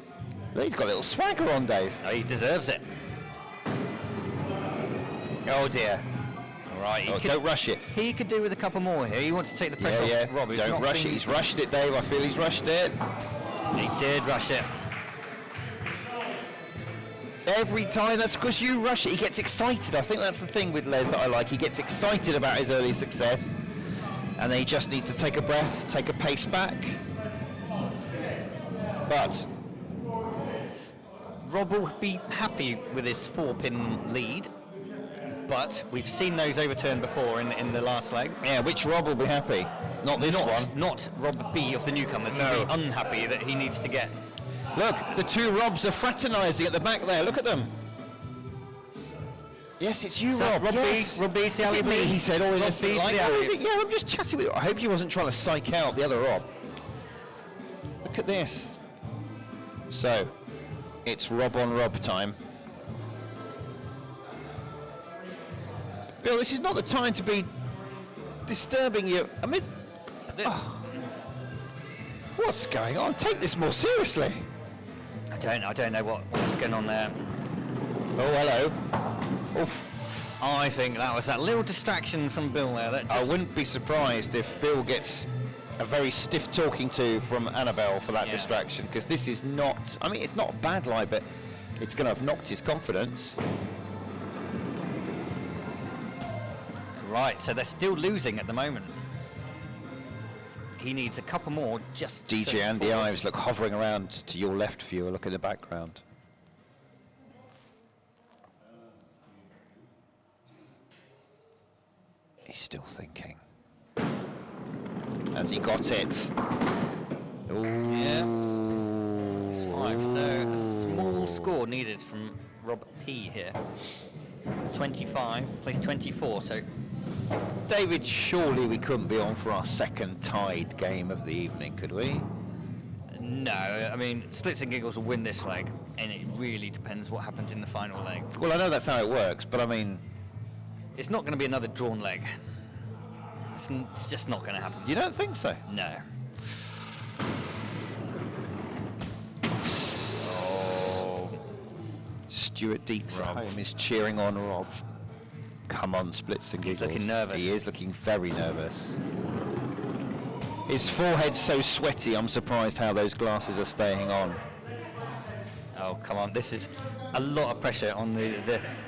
He's got a little swagger on, Dave. Oh, he deserves it. Oh dear. All right, Don't rush it. He could do with a couple more here. He wants to take the pressure Yeah, off Rob. who's Don't not rush it. been- He's rushed it, Dave. I feel he's rushed it. He did rush it. Every time, that's because you rush it. He gets excited. I think that's the thing with Les that I like. He gets excited about his early success. And then he just needs to take a breath, take a pace back. But Rob will be happy with his 4-pin lead, but we've seen those overturned before in the last leg. yeah, which Rob will be happy? Not this one. Not Rob B of the newcomers. No. He'll be unhappy that he needs to get. Look, the 2 Robs are fraternising at the back there. Look at them. Yes, it's you, that Rob. Rob B? Yes. Rob B, see how Is he it me? bleeds? He said, oh, Rob yes, B, like, see how oh, he- is it? Yeah, I'm just chatting with you. I hope he wasn't trying to psych out the other Rob. Look at this. So, it's Rob on Rob time. Bill, this is not the time to be disturbing you. I mean, what's going on? Take this more seriously. I don't know what's going on there. Oh, hello. Oof. I think that was that little distraction from Bill there. That I just, wouldn't be surprised if Bill gets a very stiff talking to from Annabelle for that Yeah. distraction, because this is not, I mean, it's not a bad lie, but it's going to have knocked his confidence. right, so they're still losing at the moment. He needs a couple more just DJ to Andy force- Ives look hovering around to your left viewer, look in the background. He's still thinking. Has he got it? Ooh. Yeah. 5, so a small score needed from Rob P here. 25, plays 24, so David, surely we couldn't be on for our second tied game of the evening, could we? No, I mean, Splitz and Giggles will win this leg, and it really depends what happens in the final leg. Well, I know that's how it works, but I mean... It's not going to be another drawn leg. It's just not going to happen. You don't think so? No. Oh. Stuart Deeks at home is cheering on Rob. Come on, Splitz and Giggles. He's looking nervous. He is looking very nervous. His forehead's so sweaty, I'm surprised how those glasses are staying on. Oh, come on. This is a lot of pressure on the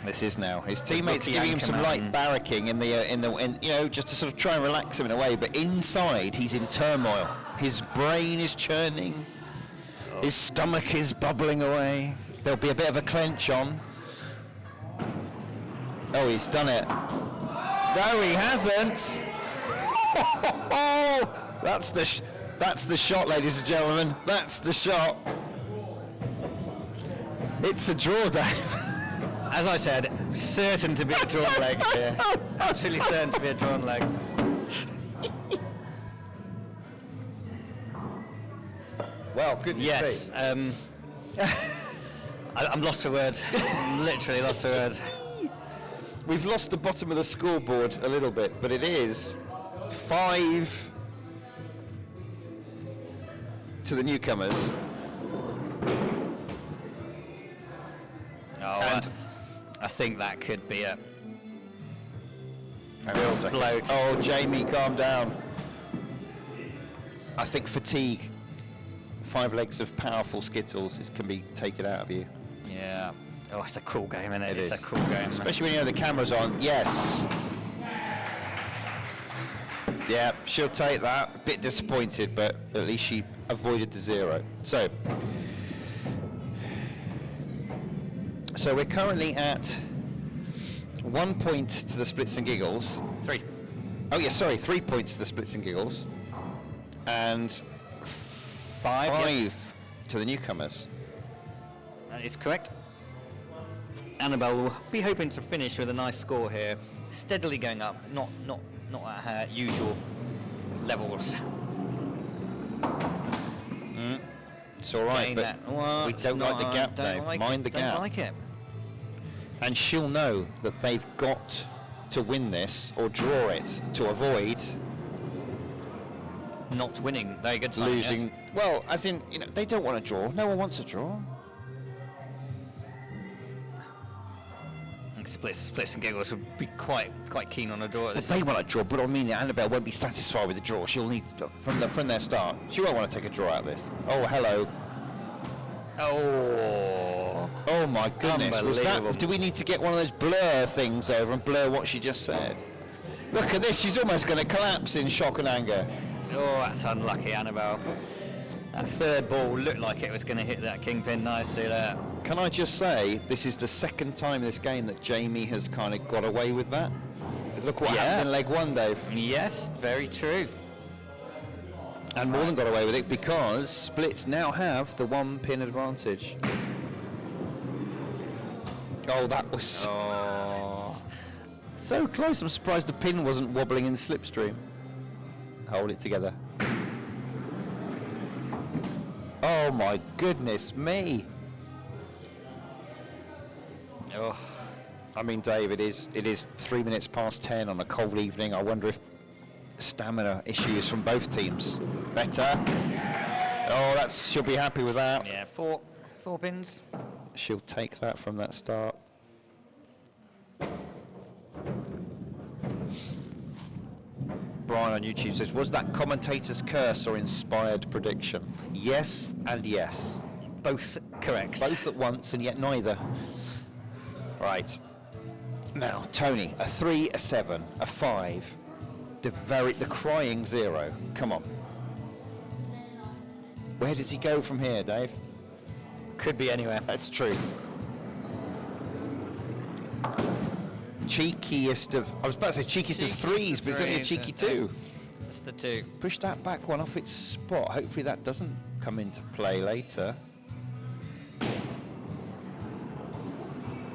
This is now. His teammates are rookie giving him some anchor light man. barracking just to sort of try and relax him in a way, but inside he's in turmoil. His brain is churning. His stomach is bubbling away. There'll be a bit of a clench on. Oh, he's done it. No, he hasn't. That's the shot, ladies and gentlemen. That's the shot. It's a draw, Dave. As I said, certain to be a drawn leg here. Absolutely certain to be a drawn leg. Well, good. Yes. I'm lost for words. I'm literally lost for words. We've lost the bottom of the scoreboard a little bit, but it is 5 to the newcomers. Oh, And- I think that could be a Hang on a second. blow. Oh, Jamie, calm down. I think fatigue. 5 legs of powerful Skittles can be taken out of you. Yeah. Oh, it's a cruel game, isn't it? It It's is. a cruel game. Especially when you know the camera's on. Yes. Yeah, she'll take that. A bit disappointed, but at least she avoided the 0. So we're currently at 1 point to the Splitz and Giggles. 3. Oh yeah, sorry, 3 points to the Splitz and Giggles, and 5 to the newcomers. That is correct. Annabelle will be hoping to finish with a nice score here, steadily going up, not at her usual levels. It's all right, Getting but that- well, we don't like the gap, don't Dave. like Mind it, the don't gap. like it. And she'll know that they've got to win this or draw it to avoid Not winning. Very good sign, losing. yes. Well, as in, they don't want to draw. No one wants a draw. I think Splitz and Giggles would be quite keen on a draw at Well, this. they want a draw, but I mean, Annabelle won't be satisfied with the draw. She'll need from their start. She won't want to take a draw out of this. Oh, hello. Oh my goodness. Was Unbelievable. do we need to get one of those blur things over and blur what she just said? Look at this. She's almost going to collapse in shock and anger. Oh, that's unlucky, Annabelle. That third ball looked like it was going to hit that kingpin nicely there. Can I just say, this is the second time in this game that Jamie has kind of got away with that. Look what happened in leg 1, Dave. Yes, very true. And more than got away with it, because Splitz now have the 1 pin advantage. Oh, that was so close. I'm surprised the pin wasn't wobbling in the slipstream. Hold it together. Oh my goodness me. Oh, I mean, Dave, it is 3 minutes past 10 on a cold evening. I wonder if stamina issues from both teams. Better. Oh, she'll be happy with that. yeah, four pins. She'll take that from that start. Brian on YouTube says, was that commentator's curse or inspired prediction? Yes and yes. Both correct. Both at once and yet neither. Right. Now, Tony, a 3, a 7, a 5. The crying 0. Come on. Where does he go from here, Dave? Could be anywhere. That's true. Cheekiest of, I was about to say cheekiest of 3s, but it's only a cheeky 2. Just the 2. Push that back one off its spot. Hopefully that doesn't come into play later.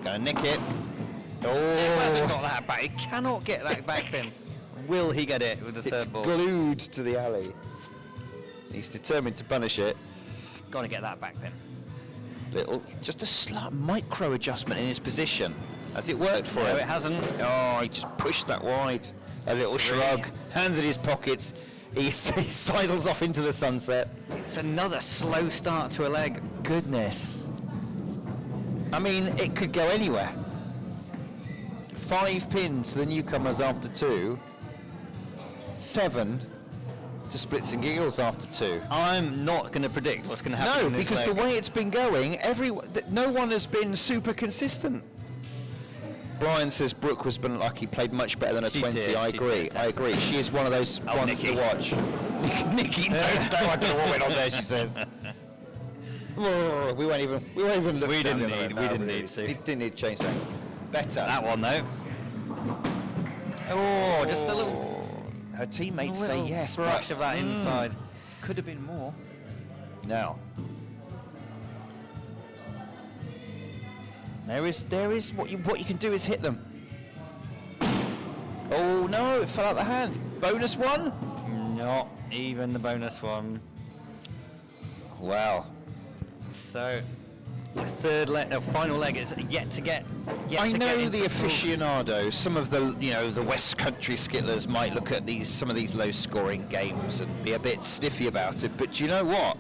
Gonna nick it. Hasn't Oh, got that back. He cannot get that back pin. Will he get it with the it's third ball? glued to the alley. He's determined to punish it. Got to get that back pin. Just a slight micro adjustment in his position. Has it worked for him? No, it hasn't. Oh, he just pushed that wide. A little shrug, hands in his pockets. He sidles off into the sunset. It's another slow start to a leg. Goodness. I mean, it could go anywhere. 5 pins to the newcomers after 2. 7 to Splitz and Giggles after 2. I'm not going to predict what's going to happen. No, in this because leg. the way it's been going, no one has been super consistent. Brian says Brooke was been lucky, played much better than a 20. I agree. She is one of those ones Nikki. to watch. Nikki, no, I don't know what went on there. She says. Oh, we won't even look. We down didn't on need. it. We No, didn't need to. We didn't need to change that. Better. That one though. Oh, just a little. Her teammates say yes, brush but of that inside. could have been more. Now. There is what you can do is hit them. Oh no, it fell out the hand. Bonus one? Not even the bonus one. Wow. So the third leg, the final leg is yet to get. I know into the aficionados, some of the the West Country skittlers might look at some of these low-scoring games and be a bit sniffy about it, but you know what?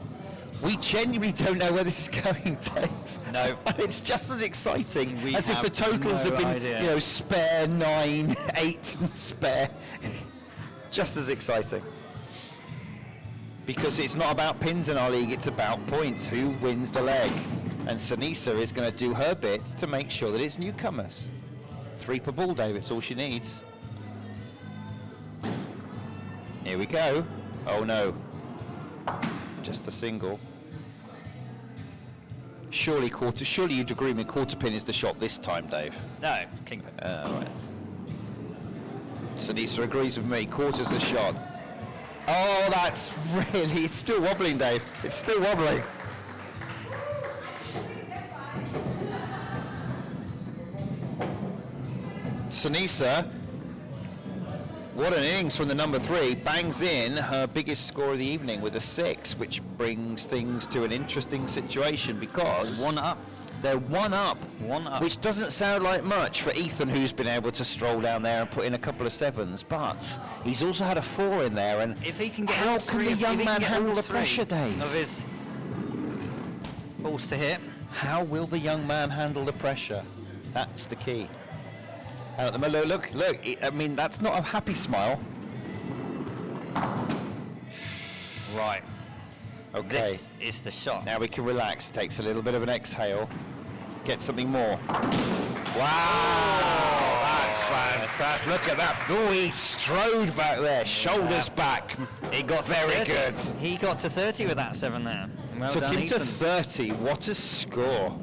We genuinely don't know where this is going, Dave. No. And it's just as exciting We as if the have totals no have been, idea. spare 9, 8 and spare. Just as exciting. Because it's not about pins in our league, it's about points. Who wins the leg? And Sinisa is going to do her bit to make sure that it's newcomers. 3 per ball, Dave, it's all she needs. Here we go. Oh no. Just a single. Surely you'd agree with me, quarter pin is the shot this time, Dave. No, kingpin. Right. Sinisa agrees with me, quarter's the shot. Oh, that's really, it's still wobbling, Dave. It's still wobbling. Sinisa, what an innings from the number 3, bangs in her biggest score of the evening with a 6, which brings things to an interesting situation because... 1 up. They're 1 up. 1 up. Which doesn't sound like much for Ethan, who's been able to stroll down there and put in a couple of 7s, but he's also had a 4 in there, and If he can get how all can three, the if young he can man get handle all the three pressure, Dave? Of his balls to hit. How will the young man handle the pressure? That's the key. And at the moment, look, I mean, that's not a happy smile. Right. Okay, This is the shot. now we can relax. Takes a little bit of an exhale. Get something more. Wow, that's fantastic. Look at that. Oh, he strode back there, shoulders back. He got to Very 30. good. He got to 30 with that 7 there. Well Took done, him to Ethan. 30. What a score.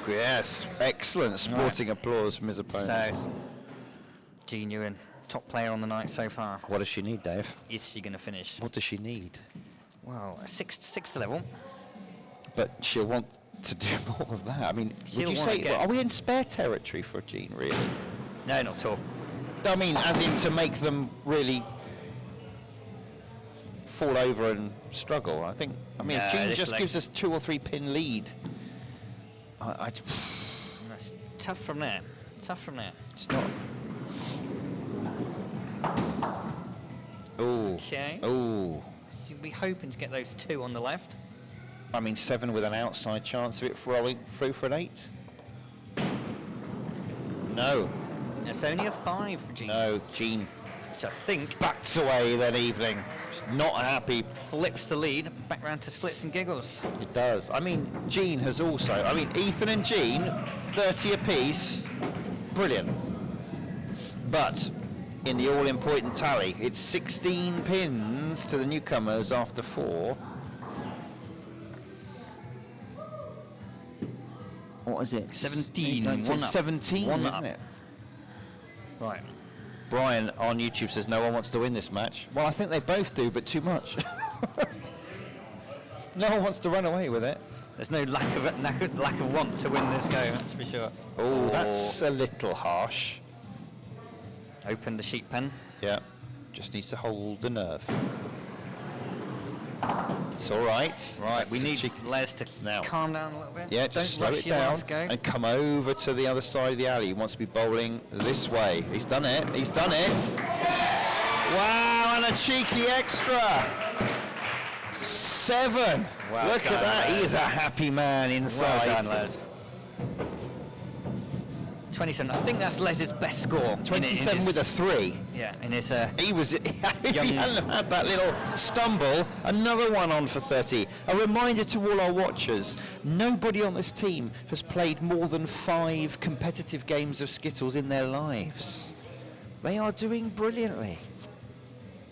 Yes, excellent sporting applause from his opponents. So, Jean Ewan, top player on the night so far. What does she need, Dave? Is she going to finish? What does she need? Well, a sixth level. But she'll want to do more of that. I mean, She'll would you wanna say, get- are we in spare territory for Jean, really? No, not at all. I mean, as in to make them really fall over and struggle. I mean, No, Jean this just leg- gives us 2 or 3 pin lead. That's tough from there. Tough from there. It's not. Oh. Okay. Oh. So we're hoping to get those 2 on the left. I mean, 7 with an outside chance of it throwing through for an 8. No. It's only a 5 for Jean. No, Jean Which I think backs away that evening. She's not happy. flips the lead back round to Splitz and Giggles. It does. I mean, Jean has also... I mean, Ethan and Jean, 30 apiece. Brilliant. But in the all-important tally, it's 16 pins to the newcomers after 4. What is it? 17, 19, 1 up. 17, 1 isn't up. it? Right. Brian on YouTube says no one wants to win this match. Well, I think they both do, but too much. No one wants to run away with it. There's no lack of want to win this game, that's for sure. Oh, that's a little harsh. Open the sheet pen. Yeah. Just needs to hold the nerve. It's all right. Right, we need cheeky. Les to Now. calm down a little bit. Yeah, Don't just slow rush it your down last go. and come over to the other side of the alley. He wants to be bowling this way. He's done it. He's done it. Wow, and a cheeky extra. 7. Well Look done, at that. Les. He is a happy man inside. Well done, Les. 27. I think that's Les's best score. 27 with a 3. Yeah, in his He was, if he Young- hadn't have had that little stumble, another one on for 30. A reminder to all our watchers, nobody on this team has played more than 5 competitive games of Skittles in their lives. They are doing brilliantly.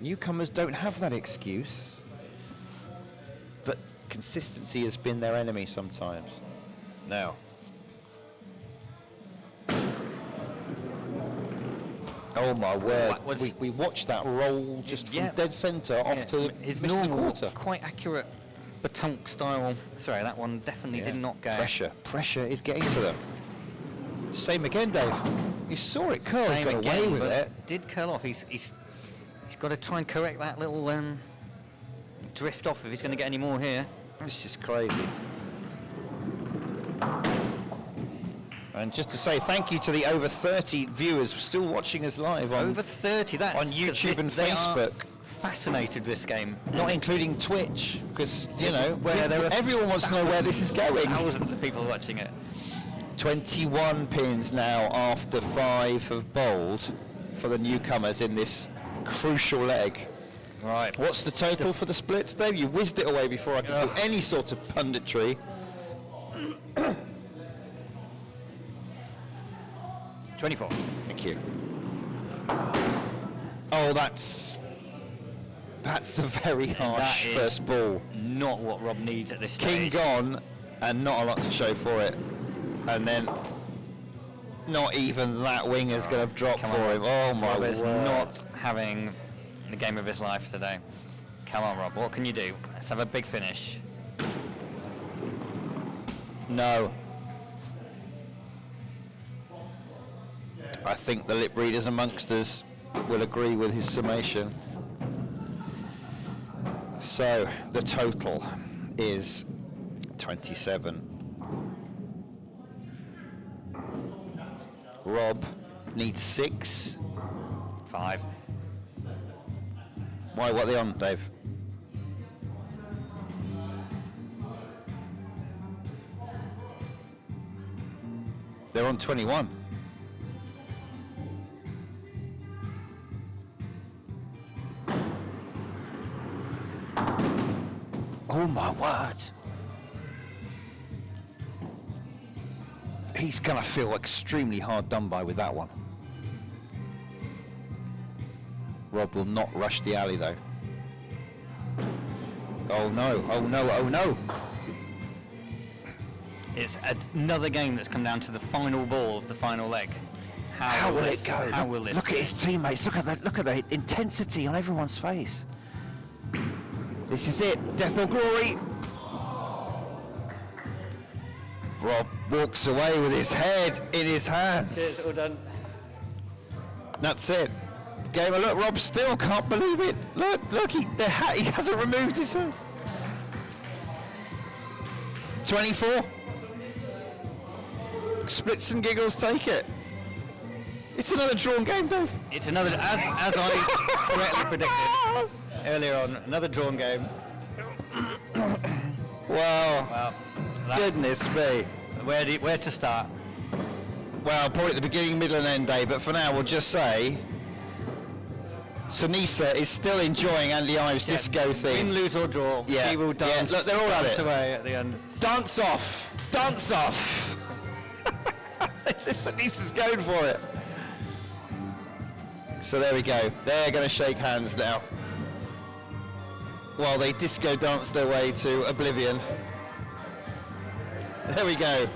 Newcomers don't have that excuse, but consistency has been their enemy sometimes. Now, oh my word, we watched that roll just from dead centre off to his missing the normal, quarter. quite accurate batonk style. Sorry, that one definitely did not go. Pressure is getting to them. Same again, Dave. You saw it curl, Same got away again, with but it. did curl off. He's got to try and correct that little drift off if he's going to get any more here. This is crazy. And just to say thank you to the over 30 viewers still watching us live on Over 30. That's on YouTube and they are Facebook. fascinated with this game. Not including Twitch, because you know where there are everyone wants to know where this is going. Thousands of people watching it. 21 pins now after 5 have bowled for the newcomers in this crucial leg. Right. What's the total for the splits, Dave? You whizzed it away before I could do any sort of punditry. 24. Thank you. Oh, that's a very harsh That is first ball. Not what Rob needs at this King stage. gone, and not a lot to show for it. And then not even that wing is going to drop Come for on, him. Oh my Rob word. is not having the game of his life today. Come on, Rob. What can you do? Let's have a big finish. No. I think the lip readers amongst us will agree with his summation. So the total is 27. Rob needs 6. 5. Why, what are they on, Dave? They're on 21. Oh my word. He's going to feel extremely hard done by with that one. Rob will not rush the alley though. Oh no, oh no, oh no. It's another game that's come down to the final ball of the final leg. How will it go? How will it? Look at his teammates. Look at the intensity on everyone's face. This is it. Death or glory. Rob walks away with his head in his hands. Cheers, all done. That's it. Game. Look, Rob still can't believe it. Look, he hasn't removed his hand. 24. Splitz and Giggles take it. It's another drawn game, Dave. It's another, as I correctly predicted earlier on, another drawn game. Wow. Well, Goodness me. where to start? Well, probably at the beginning, middle and end, Dave, but for now we'll just say Sunisa is still enjoying Andy Ives' disco theme. Win, lose or draw. Yeah. He will dance. Yeah, look, they're all at dance it. away at the end. Dance off! Dance off! Sunisa's going for it. So there we go. They're going to shake hands now, while they disco dance their way to oblivion. There we go.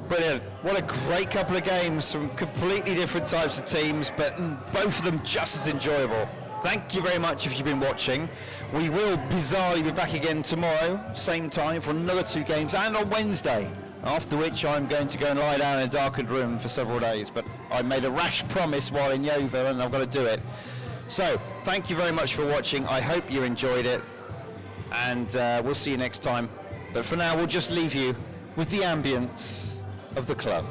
Brilliant. What a great couple of games from completely different types of teams, but both of them just as enjoyable. Thank you very much if you've been watching. We will bizarrely be back again tomorrow, same time, for another 2 games, and on Wednesday, after which I'm going to go and lie down in a darkened room for several days. But I made a rash promise while in Yeovil, and I've got to do it. So, thank you very much for watching. I hope you enjoyed it, and we'll see you next time. But for now, we'll just leave you with the ambience of the club.